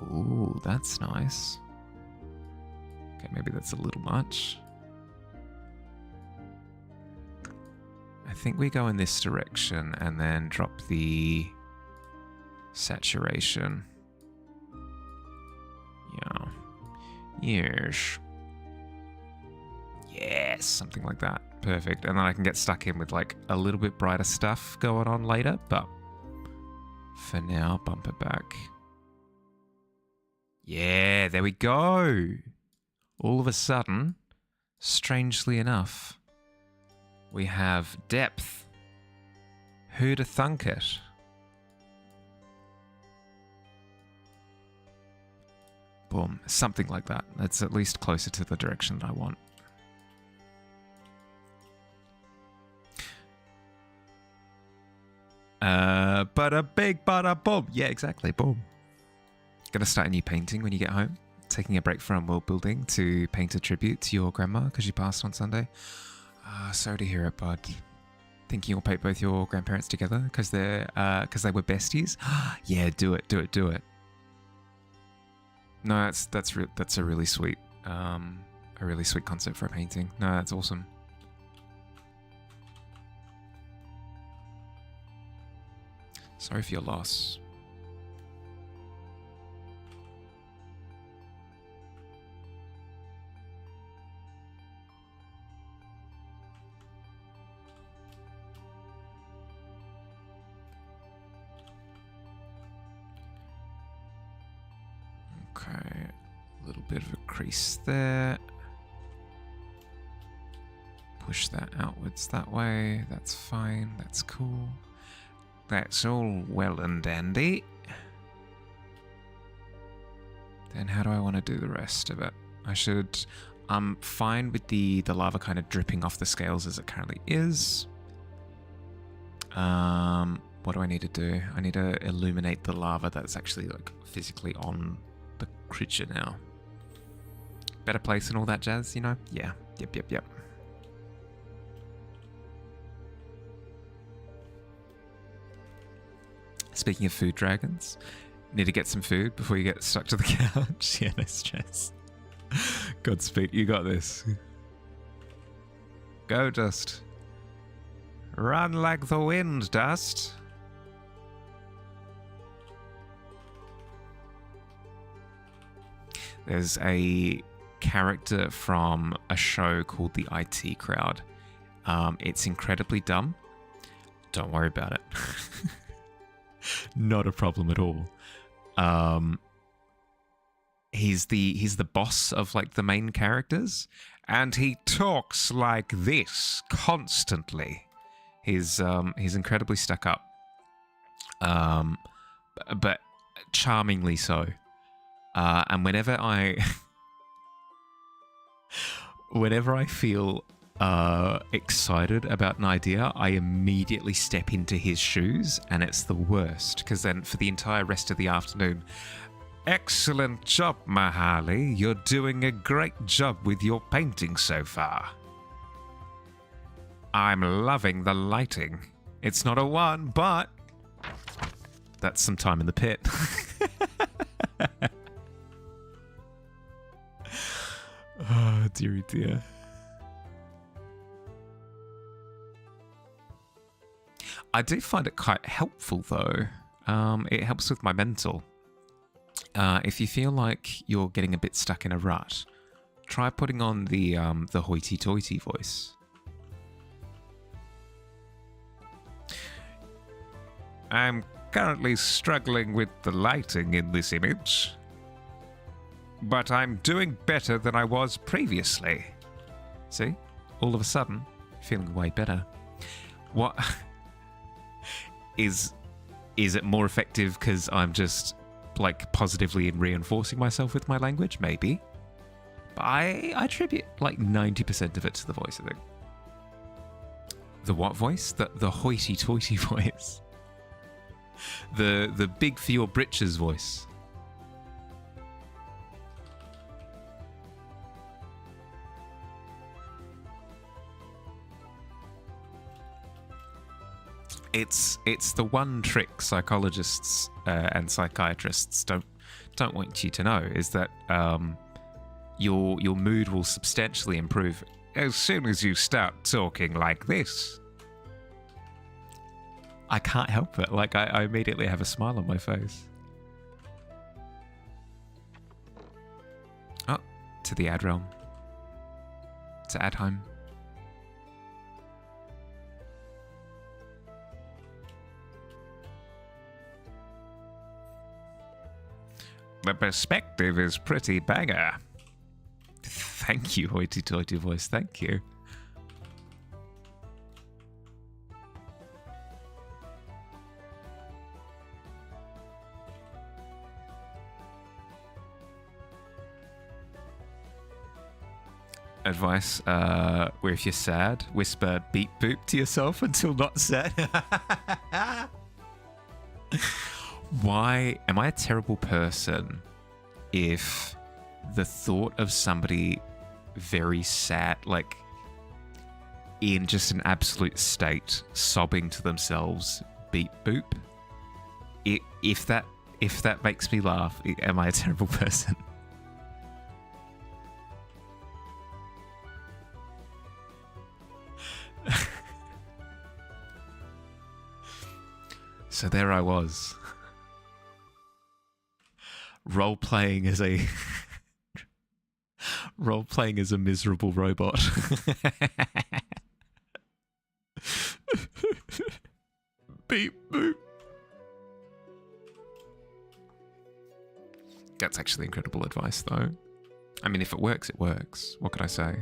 Ooh, that's nice. Okay, maybe that's a little much. I think we go in this direction and then drop the saturation. Yeah. Yes. Yes, something like that. Perfect. And then I can get stuck in with like a little bit brighter stuff going on later, but for now, bump it back. Yeah, there we go. All of a sudden, strangely enough, we have depth. Who'd have thunk it? Boom. Something like that. That's at least closer to the direction that I want. Bada big, bada boom. Yeah, exactly. Boom. Gonna start a new painting when you get home. Taking a break from world building to paint a tribute to your grandma because she passed on Sunday. Sorry to hear it, bud. Thinking you'll paint both your grandparents together because they were besties. Yeah, do it. No, that's a really sweet concept for a painting. No, that's awesome. Sorry for your loss. Okay, a little bit of a crease there. Push that outwards that way. That's fine. That's cool. That's all well and dandy. Then how do I want to do the rest of it? I'm fine with the lava kind of dripping off the scales as it currently is. What do I need to do? I need to illuminate the lava that's actually like physically on the creature now. Better place and all that jazz, you know? Yeah. Yep. Speaking of food dragons, need to get some food before you get stuck to the couch. Yeah, no stress. Godspeed, you got this. Go, Dust. Run like the wind, Dust. There's a character from a show called The IT Crowd. It's incredibly dumb. Don't worry about it. Not a problem at all. He's the boss of like the main characters, and he talks like this constantly. He's incredibly stuck up, but charmingly so. And whenever I feel excited about an idea, I immediately step into his shoes, and it's the worst, because then for the entire rest of the afternoon, excellent job, Mahali. You're doing a great job with your painting so far. I'm loving the lighting. It's not a 1, but that's some time in the pit. Oh, dearie dear. I do find it quite helpful, though. It helps with my mental. If you feel like you're getting a bit stuck in a rut, try putting on the hoity-toity voice. I'm currently struggling with the lighting in this image, but I'm doing better than I was previously. See? All of a sudden, feeling way better. What... Is it more effective because I'm just like positively reinforcing myself with my language? Maybe. But I attribute like 90% of it to the voice, I think. The what voice? The hoity-toity voice. The big for your britches voice. it's the one trick psychologists and psychiatrists don't want you to know, is that your mood will substantially improve as soon as you start talking like this. I can't help it. Like, I immediately have a smile on my face. Oh, to the ad realm. To Adheim. The perspective is pretty banger. Thank you, hoity-toity voice. Thank you. Advice, where if you're sad, whisper beep boop to yourself until not sad. Why am I a terrible person if the thought of somebody very sad, like in just an absolute state, sobbing to themselves, beep boop? If that makes me laugh, am I a terrible person? So there I was, role-playing as a miserable robot. Beep boop. That's actually incredible advice, though. I mean, if it works, it works. What could I say?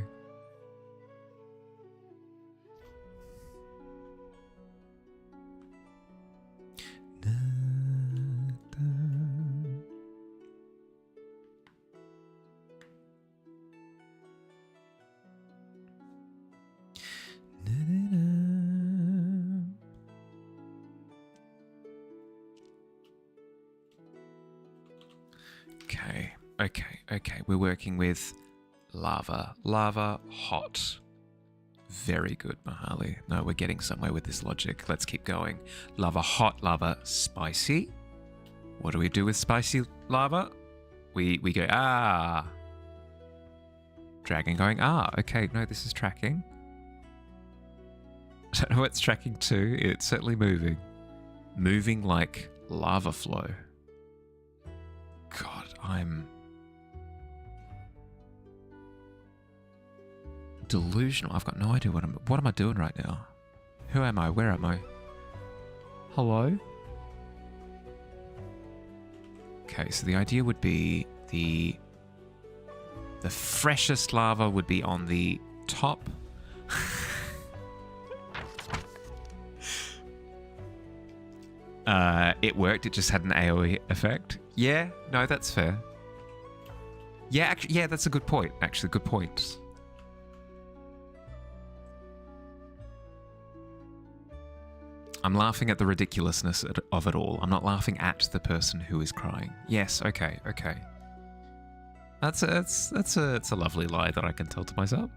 Okay. We're working with lava. Lava, hot. Very good, Mahali. No, we're getting somewhere with this logic. Let's keep going. Lava, hot. Lava, spicy. What do we do with spicy lava? We go, ah. Dragon going, ah. Okay, no, this is tracking. I don't know what it's tracking to. It's certainly moving. Moving like lava flow. God, I'm delusional. I've got no idea what am I doing right now? Who am I? Where am I? Hello? Okay, so the idea would be the freshest lava would be on the top. It worked. It just had an AoE effect. Yeah, no, that's fair. Yeah, actually, yeah, that's a good point. Actually, good point. I'm laughing at the ridiculousness of it all. I'm not laughing at the person who is crying. Yes, okay. That's a lovely lie that I can tell to myself.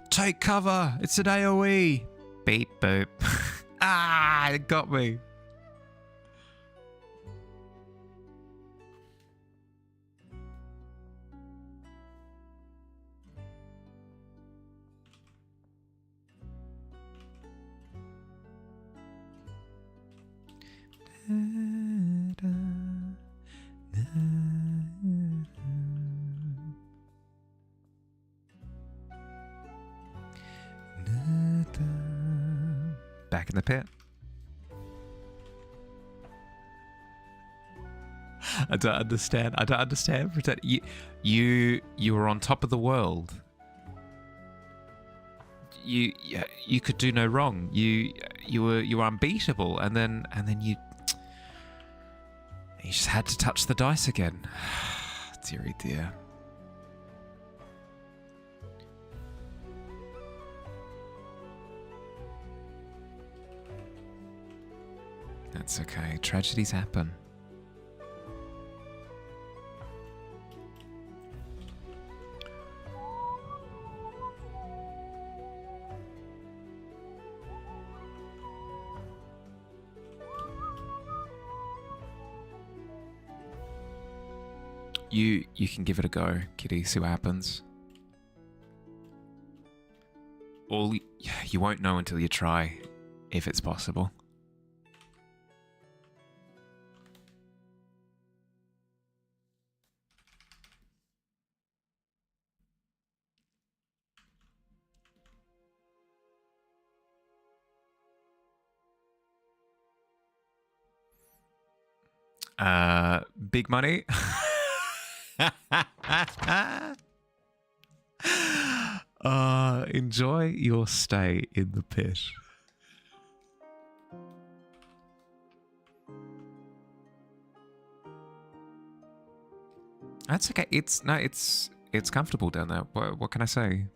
Take cover! It's an AoE! Beep boop. Ah, it got me. Back in the pit. I don't understand. Pretend you were on top of the world. You could do no wrong. You were unbeatable, and then you just had to touch the dice again. Dearie dear. That's okay. Tragedies happen. You can give it a go, Kitty. See what happens. You won't know until you try, if it's possible. Big money. Enjoy your stay in the pit. That's okay. It's comfortable down there. What can I say?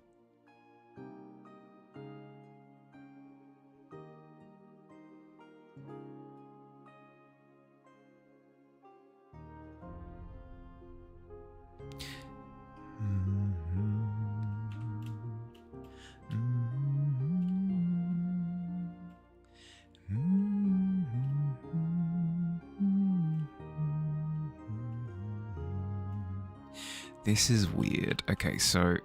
This is weird. Okay, so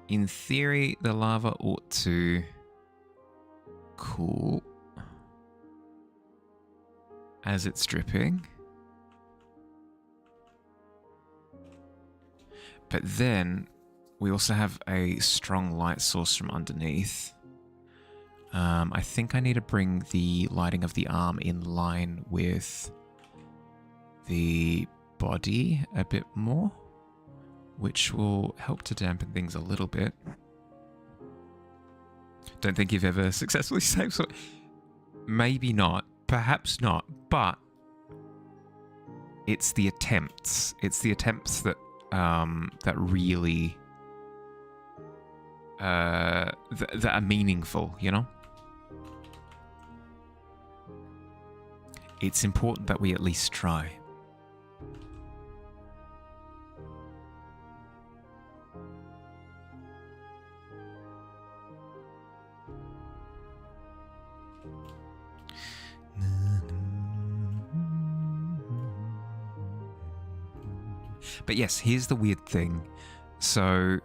in theory, the lava ought to cool as it's dripping. But then we also have a strong light source from underneath. I think I need to bring the lighting of the arm in line with the body a bit more, which will help to dampen things a little bit. Don't think you've ever successfully saved so. Maybe not, perhaps not, but it's the attempts. It's the attempts that that really that are meaningful, you know? It's important that we at least try. But yes, here's the weird thing. So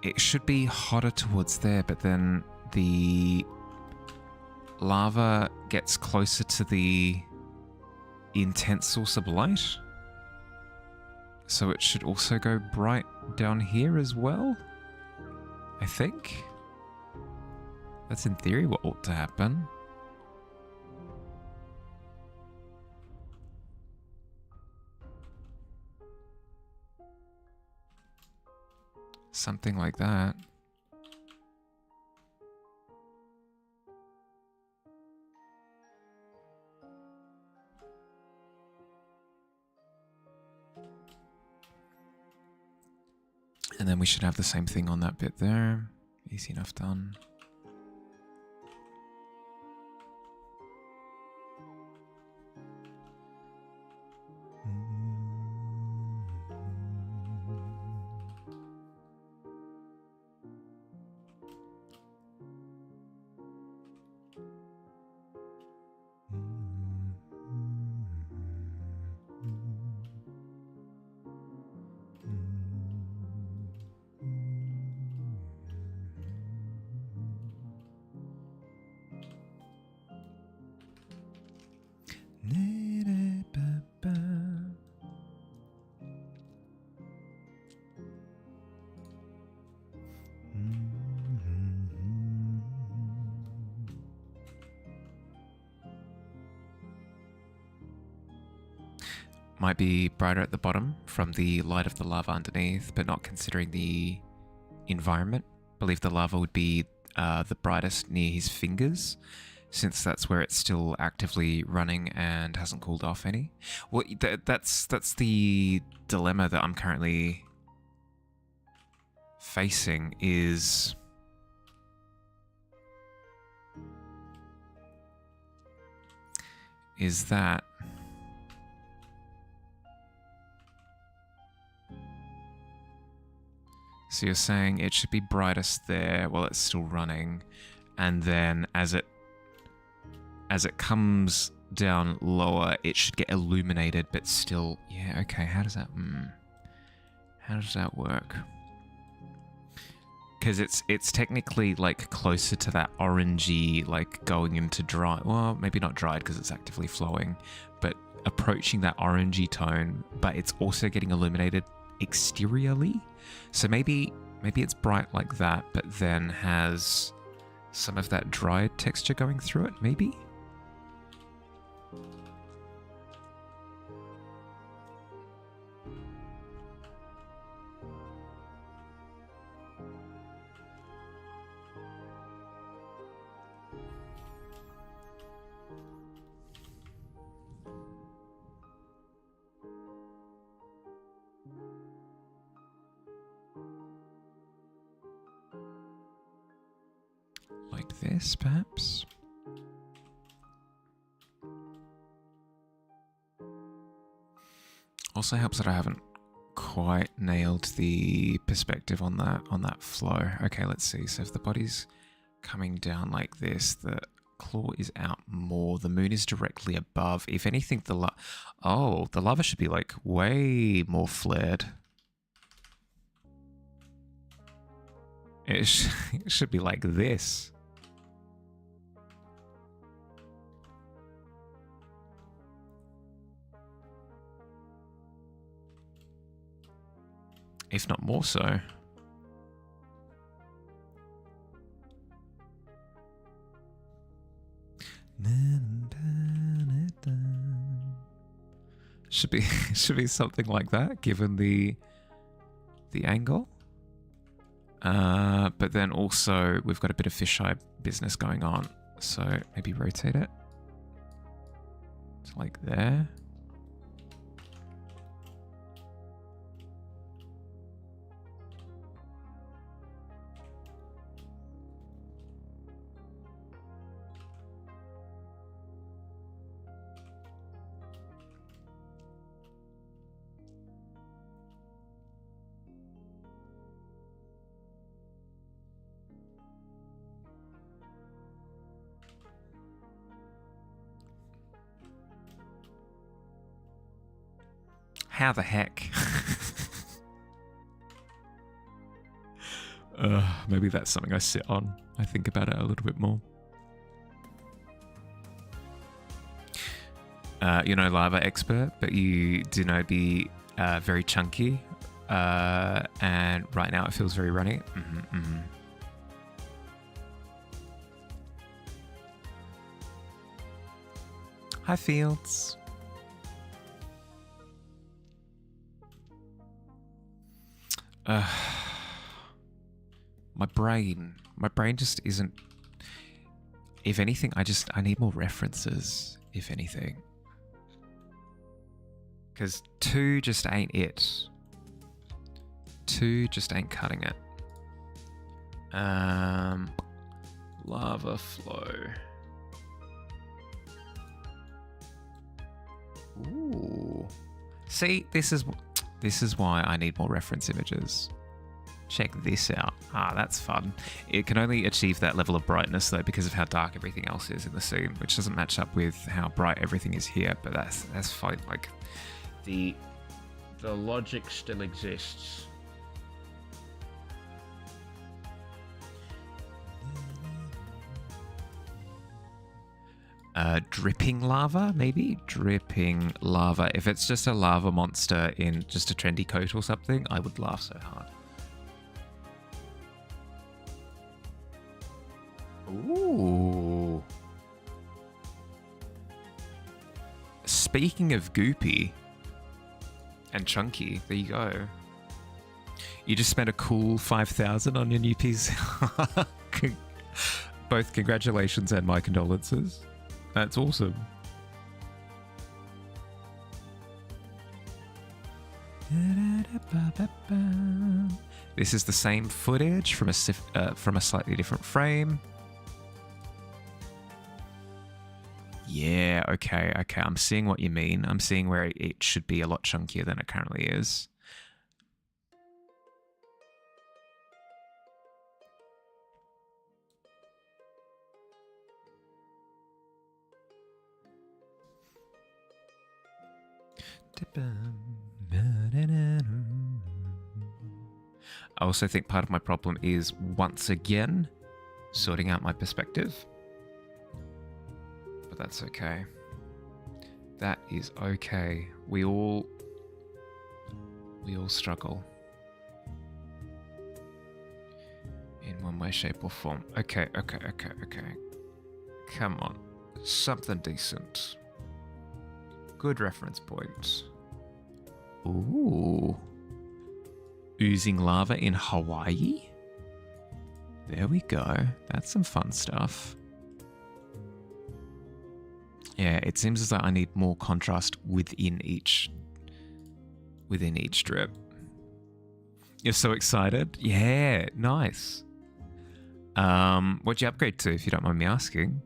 it should be hotter towards there, but then the lava gets closer to the intense source of light. So it should also go bright down here as well, I think. That's in theory what ought to happen. Something like that. And then we should have the same thing on that bit there. Easy enough done. Might be brighter at the bottom from the light of the lava underneath, but not considering the environment. I believe the lava would be the brightest near his fingers, since that's where it's still actively running and hasn't cooled off any. Well, that's the dilemma that I'm currently facing is... that so you're saying it should be brightest there while it's still running, and then as it comes down lower, it should get illuminated, but still, yeah, okay, how does that work? Because it's technically like closer to that orangey, like going into dry, well, maybe not dried because it's actively flowing, but approaching that orangey tone, but it's also getting illuminated exteriorly. So maybe it's bright like that, but then has some of that dried texture going through it, maybe? Like this, perhaps? Also helps that I haven't quite nailed the perspective on that flow. Okay, let's see. So if the body's coming down like this, the claw is out more. The moon is directly above. If anything, the lava should be like way more flared. It should be like this. If not more so. Should be something like that, given the angle. But then also we've got a bit of fisheye business going on, so maybe rotate it to like there. How the heck? Maybe that's something I sit on. I think about it a little bit more. You're no lava expert, but you do know be very chunky. And right now it feels very runny. Hi, Fields. My brain just isn't. If anything, I need more references, if anything. Because 2 just ain't it. 2 just ain't cutting it. Lava flow. Ooh. See, this is why I need more reference images. Check this out. Ah, that's fun. It can only achieve that level of brightness though because of how dark everything else is in the scene, which doesn't match up with how bright everything is here, but that's fine. Like the logic still exists. Dripping lava, maybe? Dripping lava. If it's just a lava monster in just a trendy coat or something, I would laugh so hard. Ooh. Speaking of goopy and chunky, there you go. You just spent a cool 5,000 on your new piece. Both congratulations and my condolences. That's awesome. This is the same footage from a slightly different frame. Yeah, okay. I'm seeing what you mean. I'm seeing where it should be a lot chunkier than it currently is. I also think part of my problem is, once again, sorting out my perspective. But that's okay. That is okay. We all struggle in one way, shape, or form. Okay. Come on. Something decent. Good reference point. Ooh. Oozing lava in Hawaii? There we go. That's some fun stuff. Yeah, it seems as though I need more contrast within each drip. You're so excited? Yeah, nice. What'd you upgrade to, if you don't mind me asking?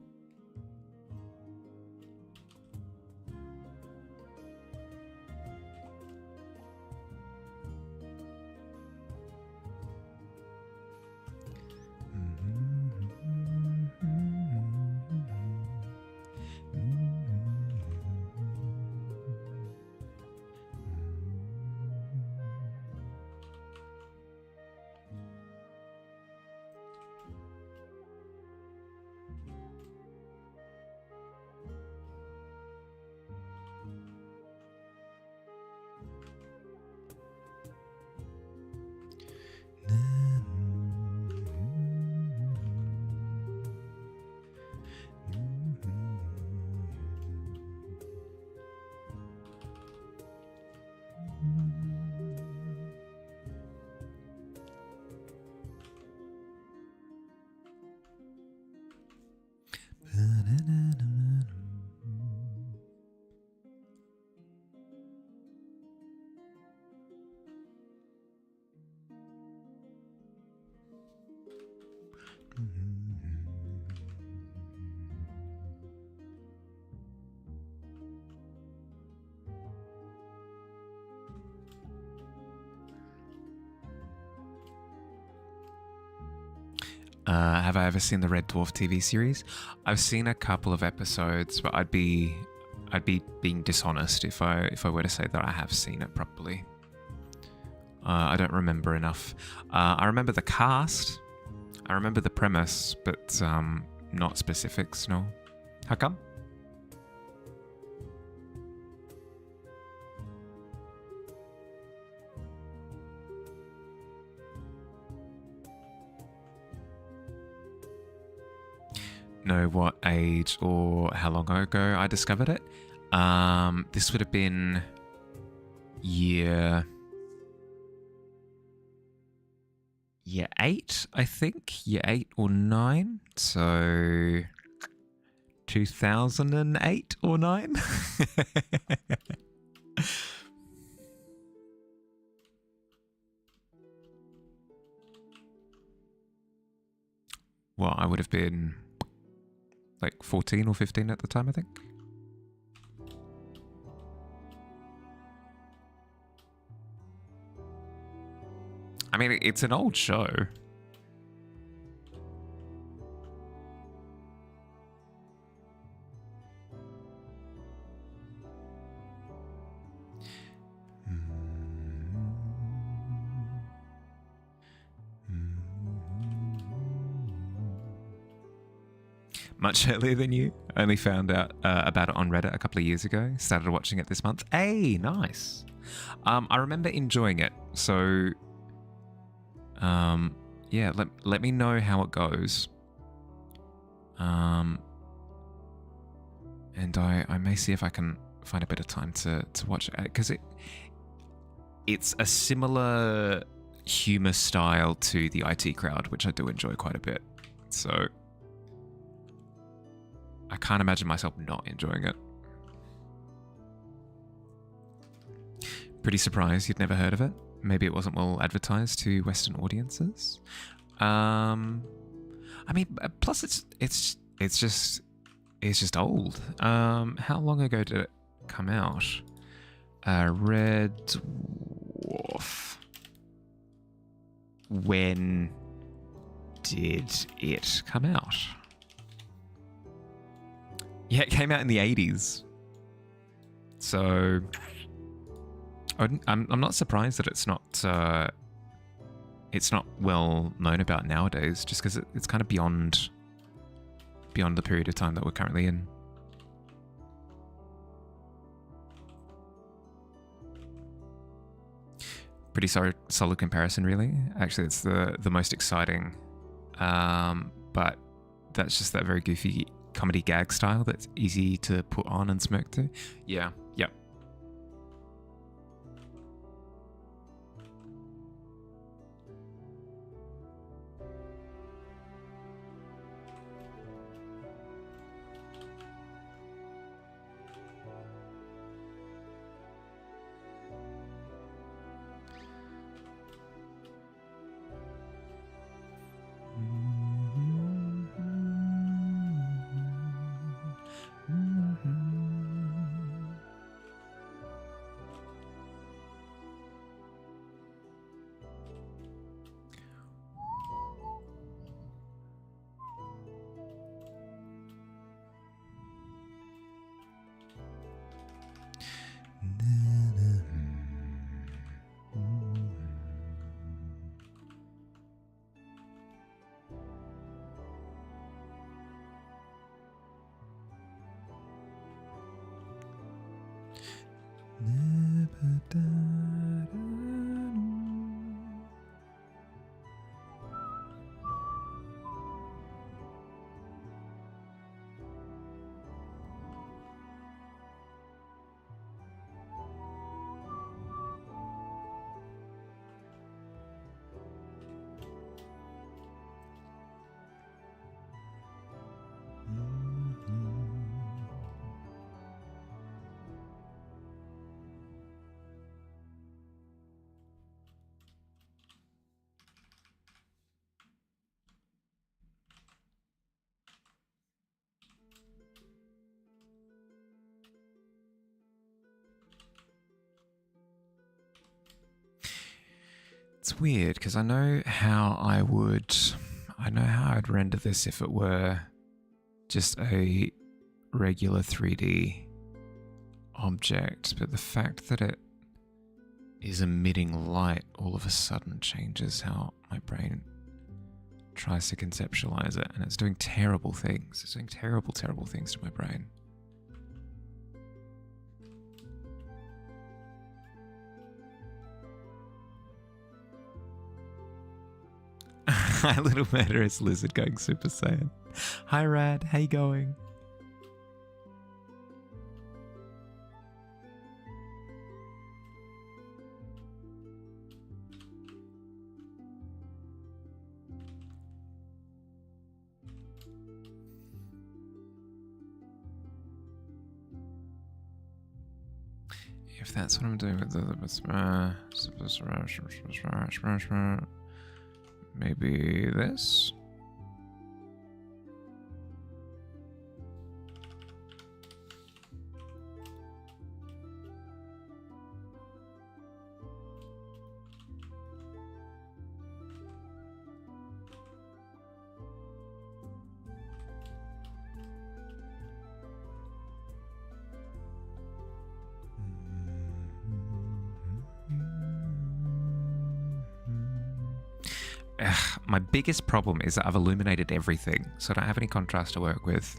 Have I ever seen the Red Dwarf TV series? I've seen a couple of episodes, but I'd be being dishonest if I were to say that I have seen it properly. I don't remember enough. I remember the cast. I remember the premise, but not specifics, no. How come? Know what age or how long ago I discovered it. This would have been year 8, I think. Year 8 or 9. So 2008 or 9. Well, I would have been like 14 or 15 at the time, I think. I mean, it's an old show. Much earlier than you. Only found out about it on Reddit a couple of years ago. Started watching it this month. Hey, nice. I remember enjoying it. So, yeah, let me know how it goes. And I may see if I can find a bit of time to watch it, because it's a similar humor style to the IT Crowd, which I do enjoy quite a bit. So I can't imagine myself not enjoying it. Pretty surprised you'd never heard of it. Maybe it wasn't well advertised to Western audiences. I mean, plus it's just old. How long ago did it come out? Red Dwarf. When did it come out? Yeah, it came out in the 80s. So I'm not surprised that it's not well known about nowadays, just because it's kind of beyond the period of time that we're currently in. Pretty solid comparison, really. Actually, it's the most exciting, but that's just that very goofy comedy gag style that's easy to put on and smirk to. Yeah, yep. It's weird because I know how I'd render this if it were just a regular 3D object, but the fact that it is emitting light all of a sudden changes how my brain tries to conceptualize it, and it's doing terrible things. It's doing terrible, terrible things to my brain. Hi, little murderous lizard going Super Saiyan. Hi, Rad. How you going? If that's what I'm doing with the maybe this? My biggest problem is that I've illuminated everything, so I don't have any contrast to work with.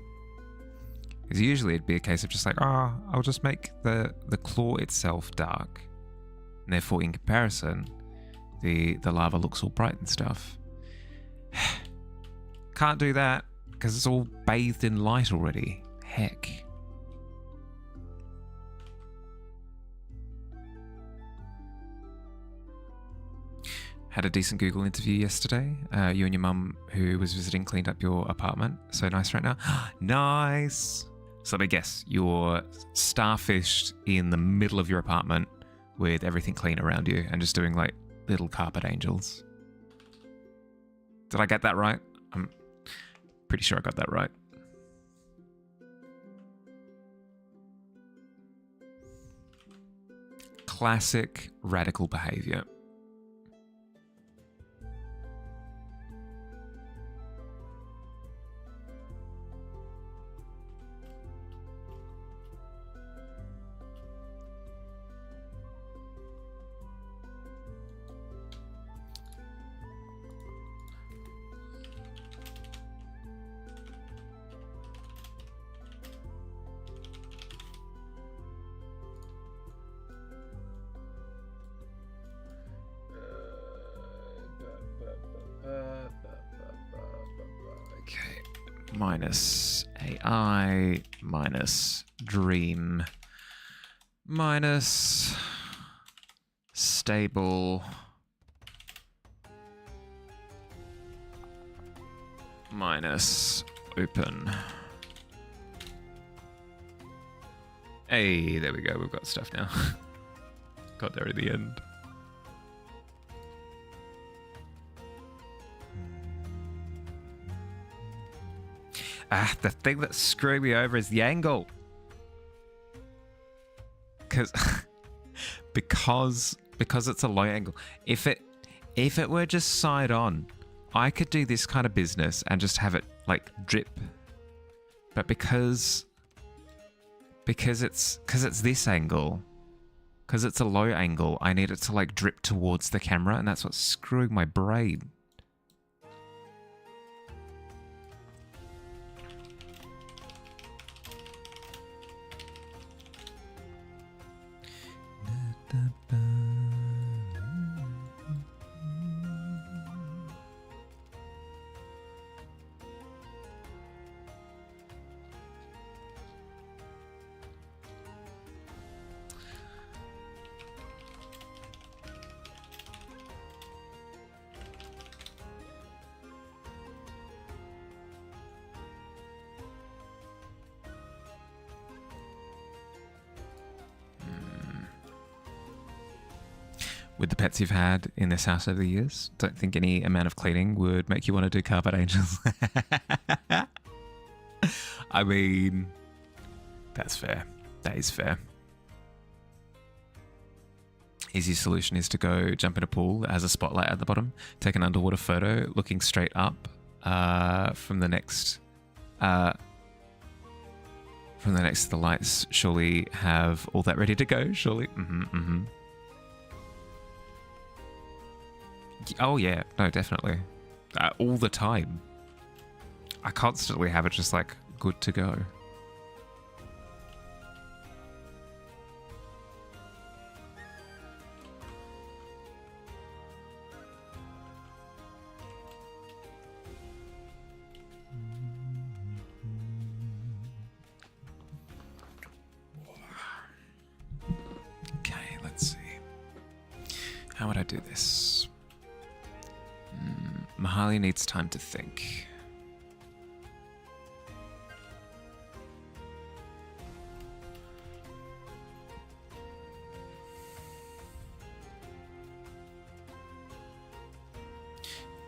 Because usually it'd be a case of just like, I'll just make the claw itself dark. And therefore, in comparison, the lava looks all bright and stuff. Can't do that, because it's all bathed in light already. Heck. Had a decent Google interview yesterday. You and your mum, who was visiting, cleaned up your apartment. So nice right now. Nice. So I guess you're starfished in the middle of your apartment with everything clean around you and just doing like little carpet angels. Did I get that right? I'm pretty sure I got that right. Classic radical behavior. minus AI minus dream minus stable minus open. Hey, there we go. We've got stuff now. Got there at the end. The thing that's screwing me over is the angle. Because it's a low angle. If it were just side on, I could do this kind of business and just have it like drip. But because it's this angle, because it's a low angle, I need it to like drip towards the camera, and that's what's screwing my brain. With the pets you've had in this house over the years, don't think any amount of cleaning would make you want to do carpet angels. I mean, that's fair. That is fair. Easy solution is to go jump in a pool that has a spotlight at the bottom, take an underwater photo looking straight up from the next to the lights. Surely have all that ready to go. Surely. Oh yeah, no, definitely. All the time. I constantly have it just like good to go. Okay, let's see. How would I do this? Mahali needs time to think.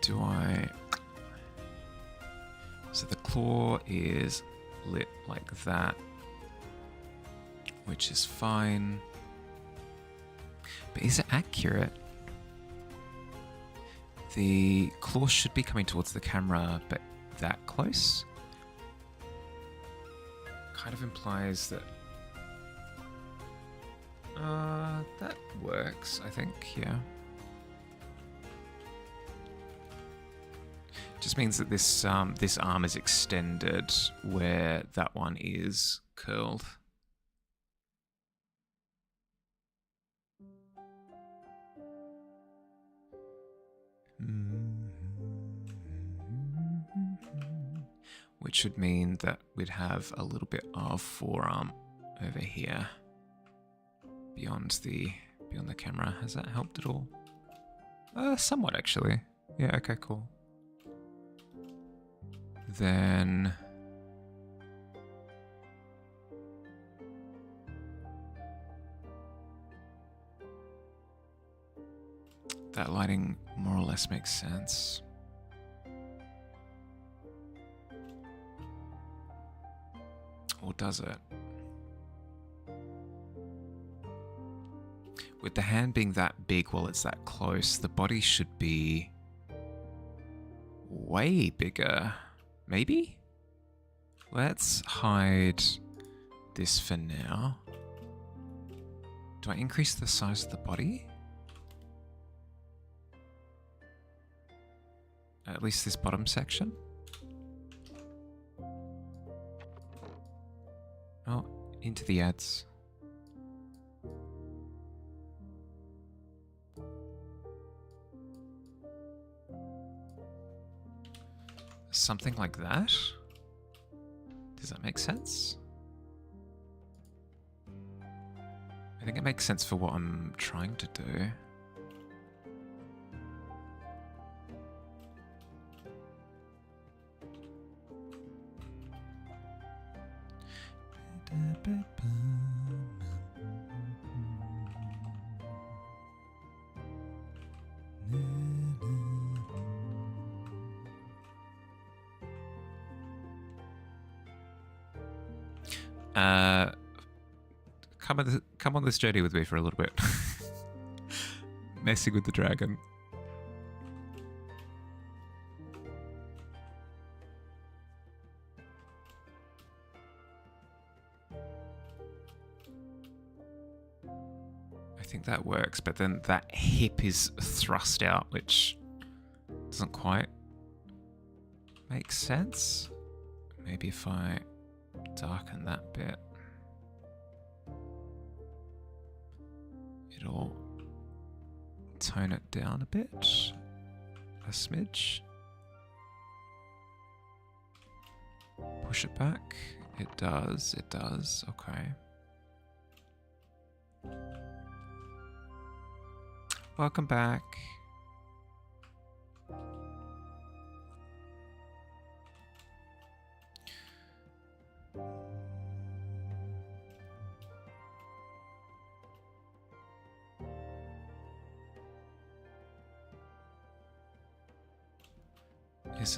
Do I... So the claw is lit like that, which is fine. But is it accurate? The claw should be coming towards the camera, but that close? Kind of implies that... that works, I think, yeah. Just means that this this arm is extended where that one is curled. Which should mean that we'd have a little bit of forearm over here beyond the camera. Has that helped at all? Somewhat actually. Yeah, okay, cool. Then that lighting more or less makes sense. Or does it? With the hand being that big while it's that close, the body should be way bigger. Maybe? Let's hide this for now. Do I increase the size of the body? At least this bottom section? Oh, into the ads. Something like that? Does that make sense? I think it makes sense for what I'm trying to do. Come on this journey with me for a little bit. Messing with the dragon. I think that works, but then that hip is thrust out, which doesn't quite make sense. Maybe if I darken that bit, it'll tone it down a bit, a smidge. Push it back. It does, okay. Welcome back. Is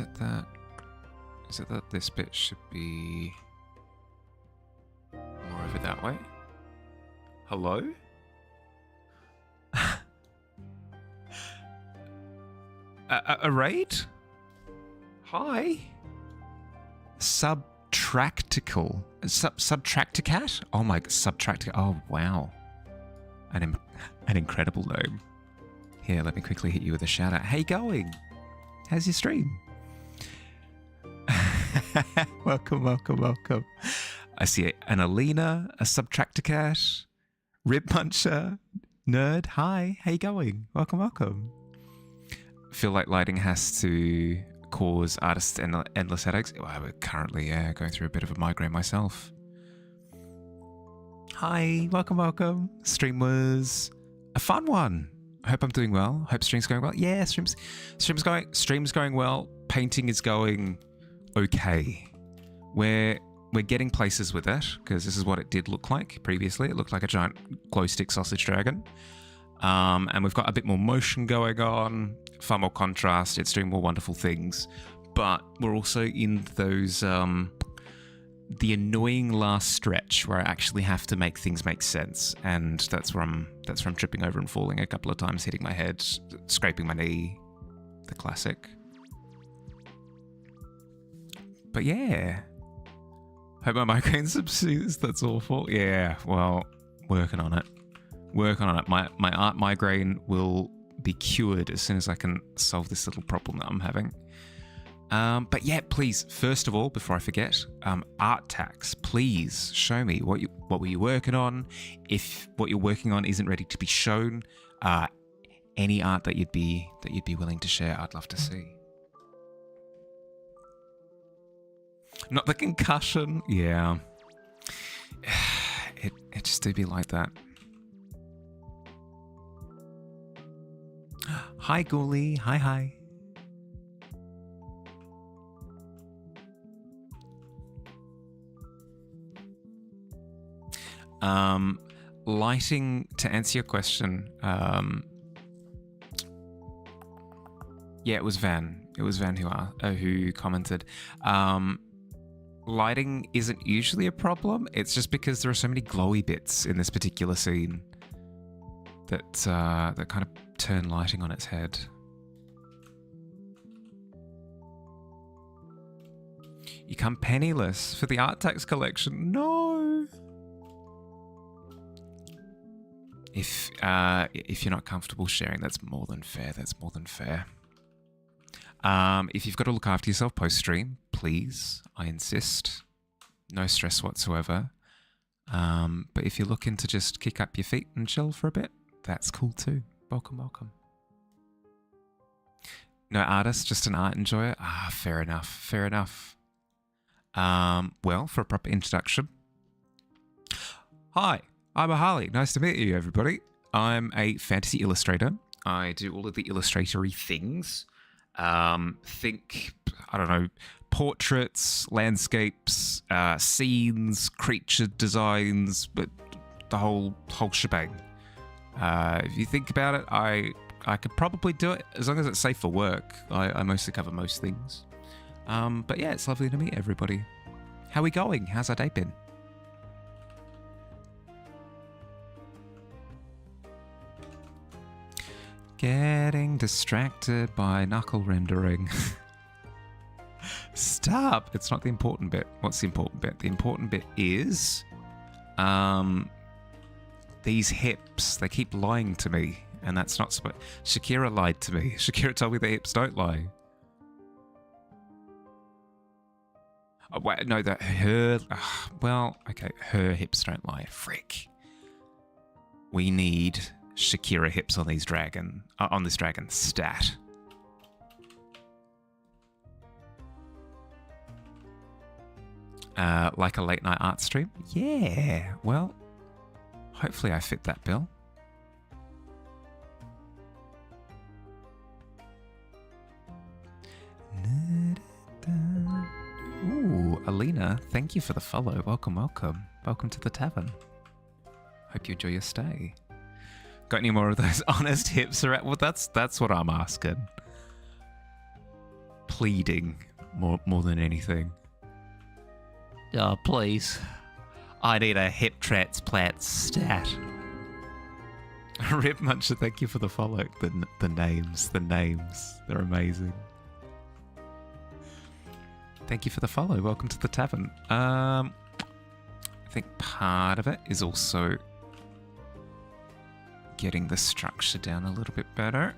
it that this bit should be more over that way? Hello? A raid? Hi? Subtracticat? Oh my, Subtracticat. Oh wow. An incredible name. Here, let me quickly hit you with a shout out. Hey, going? How's your stream? Welcome. I see an Alina, a Subtracticat, Rib Muncher, Nerd. Hi, how you going? Welcome. Feel like lighting has to cause artists endless headaches. Well, we're currently going through a bit of a migraine myself. Hi, welcome. Stream was a fun one. I hope I'm doing well. Hope stream's going well. Yeah, stream's going well. Painting is going okay. We're getting places with it, because this is what it did look like previously. It looked like a giant glow stick sausage dragon. And we've got a bit more motion going on, far more contrast. It's doing more wonderful things. But we're also in those the annoying last stretch where I actually have to make things make sense, and that's where I'm tripping over and falling a couple of times, hitting my head, scraping my knee, the classic. But yeah, hope my migraine subsides. That's awful. Yeah, well, working on it. My art migraine will be cured as soon as I can solve this little problem that I'm having. But yeah, please, first of all, before I forget, art tax, please show me what were you working on. If what you're working on isn't ready to be shown, any art that you'd be willing to share, I'd love to see. Not the concussion, yeah. It just do be like that. Hi, Ghoulie. Hi. Lighting, to answer your question, yeah, it was Van who commented. Lighting isn't usually a problem. It's just because there are so many glowy bits in this particular scene that kind of turn lighting on its head. You come penniless for the art tax collection. No. If you're not comfortable sharing, that's more than fair. If you've got to look after yourself post-stream, please, I insist. No stress whatsoever. But if you're looking to just kick up your feet and chill for a bit, that's cool too. Welcome. No artist, just an art enjoyer? Fair enough. Well, for a proper introduction. Hi, I'm Harley. Nice to meet you, everybody. I'm a fantasy illustrator. I do all of the illustratory things. Think, I don't know, portraits, landscapes, scenes, creature designs, but the whole shebang. If you think about it, I could probably do it as long as it's safe for work. I mostly cover most things. But yeah, it's lovely to meet everybody. How are we going? How's our day been? Getting distracted by knuckle rendering. Stop! It's not the important bit. What's the important bit? The important bit is these hips. They keep lying to me, and that's not supposed. Shakira lied to me. Shakira told me the hips don't lie. Oh, wait, no, that her. Well, okay, her hips don't lie. Frick. We need Shakira hips on these on this dragon stat. Like a late night art stream? Yeah. Well, hopefully I fit that bill. Ooh, Alina, thank you for the follow. Welcome, welcome. Welcome to the tavern. Hope you enjoy your stay. Got any more of those honest hips around? Well, that's what I'm asking. Pleading more than anything. Oh, please. I need a hip transplant stat. Rip Muncher, thank you for the follow. The names. They're amazing. Thank you for the follow. Welcome to the tavern. I think part of it is also getting the structure down a little bit better.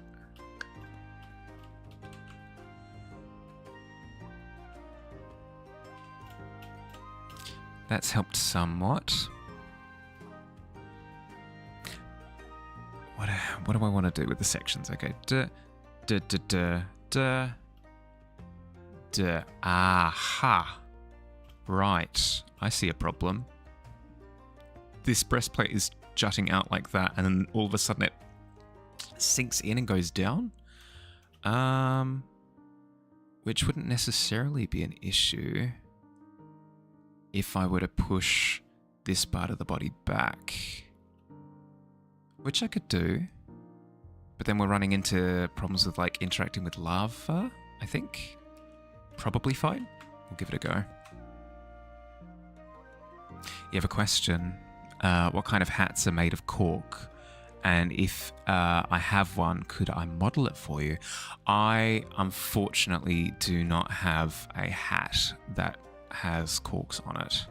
That's helped somewhat. What do I want to do with the sections? Okay. Aha. Right. I see a problem. This breastplate is jutting out like that, and then all of a sudden it sinks in and goes down. Which wouldn't necessarily be an issue if I were to push this part of the body back. Which I could do. But then we're running into problems with like interacting with lava, I think. Probably fine. We'll give it a go. You have a question. What kind of hats are made of cork? And if I have one, could I model it for you? I unfortunately do not have a hat that has corks on it.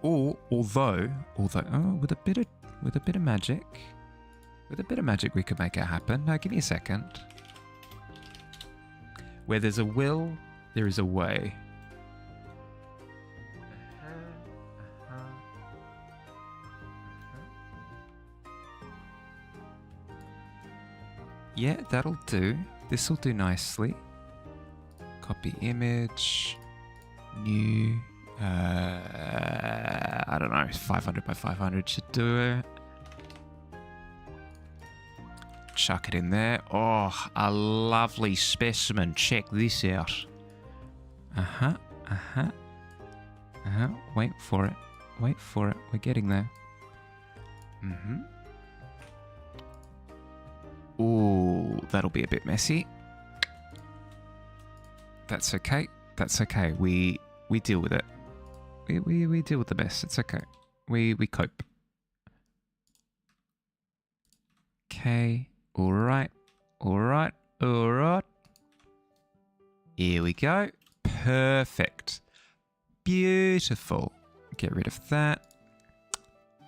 Although, with a bit of magic, we could make it happen. Now, give me a second. Where there's a will, there is a way. Yeah, that'll do. This'll do nicely. Copy image. New. I don't know. 500 by 500 should do it. Chuck it in there. Oh, a lovely specimen. Check this out. Wait for it. We're getting there. Ooh, that'll be a bit messy. That's okay. We deal with it. We deal with the mess. It's okay. We cope. Okay. All right. Here we go. Perfect. Beautiful. Get rid of that.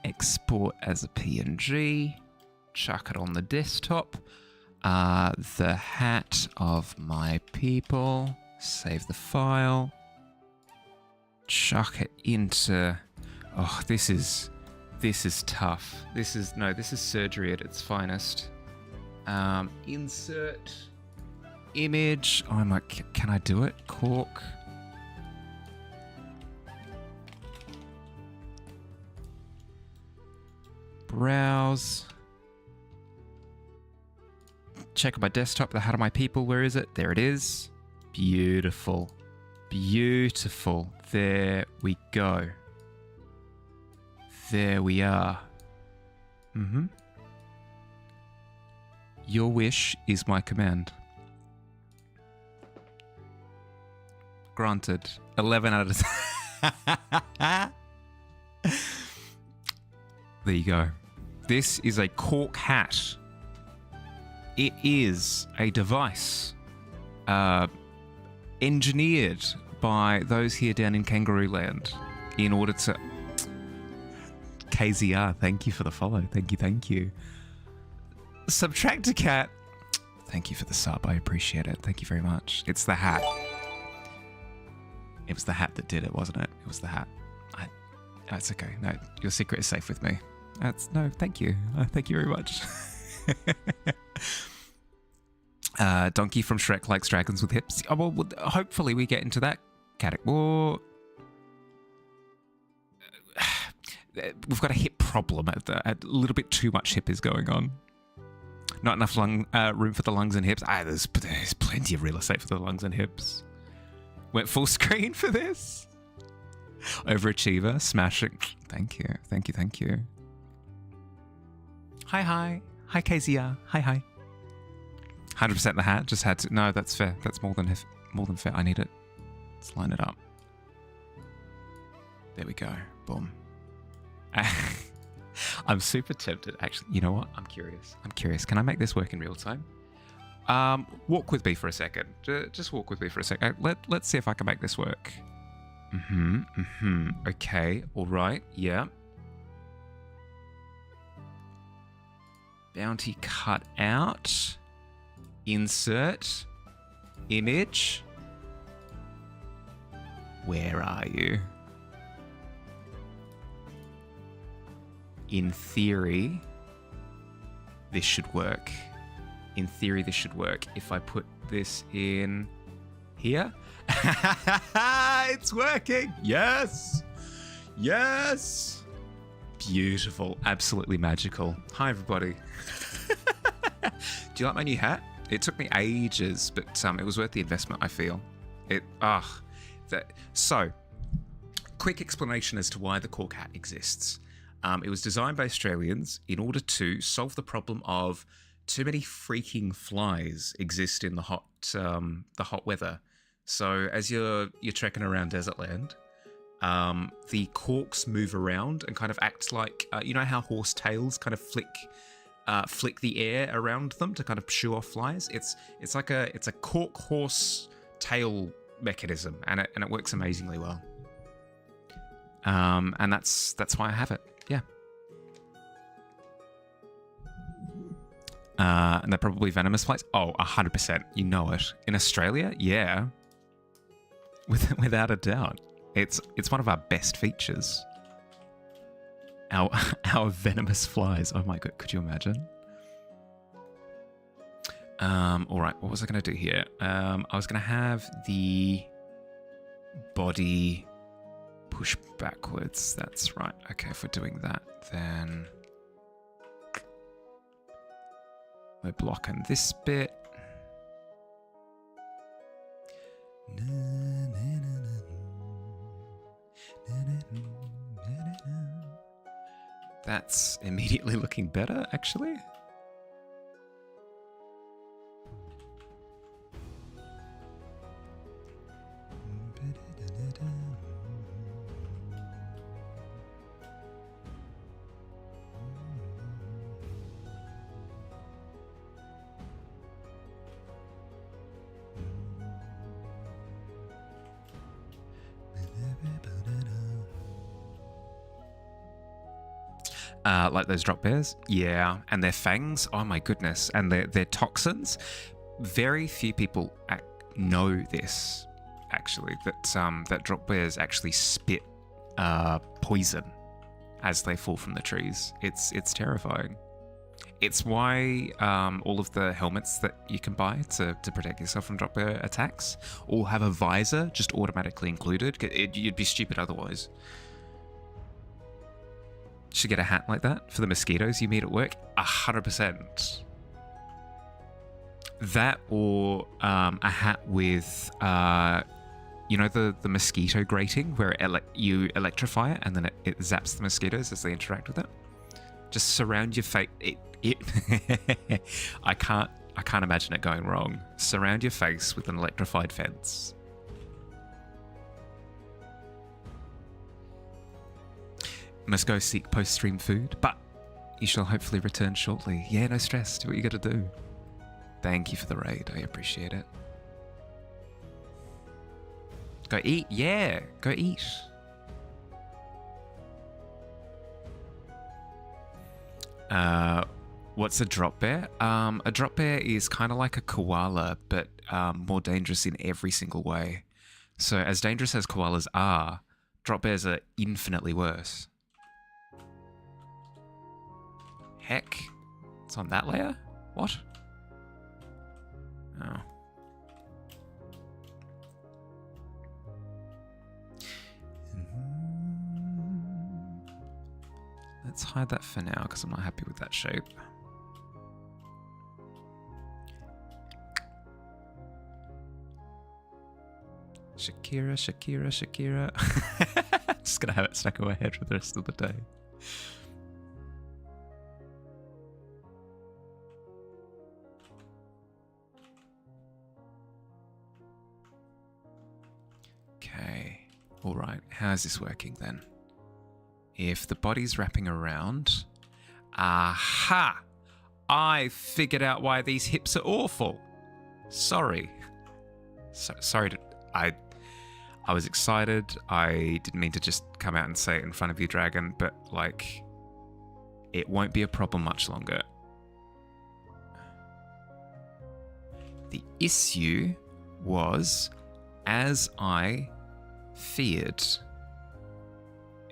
Export as a PNG. Chuck it on the desktop. The hat of my people. Save the file. Chuck it into... Oh, this is tough. This is surgery at its finest. Insert image. Oh, can I do it? Cork. Browse. Check on my desktop, the Hat of My People. Where is it? There it is. Beautiful. Beautiful. There we go. There we are. Mm-hmm. Your wish is my command. Granted. 11 out of 10. There you go. This is a cork hat. It is a device engineered by those here down in Kangaroo Land in order to... KZR, thank you for the follow. Thank you. Subtractor Cat, thank you for the sub. I appreciate it. Thank you very much. It's the hat. It was the hat that did it, wasn't it? It was the hat. That's okay. No, your secret is safe with me. No, thank you. Thank you very much. Donkey from Shrek likes dragons with hips. Oh, well, hopefully we get into that category. We've got a hip problem. A little bit too much hip is going on. Not enough room for the lungs and hips. There's plenty of real estate for the lungs and hips. Went full screen for this. Overachiever, smashing. Thank you. Hi, KZR. Hi. 100% the hat. Just had to. No, that's fair. That's more than fair. I need it. Let's line it up. There we go. Boom. I'm super tempted. Actually, you know what? I'm curious. Can I make this work in real time? Walk with me for a second. Just walk with me for a second. Let's see if I can make this work. Okay. All right. Yeah. Bounty cut out. Insert. Image. Where are you? In theory, this should work. If I put this in here. It's working. Yes. Beautiful. Absolutely magical. Hi, everybody. Do you like my new hat? It took me ages, but it was worth the investment, I feel. So, quick explanation as to why the cork hat exists. It was designed by Australians in order to solve the problem of too many freaking flies exist in the hot weather. So as you're trekking around desert land, the corks move around and kind of act like you know how horse tails kind of flick the air around them to kind of shoo off flies. It's like a cork horse tail mechanism, and it works amazingly well. And that's why I have it. Yeah. And they're probably venomous flies. Oh, 100%. You know it. In Australia, yeah. Without a doubt. It's one of our best features. Our venomous flies. Oh my god, could you imagine? Alright, what was I going to do here? I was going to have the body push backwards. That's right. Okay, if we're doing that, then we're blocking this bit. That's immediately looking better, actually. Like those drop bears? Yeah. And their fangs? Oh my goodness. And their toxins? Very few people know this, actually, that drop bears actually spit poison as they fall from the trees. It's terrifying. It's why all of the helmets that you can buy to protect yourself from drop bear attacks all have a visor just automatically included. You'd be stupid otherwise. Should get a hat like that for the mosquitoes you meet at work. 100%. That or a hat with, you know, the mosquito grating where you electrify it and then it zaps the mosquitoes as they interact with it. Just surround your face. I can't imagine it going wrong. Surround your face with an electrified fence. Must go seek post-stream food, but you shall hopefully return shortly. Yeah, no stress. Do what you got to do. Thank you for the raid. I appreciate it. Go eat. Yeah, go eat. What's a drop bear? A drop bear is kind of like a koala, but more dangerous in every single way. So as dangerous as koalas are, drop bears are infinitely worse. Heck, it's on that layer? What? Oh. Let's hide that for now because I'm not happy with that shape. Shakira, Shakira, Shakira. Just gonna have it stuck in my head for the rest of the day. Okay. Alright, how's this working then? If the body's wrapping around... Aha! I figured out why these hips are awful. Sorry. Sorry to... I was excited. I didn't mean to just come out and say it in front of you, Dragon, but, like, it won't be a problem much longer. The issue was, as I feared,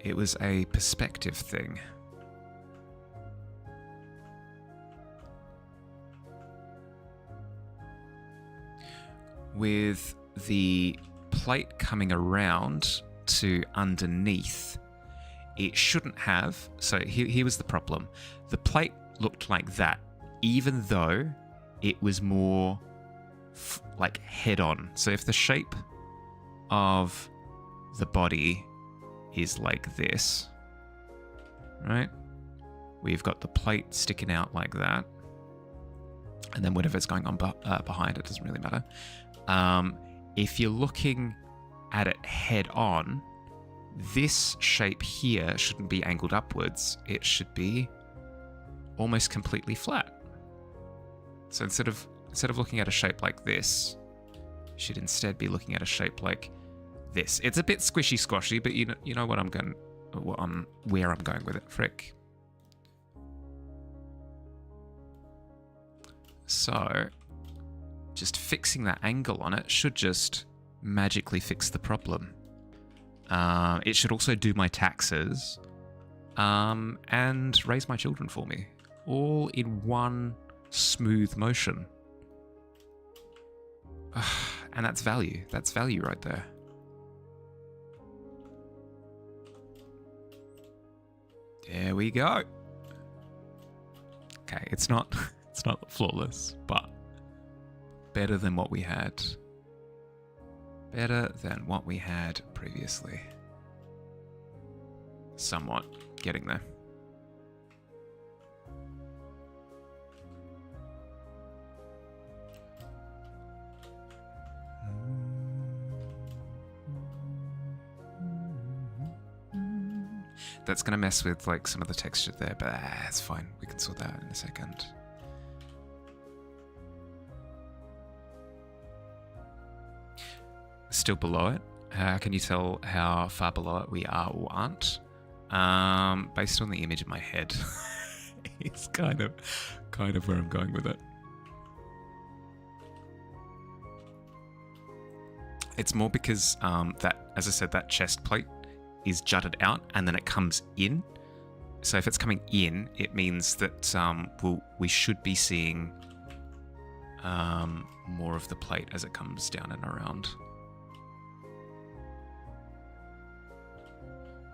it was a perspective thing. With the plate coming around to underneath, it shouldn't have. So here was the problem. The plate looked like that, even though it was more like head on. So if the shape of the body is like this, right? We've got the plate sticking out like that. And then whatever's going on behind it doesn't really matter. If you're looking at it head on, this shape here shouldn't be angled upwards. It should be almost completely flat. So instead of looking at a shape like this, you should instead be looking at a shape like this. It's a bit squishy squashy, but you know where I'm going with it. Frick. So just fixing that angle on it should just magically fix the problem. It should also do my taxes and raise my children for me, all in one smooth motion. And that's value. That's value right there. There we go. Okay, it's not flawless, but better than what we had. Better than what we had previously. Somewhat getting there. That's going to mess with like some of the texture there, but it's fine. We can sort that out in a second. Still below it. How can you tell how far below it we are or aren't? Based on the image in my head. It's kind of where I'm going with it. It's more because that, as I said, that chest plate is jutted out and then it comes in. So if it's coming in, it means that we should be seeing more of the plate as it comes down and around.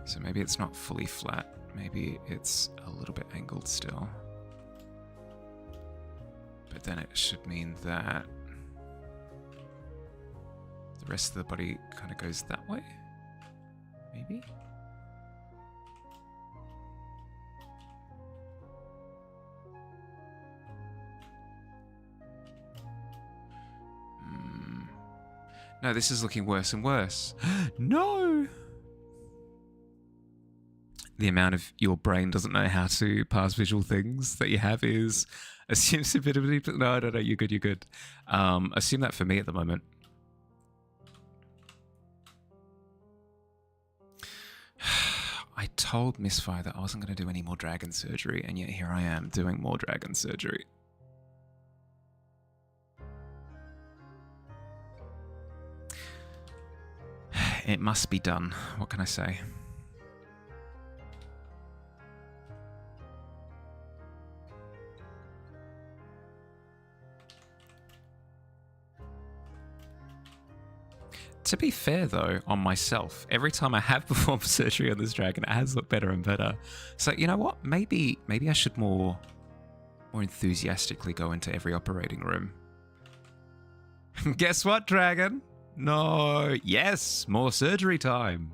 So maybe it's not fully flat. Maybe it's a little bit angled still. But then it should mean that the rest of the body kind of goes that way. Maybe? No, this is looking worse and worse. No! The amount of your brain doesn't know how to pass visual things that you have is assume stupidity. No, you're good, you're good. Assume that for me at the moment. I told Misfire that I wasn't going to do any more dragon surgery, and yet here I am doing more dragon surgery. It must be done. What can I say? To be fair, though, on myself, every time I have performed surgery on this dragon, it has looked better and better. So, you know what? Maybe I should more enthusiastically go into every operating room. Guess what, dragon? No. Yes, more surgery time.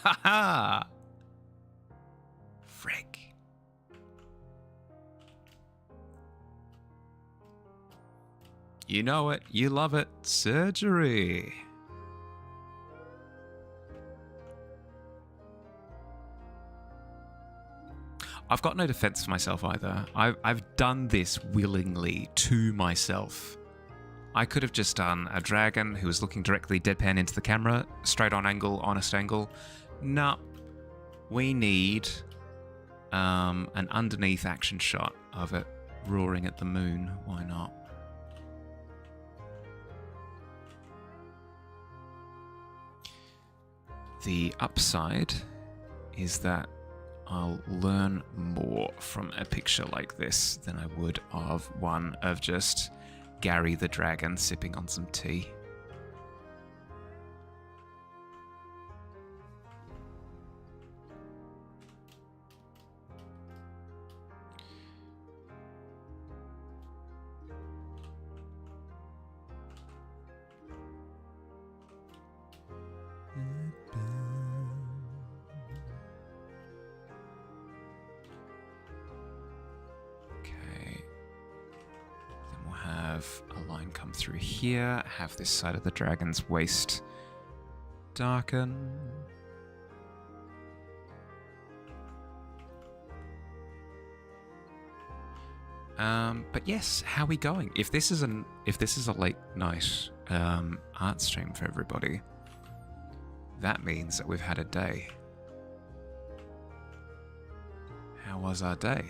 Ha ha. Frick. You know it. You love it. Surgery. I've got no defense for myself either. I've done this willingly to myself. I could have just done a dragon who was looking directly deadpan into the camera, straight on angle, honest angle. No, we need an underneath action shot of it roaring at the moon. Why not? The upside is that I'll learn more from a picture like this than I would of one of just Gary the dragon sipping on some tea. A line come through here, have this side of the dragon's waist darken. But yes, how are we going? If this is a late night art stream for everybody, that means that we've had a day. How was our day?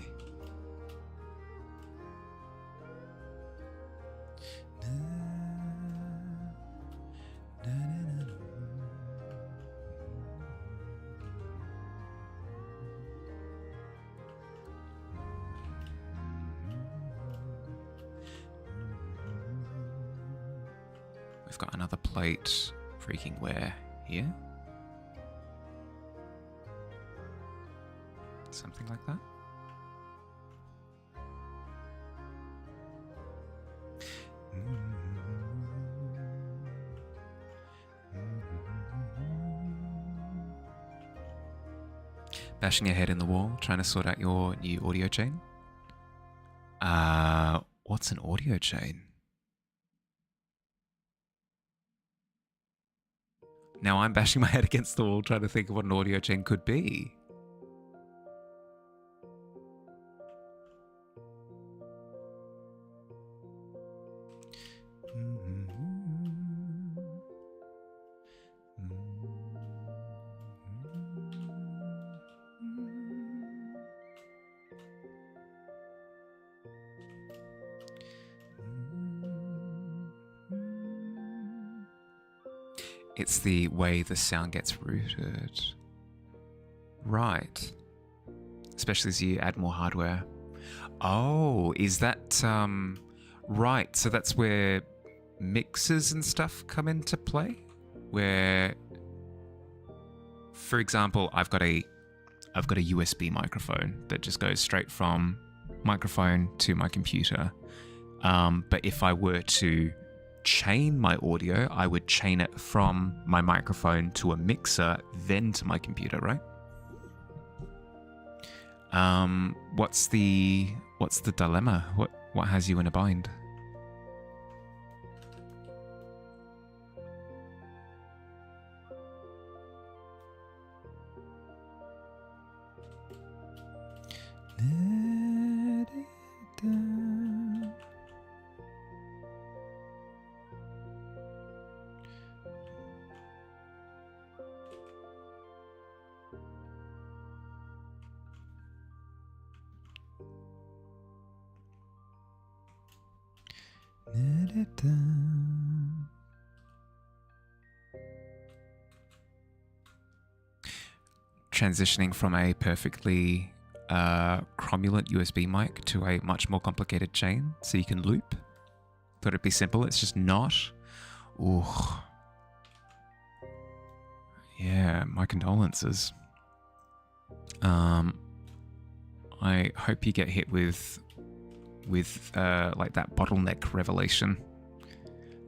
We've got another plate freaking where here? Something like that. Bashing your head in the wall, trying to sort out your new audio chain. What's an audio chain? Now I'm bashing my head against the wall trying to think of what an audio chain could be. It's the way the sound gets rooted. Right. Especially as you add more hardware. Oh, is that... right, so that's where mixers and stuff come into play? Where for example, I've got a USB microphone that just goes straight from microphone to my computer. But if I were to chain my audio, I would chain it from my microphone to a mixer, then to my computer, right? What's the dilemma? What has you in a bind? Transitioning from a perfectly cromulent USB mic to a much more complicated chain so you can loop. Thought it'd be simple, it's just not. Ooh. Yeah, my condolences. I hope you get hit with like that bottleneck revelation.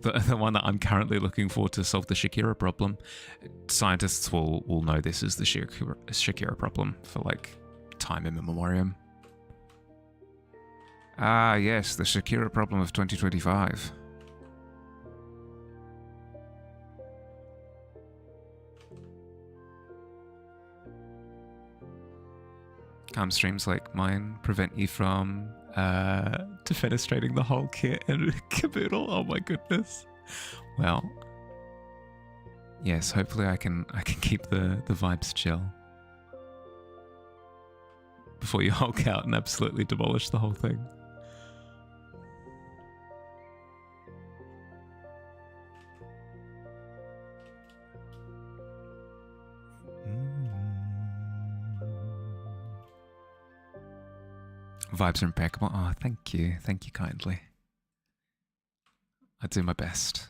The one that I'm currently looking for to solve the Shakira problem. Scientists will know this is the Shakira problem for like time immemorial. Ah, yes, the Shakira problem of 2025. Calm streams like mine prevent you from defenestrating the whole kit and caboodle. Oh my goodness. Well, yes, hopefully I can keep the vibes chill before you hulk out and absolutely demolish the whole thing. Vibes are impeccable. Oh, thank you. Thank you kindly. I do my best.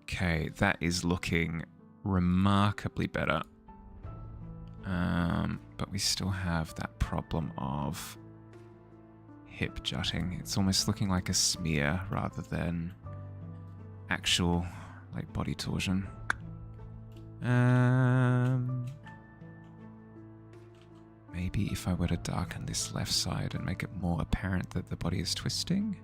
Okay, that is looking remarkably better. But we still have that problem of hip jutting. It's almost looking like a smear rather than actual like body torsion. Maybe if I were to darken this left side and make it more apparent that the body is twisting.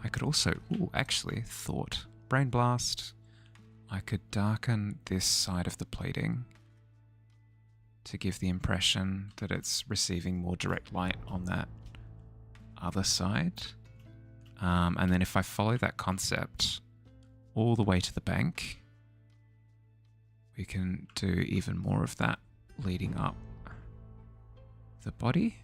I could also, actually, brain blast. I could darken this side of the plating to give the impression that it's receiving more direct light on that other side. And then if I follow that concept all the way to the bank, we can do even more of that leading up the body.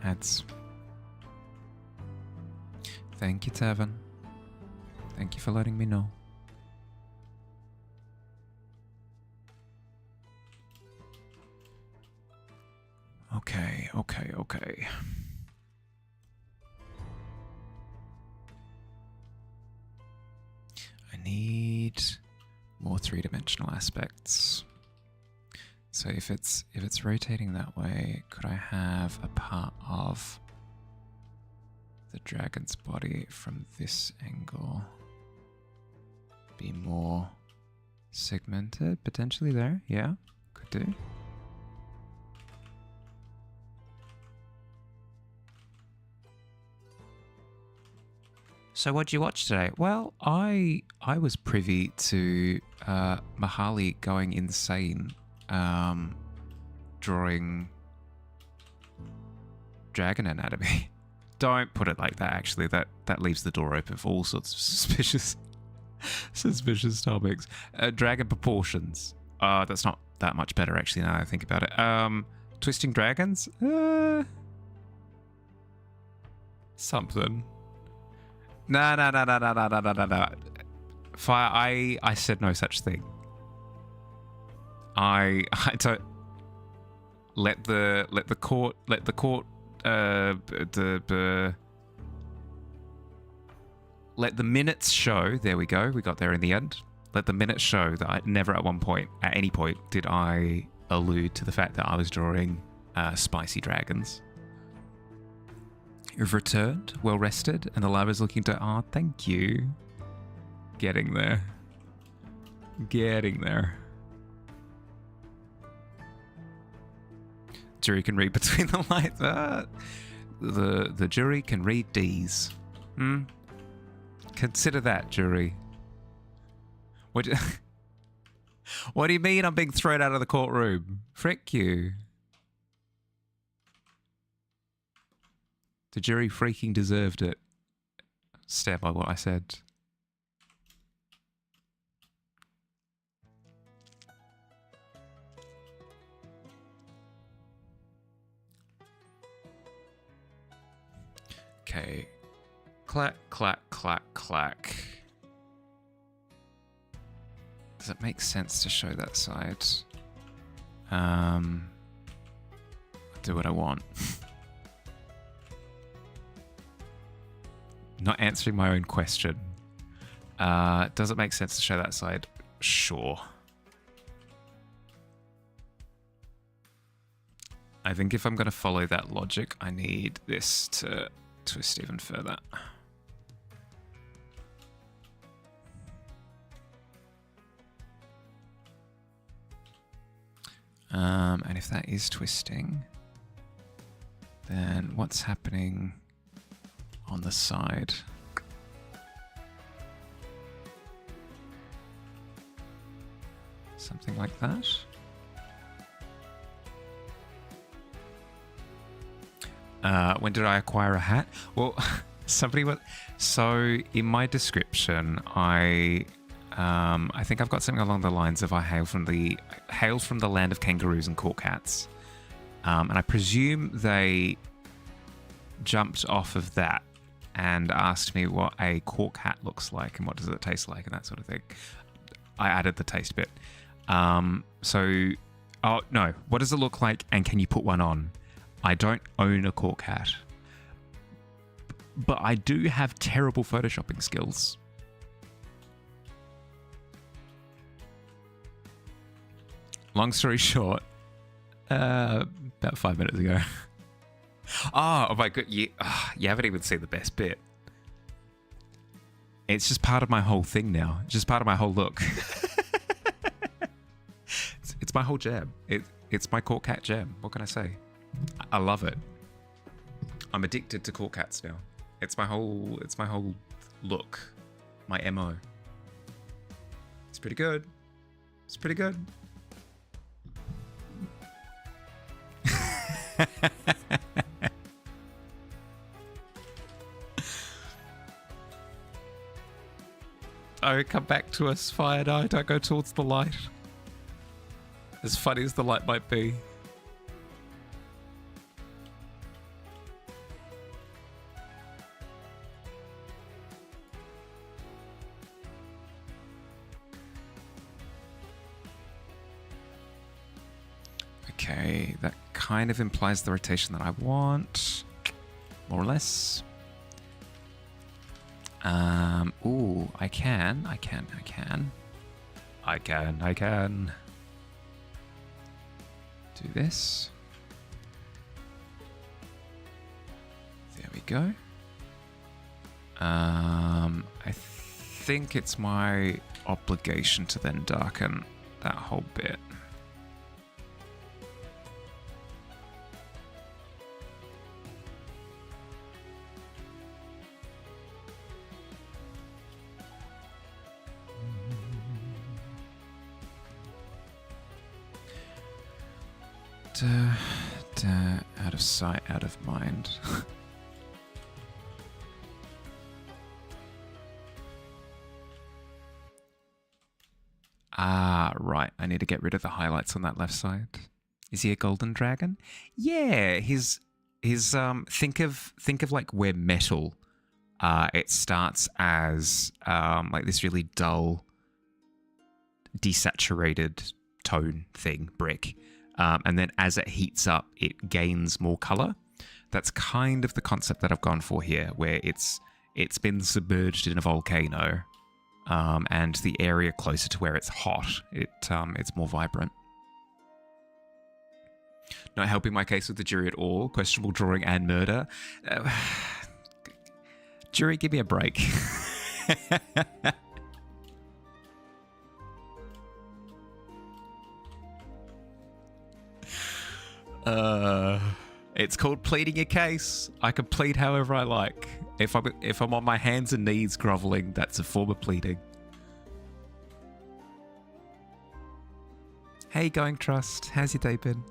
Ads. Thank you, Tavern. Thank you for letting me know. Okay. I need more three-dimensional aspects. So if it's rotating that way, could I have a part of the dragon's body from this angle be more segmented potentially there? Yeah, could do. So what'd you watch today? Well, I was privy to Mahali going insane, drawing dragon anatomy. Don't put it like that. Actually, that leaves the door open for all sorts of suspicious topics. Dragon proportions. That's not that much better actually. Now that I think about it. Twisting dragons. Something. No. Fire. I said no such thing. I don't let the court let the minutes show. There we go. We got there in the end. Let the minutes show that I never at any point did I allude to the fact that I was drawing spicy dragons. You've returned, well rested, and the lava's looking to... thank you. Getting there. Jury can read between the lines. The jury can read D's. Consider that, jury. What do you mean I'm being thrown out of the courtroom? Frick you. The jury freaking deserved it. Stand by what I said. Okay. Clack, clack, clack, clack. Does it make sense to show that side? I'll do what I want. Not answering my own question. Does it make sense to show that side? Sure. I think if I'm going to follow that logic, I need this to twist even further. And if that is twisting, then what's happening on the side? Something like that. When did I acquire a hat? Well, somebody was... So in my description, I think I've got something along the lines of I hail from the land of kangaroos and cork hats. And I presume they jumped off of that and asked me what a cork hat looks like and what does it taste like and that sort of thing. I added the taste bit. Oh no, what does it look like and can you put one on? I don't own a cork hat, but I do have terrible photoshopping skills. Long story short, about 5 minutes ago. Oh my god, you haven't even seen the best bit. It's just part of my whole thing now. It's just part of my whole look. It's my whole jam. It's my cork hat jam. What can I say? I love it. I'm addicted to cork hats now. It's my whole look. My MO. It's pretty good. It's pretty good. Oh, come back to us, fire. No, don't go towards the light. As funny as the light might be. Okay, that kind of implies the rotation that I want, more or less. Ooh, I can. Do this. There we go. I think it's my obligation to then darken that whole bit. Out of sight, out of mind. Ah, right. I need to get rid of the highlights on that left side. Is he a golden dragon? Yeah, his think of like where metal it starts as like this really dull desaturated tone thing, brick. And then as it heats up, it gains more color. That's kind of the concept that I've gone for here, where it's been submerged in a volcano, and the area closer to where it's hot, it's more vibrant. Not helping my case with the jury at all. Questionable drawing and murder. Jury, give me a break. It's called pleading your case. I can plead however I like. If I'm on my hands and knees groveling, that's a form of pleading. Hey, Going Trust. How's your day been?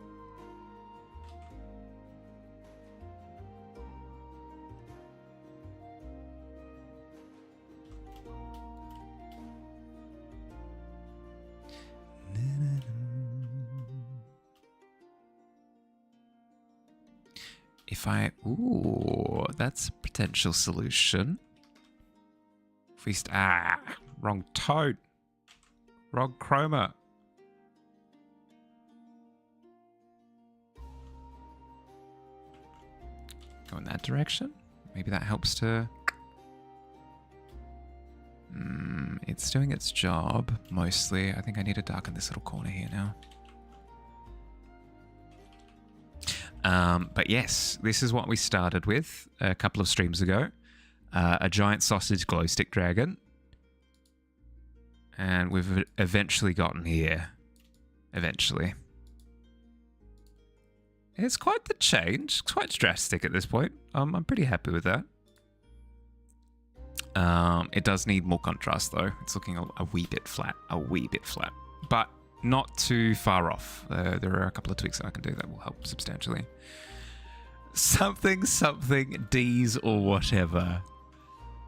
Ooh, that's a potential solution. If we wrong toad. Wrong chroma. Go in that direction. Maybe that helps to... it's doing its job, mostly. I think I need to darken this little corner here now. But yes, this is what we started with a couple of streams ago. A giant sausage glow stick dragon. And we've eventually gotten here. Eventually. It's quite the change. It's quite drastic at this point. I'm pretty happy with that. It does need more contrast though. It's looking a wee bit flat. But not too far off. There are a couple of tweaks that I can do that will help substantially. Something D's or whatever.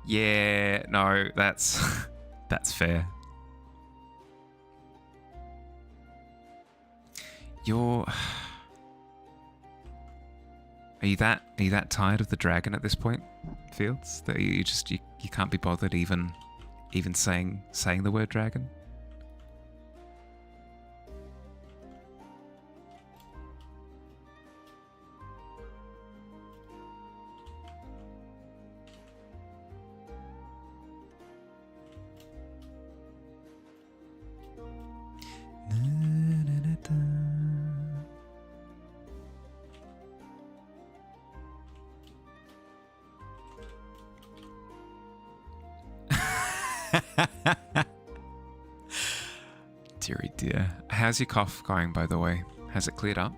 Yeah, no, that's fair. Are you that tired of the dragon at this point, Fields? That you can't be bothered even saying the word dragon? Deary dear. How's your cough going, by the way? Has it cleared up?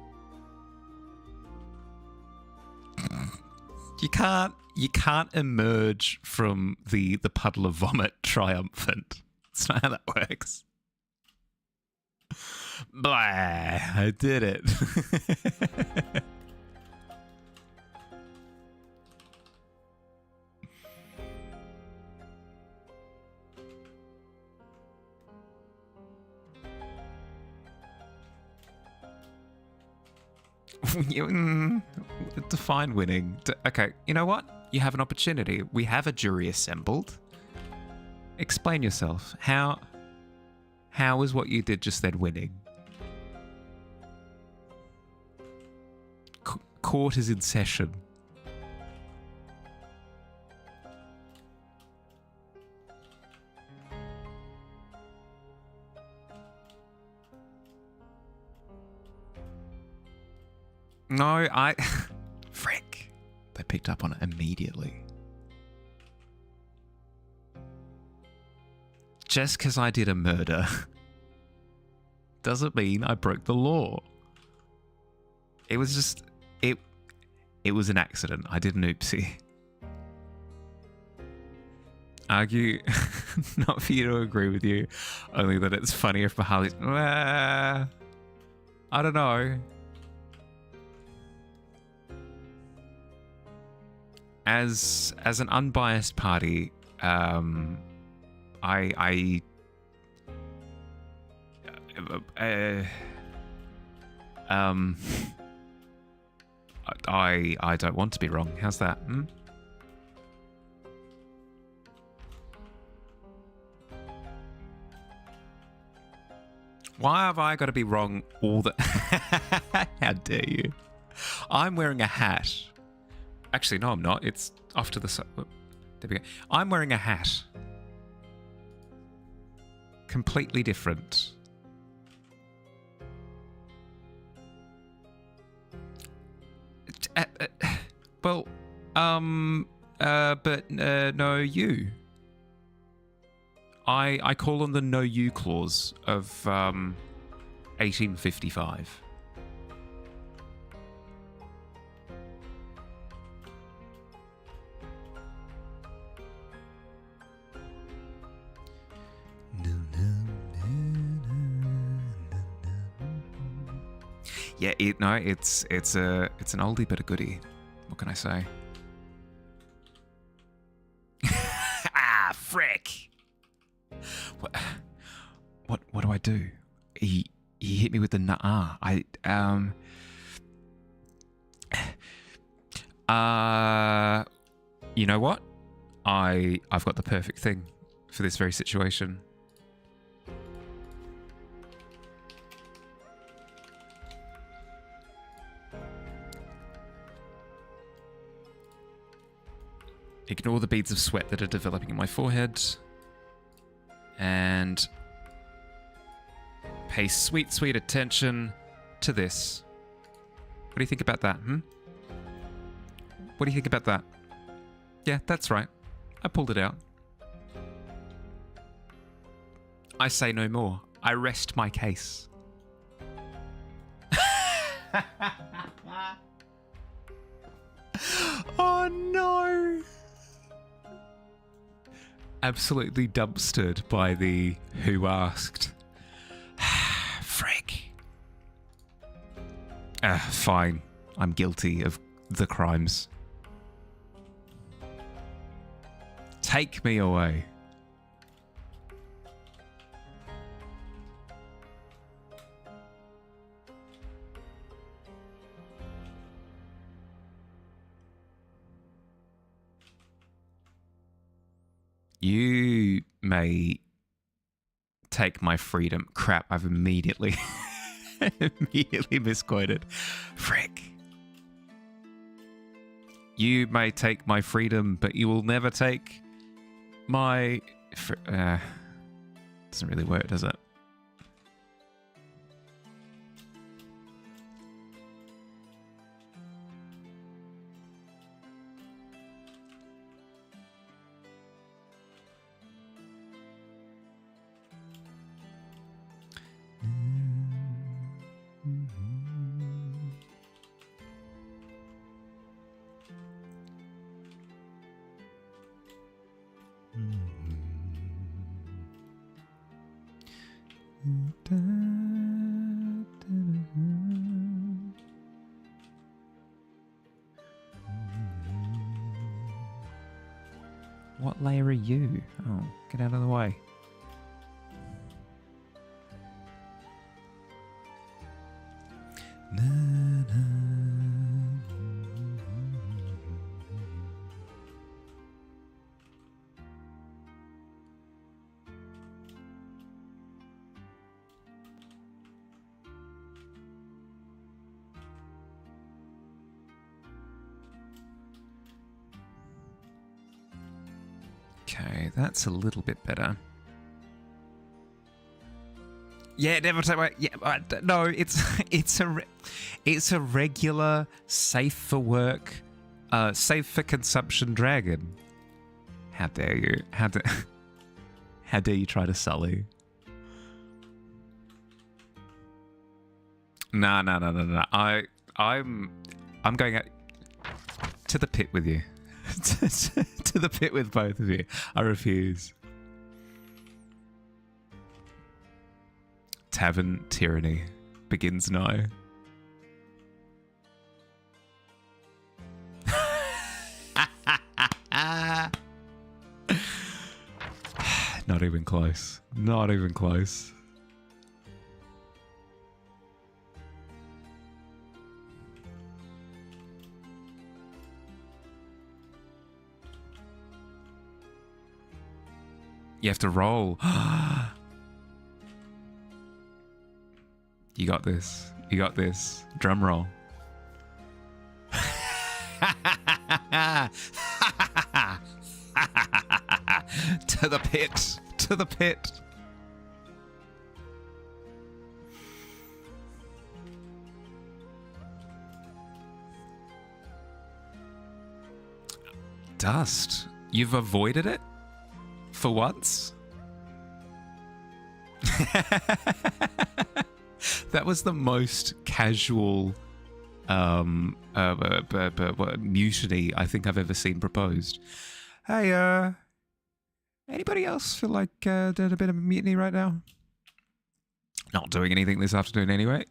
You can't emerge from the puddle of vomit triumphant. That's not how that works. Blah, I did it. Define winning. Okay, you know what? You have an opportunity. We have a jury assembled. Explain yourself. How is what you did just then winning? court is in session. No, Frick. They picked up on it immediately. Just because I did a murder doesn't mean I broke the law. It was just... It was an accident. I did an oopsie. Argue, not for you to agree with you, only that it's funnier if Mahali's... I don't know. As an unbiased party, I don't want to be wrong. How's that? Why have I got to be wrong all the... How dare you? I'm wearing a hat. Actually, no, I'm not. It's off to the side. There we go. I'm wearing a hat. Completely different. Well, but no you. I call on the no you clause of 1855. Yeah, it's an oldie but a goodie. What can I say? Ah, frick! What do I do? He hit me with the nah. You know what? I've got the perfect thing for this very situation. Ignore the beads of sweat that are developing in my forehead. And pay sweet, sweet attention to this. What do you think about that, What do you think about that? Yeah, that's right. I pulled it out. I say no more. I rest my case. Oh no! Absolutely dumpstered by the who asked. Frick. Fine. I'm guilty of the crimes. Take me away. You may take my freedom. Crap, I've immediately misquoted. Frick. You may take my freedom, but you will never take my... doesn't really work, does it? What layer are you? Oh, get out of the way. Okay, that's a little bit better. Yeah, never take my. Yeah, no, it's a regular, safe for work, safe for consumption dragon. How dare you? How dare you try to sully? No. I'm going out to the pit with you. To the pit with both of you. I refuse. Tavern tyranny begins now. Not even close. Not even close. You have to roll. You got this. You got this. Drum roll. To the pit. To the pit. Dust. You've avoided it? For once? That was the most casual mutiny I think I've ever seen proposed. Hey, anybody else feel like doing a bit of a mutiny right now? Not doing anything this afternoon anyway.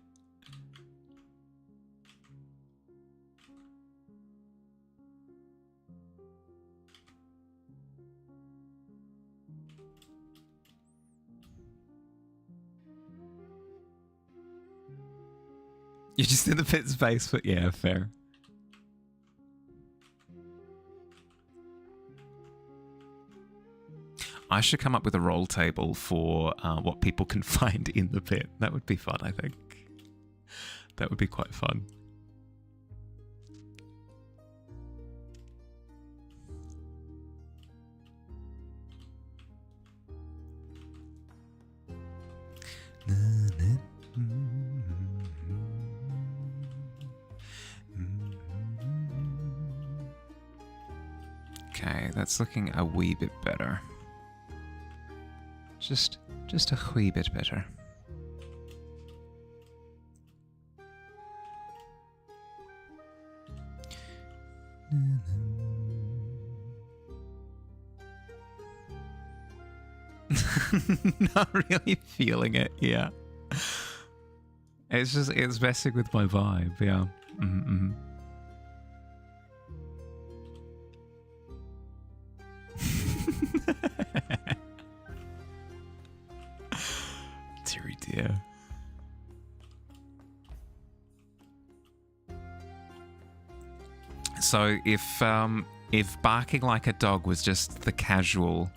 You're just in the pit space, but yeah, fair. I should come up with a roll table for what people can find in the pit. That would be fun, I think. That would be quite fun. Okay, that's looking a wee bit better. Just a wee bit better. Not really feeling it, yeah. It's messing with my vibe, yeah. Mm-hmm. Deary dear. So if barking like a dog was just the casual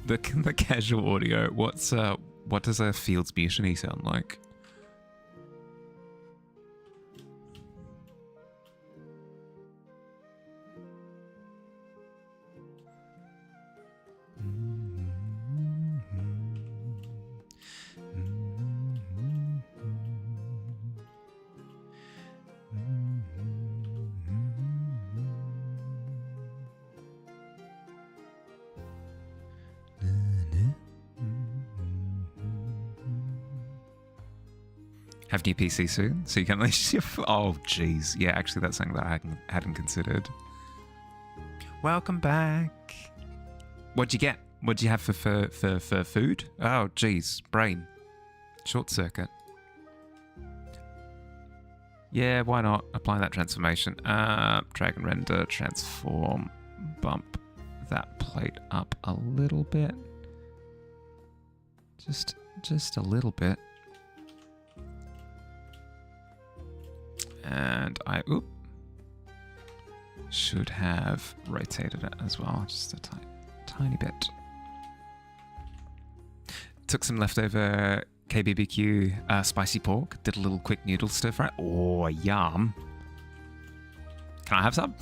audio, what does a Field's Mutiny sound like? Have new PC soon, so you can unleash your... Oh, jeez. Yeah, actually, that's something that I hadn't considered. Welcome back. What'd you get? What'd you have for food? Oh, jeez. Brain. Short circuit. Yeah, why not? Apply that transformation. Drag and render, transform, bump that plate up a little bit. Just a little bit. And I should have rotated it as well, just a tiny bit. Took some leftover KBBQ spicy pork, did a little quick noodle stir fry. Oh, yum. Can I have some?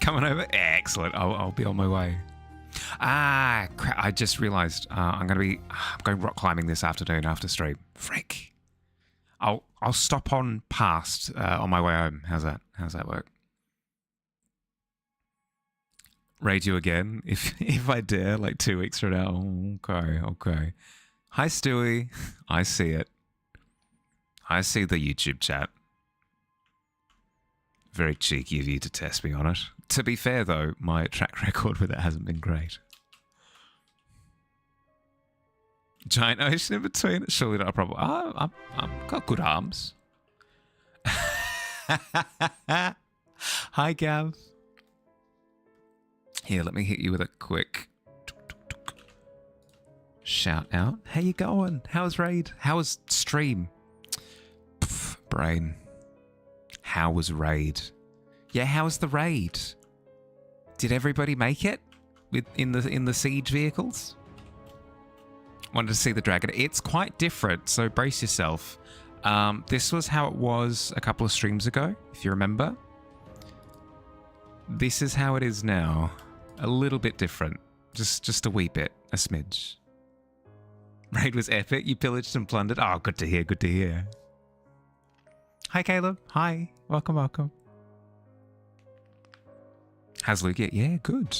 Coming over? Excellent. I'll be on my way. Ah, crap. I just realised I'm going rock climbing this afternoon after stream. Frick. I'll stop on past on my way home. How's that? How's that work? Raid you again if I dare, like 2 weeks from now. Okay. Hi, Stewie. I see it. I see the YouTube chat. Very cheeky of you to test me on it. To be fair, though, my track record with it hasn't been great. Giant ocean in between. Surely not a problem. I've got good arms. Hi, Gav. Here, let me hit you with a quick shout out. How you going? How's raid? How was stream? Pff, brain. How was raid? Yeah, how was the raid? Did everybody make it in the siege vehicles? Wanted to see the dragon. It's quite different, so brace yourself. This was how it was a couple of streams ago, if you remember. This is how it is now. A little bit different. Just a wee bit. A smidge. Raid was epic. You pillaged and plundered. Oh, good to hear. Good to hear. Hi, Caleb. Hi. Welcome. How's Luke? Yeah, good.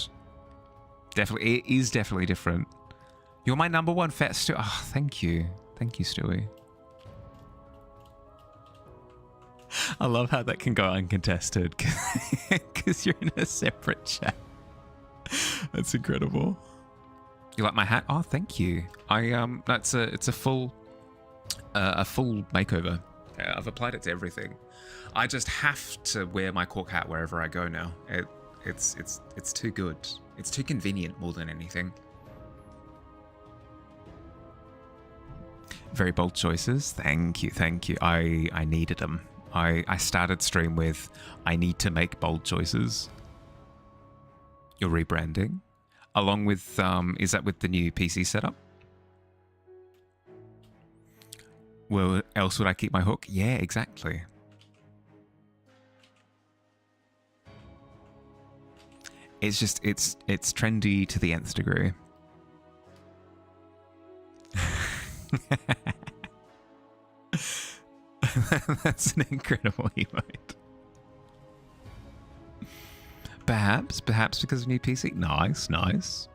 Definitely. It is definitely different. You're my number one fat Stewie. Oh, thank you. Thank you, Stewie. I love how that can go uncontested because you're in a separate chat. That's incredible. You like my hat? Oh, thank you. It's a full makeover. Yeah, I've applied it to everything. I just have to wear my cork hat wherever I go now. It's too good. It's too convenient more than anything. Very bold choices. Thank you. I needed them. I started stream with, I need to make bold choices. You're rebranding. Along with, is that with the new PC setup? Where else would I keep my hook? Yeah, exactly. It's just, it's trendy to the nth degree. That's an incredible emote. Perhaps because of new PC. Nice.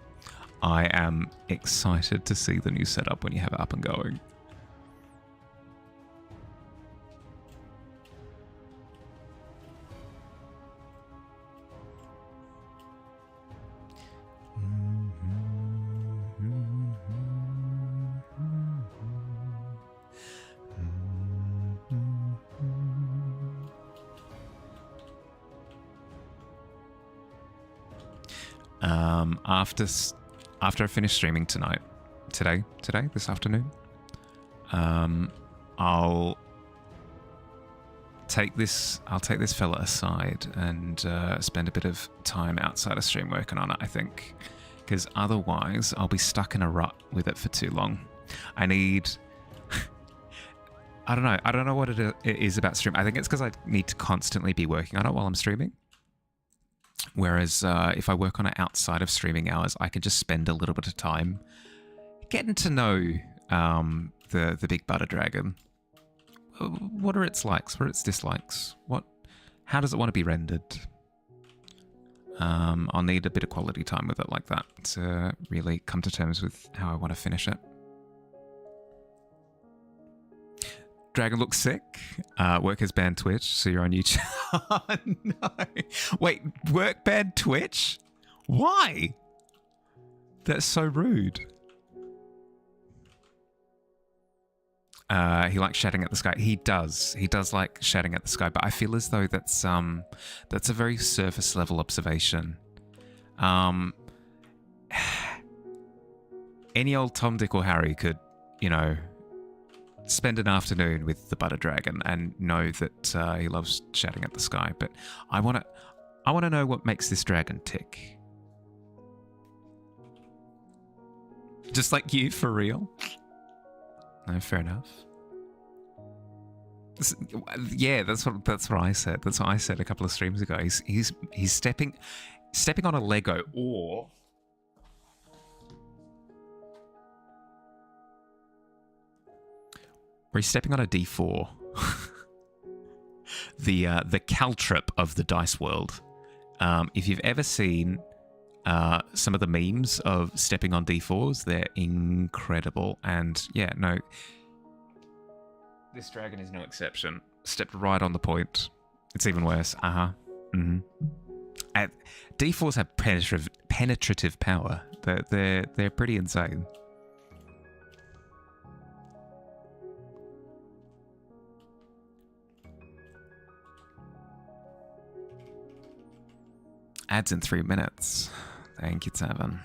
I am excited to see the new setup when you have it up and going. After I finish streaming today, this afternoon, I'll take this fella aside and spend a bit of time outside of stream working on it, I think, because otherwise I'll be stuck in a rut with it for too long. I need I don't know what it is about stream. I think it's because I need to constantly be working on it while I'm streaming. Whereas if I work on it outside of streaming hours, I can just spend a little bit of time getting to know the big butter dragon. What are its likes? What are its dislikes? How does it want to be rendered? I'll need a bit of quality time with it like that to really come to terms with how I want to finish it. Dragon looks sick. Work has banned Twitch, so you're on YouTube. Oh, no. Wait, work banned Twitch? Why? That's so rude. He likes shouting at the sky. He does. He does like shouting at the sky, but I feel as though that's a very surface level observation. Any old Tom, Dick, or Harry could, spend an afternoon with the butter dragon and know that he loves shouting at the sky. But I want to know what makes this dragon tick. Just like you, for real. No, fair enough. Yeah, that's what I said. That's what I said a couple of streams ago. He's stepping on a Lego, or he's stepping on a D4. The caltrip of the dice world. If you've ever seen some of the memes of stepping on D4s, they're incredible. And yeah, no, this dragon is no exception. Stepped right on the point. It's even worse. D4s have penetrative power. They're pretty insane. Ads in 3 minutes. Thank you, Tavern.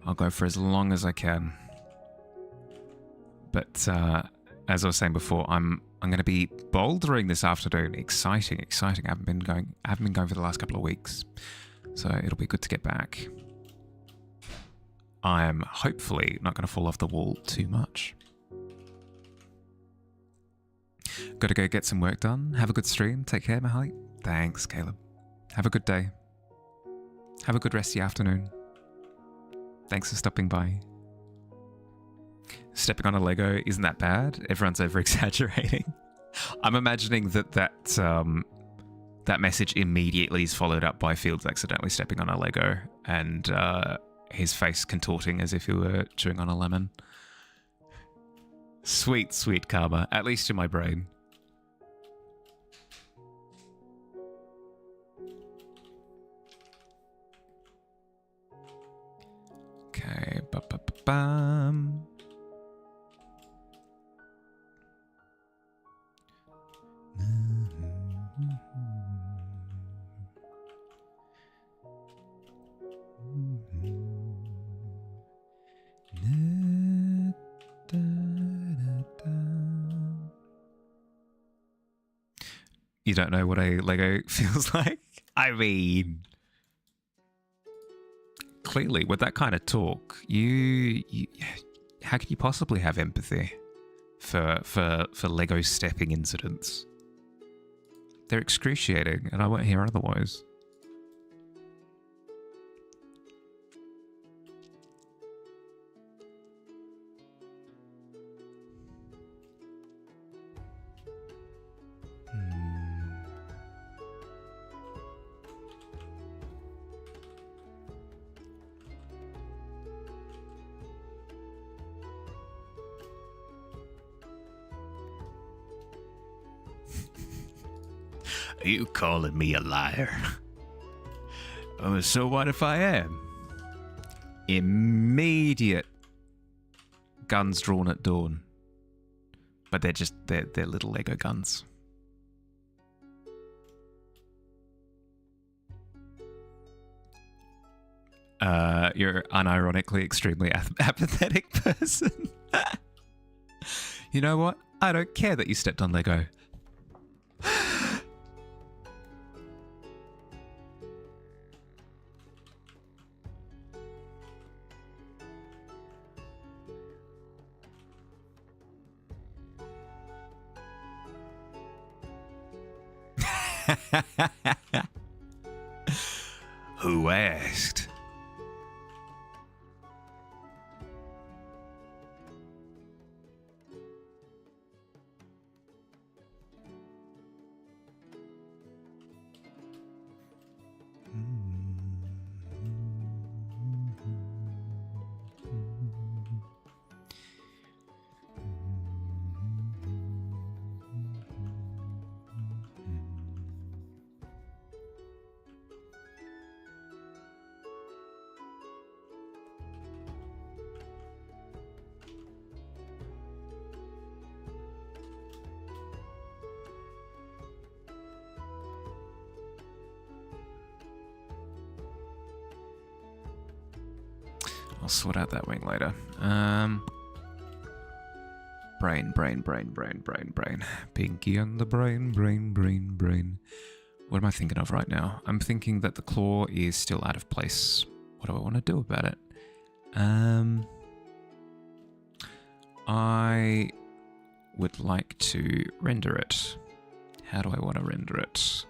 I'll go for as long as I can. But as I was saying before, I'm going to be bouldering this afternoon. Exciting. I haven't been going for the last couple of weeks, so it'll be good to get back. I'm hopefully not going to fall off the wall too much. Got to go get some work done. Have a good stream. Take care, Mahali. Thanks, Caleb. Have a good day. Have a good rest of the afternoon. Thanks for stopping by. Stepping on a Lego isn't that bad. Everyone's over-exaggerating. I'm imagining that message immediately is followed up by Fields accidentally stepping on a Lego and his face contorting as if he were chewing on a lemon. Sweet, sweet karma, at least in my brain. Okay, ba-ba-ba-bam. You don't know what a Lego feels like? I mean, clearly, with that kind of talk, you how can you possibly have empathy for Lego stepping incidents? They're excruciating, and I won't hear otherwise. Are you calling me a liar? Oh, so what if I am? Immediate guns drawn at dawn. But they're little Lego guns. You're unironically extremely apathetic person. You know what? I don't care that you stepped on Lego. Who asked? I'll sort out that wing later. Brain. Pinky on the brain. What am I thinking of right now? I'm thinking that the claw is still out of place. What do I want to do about it? I would like to render it. How do I want to render it?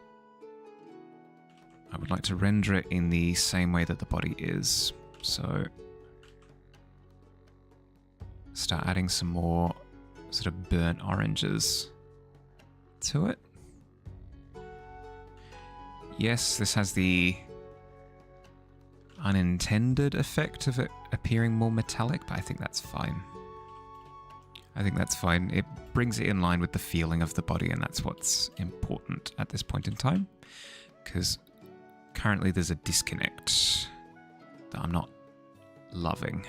I would like to render it in the same way that the body is. So start adding some more sort of burnt oranges to it. Yes, this has the unintended effect of it appearing more metallic, but I think that's fine. I think that's fine. It brings it in line with the feeling of the body, and that's what's important at this point in time. Because currently there's a disconnect that I'm not loving.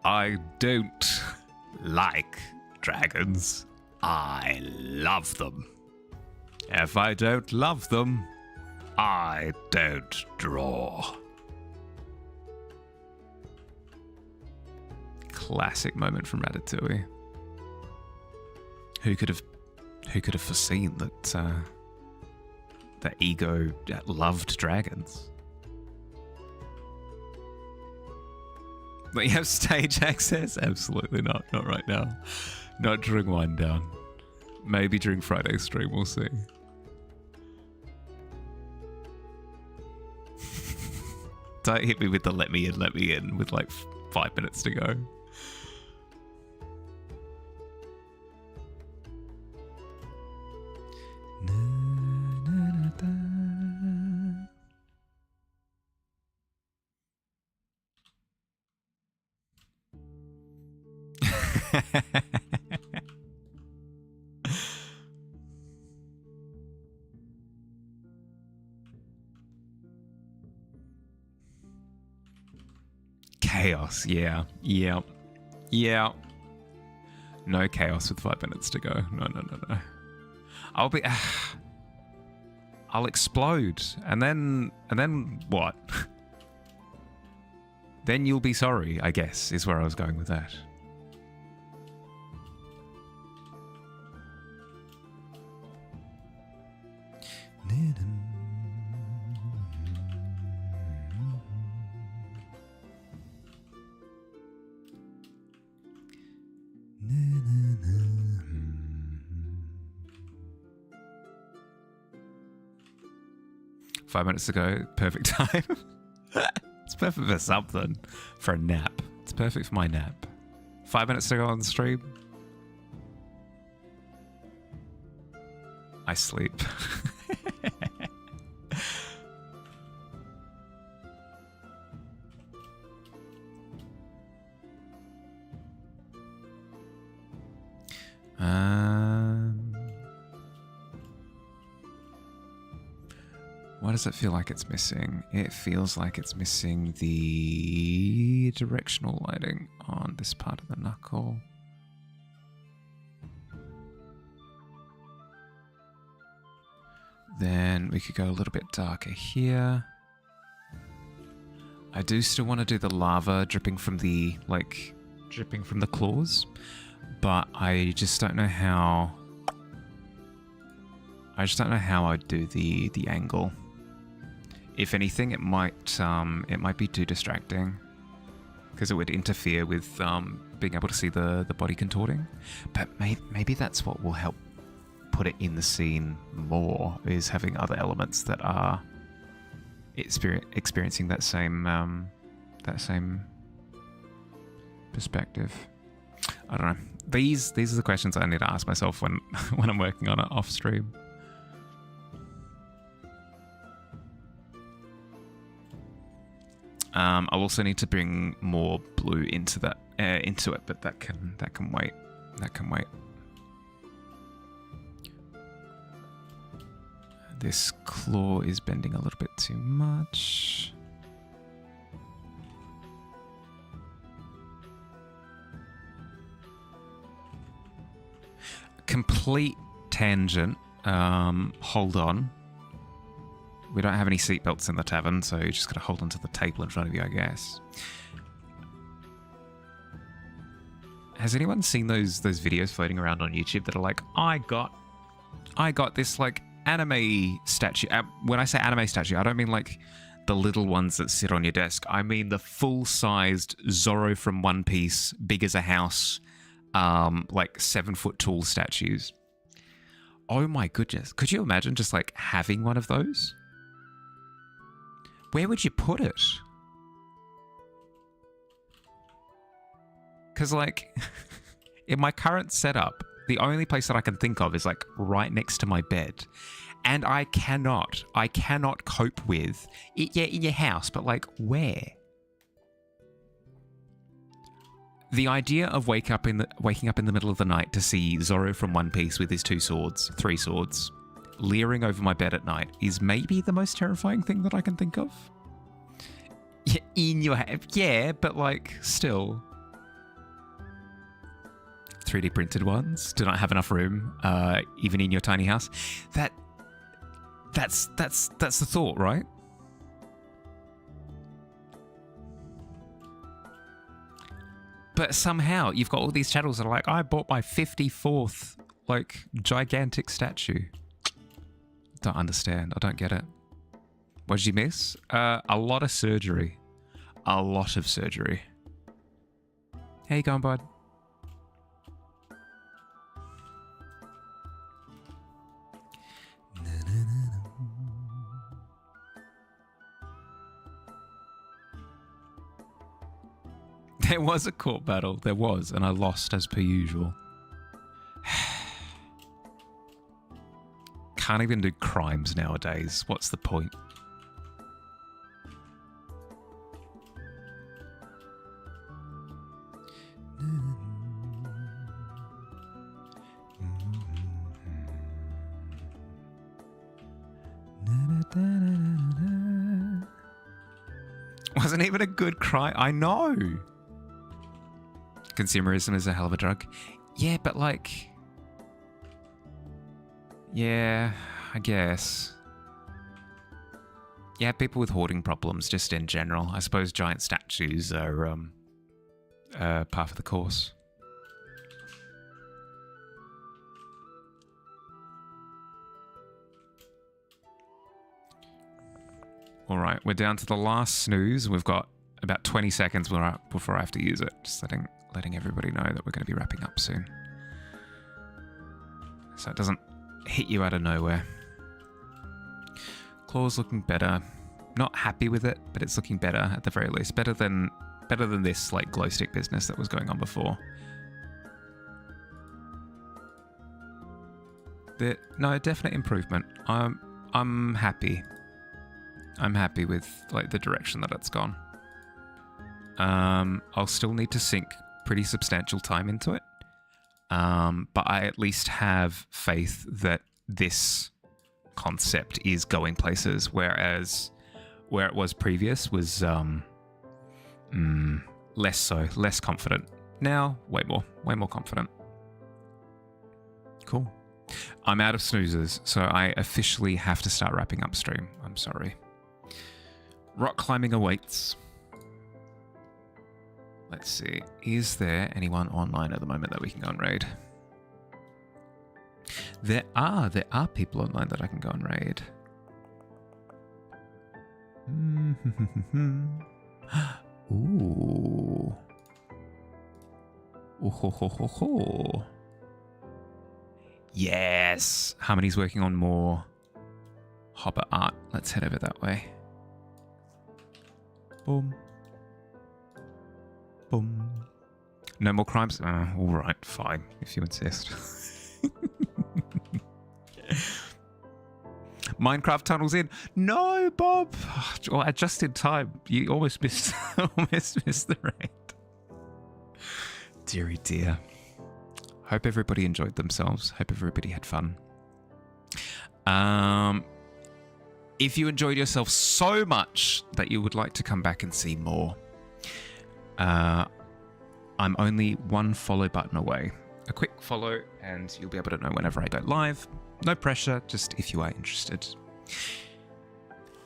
I don't like dragons. I love them. If I don't love them, I don't draw. Classic moment from Ratatouille. Who could have foreseen that that Ego loved dragons? But you have stage access? Absolutely not. Not right now. Not during Wind Down. Maybe during Friday's stream, we'll see. Don't hit me with the let me in with like 5 minutes to go. Chaos, yeah. No chaos with 5 minutes to go. No. I'll explode, and then what? Then you'll be sorry, I guess, is where I was going with that. Five minutes to go, perfect time. It's perfect for something. For a nap. It's perfect for my nap. 5 minutes to go on the stream. I sleep. What does it feel like it's missing? It feels like it's missing the directional lighting on this part of the knuckle. Then we could go a little bit darker here. I do still want to do the lava dripping from the claws, but I just don't know how. I'd do the angle. If anything, it might be too distracting because it would interfere with being able to see the body contorting. But maybe that's what will help put it in the scene more, is having other elements that are experiencing that same perspective. I don't know. These are the questions I need to ask myself when I'm working on it off stream. I'll also need to bring more blue into it, but that can wait. That can wait. This claw is bending a little bit too much. Complete tangent. Hold on. We don't have any seatbelts in the tavern, so you just got to hold onto the table in front of you, I guess. Has anyone seen those videos floating around on YouTube that are like, I got this like anime statue. When I say anime statue, I don't mean like the little ones that sit on your desk. I mean the full-sized Zorro from One Piece, big as a house, like 7-foot tall statues. Oh my goodness. Could you imagine just like having one of those? Where would you put it? Because like in my current setup, the only place that I can think of is like right next to my bed. And I cannot cope with it. Yeah, in your house, but like where? The idea of waking up in the middle of the night to see Zorro from One Piece with his 3 swords, leering over my bed at night is maybe the most terrifying thing that I can think of. Yeah, in your head, yeah, but like still. 3D printed ones do not have enough room, even in your tiny house. That's the thought, right? But somehow you've got all these channels that are like, I bought my 54th like gigantic statue. Don't understand. I don't get it. What did you miss? A lot of surgery. A lot of surgery. How you going, bud? There was a court battle. There was, and I lost as per usual. Can't even do crimes nowadays. What's the point? Wasn't even a good crime. I know. Consumerism is a hell of a drug. Yeah, but like... Yeah, I guess. Yeah, people with hoarding problems, just in general. I suppose giant statues are part of the course. All right, we're down to the last snooze. We've got about 20 seconds before I have to use it. Just letting everybody know that we're going to be wrapping up soon. So it doesn't hit you out of nowhere. Claw's looking better. Not happy with it, but it's looking better at the very least. Better than this like glow stick business that was going on before. No, definite improvement. I'm happy. I'm happy with like the direction that it's gone. I'll still need to sink pretty substantial time into it. But I at least have faith that this concept is going places, whereas where it was previous was less so, less confident. Now, way more confident. Cool. I'm out of snoozes, so I officially have to start wrapping up stream. I'm sorry. Rock climbing awaits. Let's see. Is there anyone online at the moment that we can go and raid? There are people online that I can go and raid. Ooh. Ooh ho ho ho ho. Yes. Harmony's working on more Hobbit art. Let's head over that way. Boom. Boom. No more crimes? All right, fine, if you insist. Minecraft tunnels in. No, Bob. Oh, just in time. You almost missed the raid. Deary dear. Hope everybody enjoyed themselves. Hope everybody had fun. If you enjoyed yourself so much that you would like to come back and see more, I'm only one follow button away. A quick follow and you'll be able to know whenever I go live. No pressure, just if you are interested.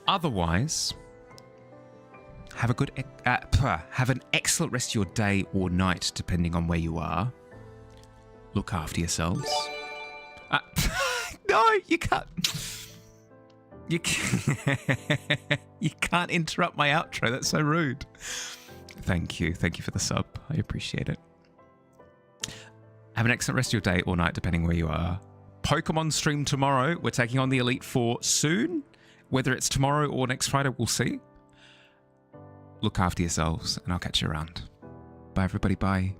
Otherwise, have an excellent rest of your day or night, depending on where you are. Look after yourselves. No, you can't. You you can't interrupt my outro. That's so rude. Thank you for the sub. I appreciate it. Have an excellent rest of your day or night, depending where you are. Pokemon stream tomorrow. We're taking on the Elite Four soon. Whether it's tomorrow or next Friday, we'll see. Look after yourselves, and I'll catch you around. Bye, everybody. Bye.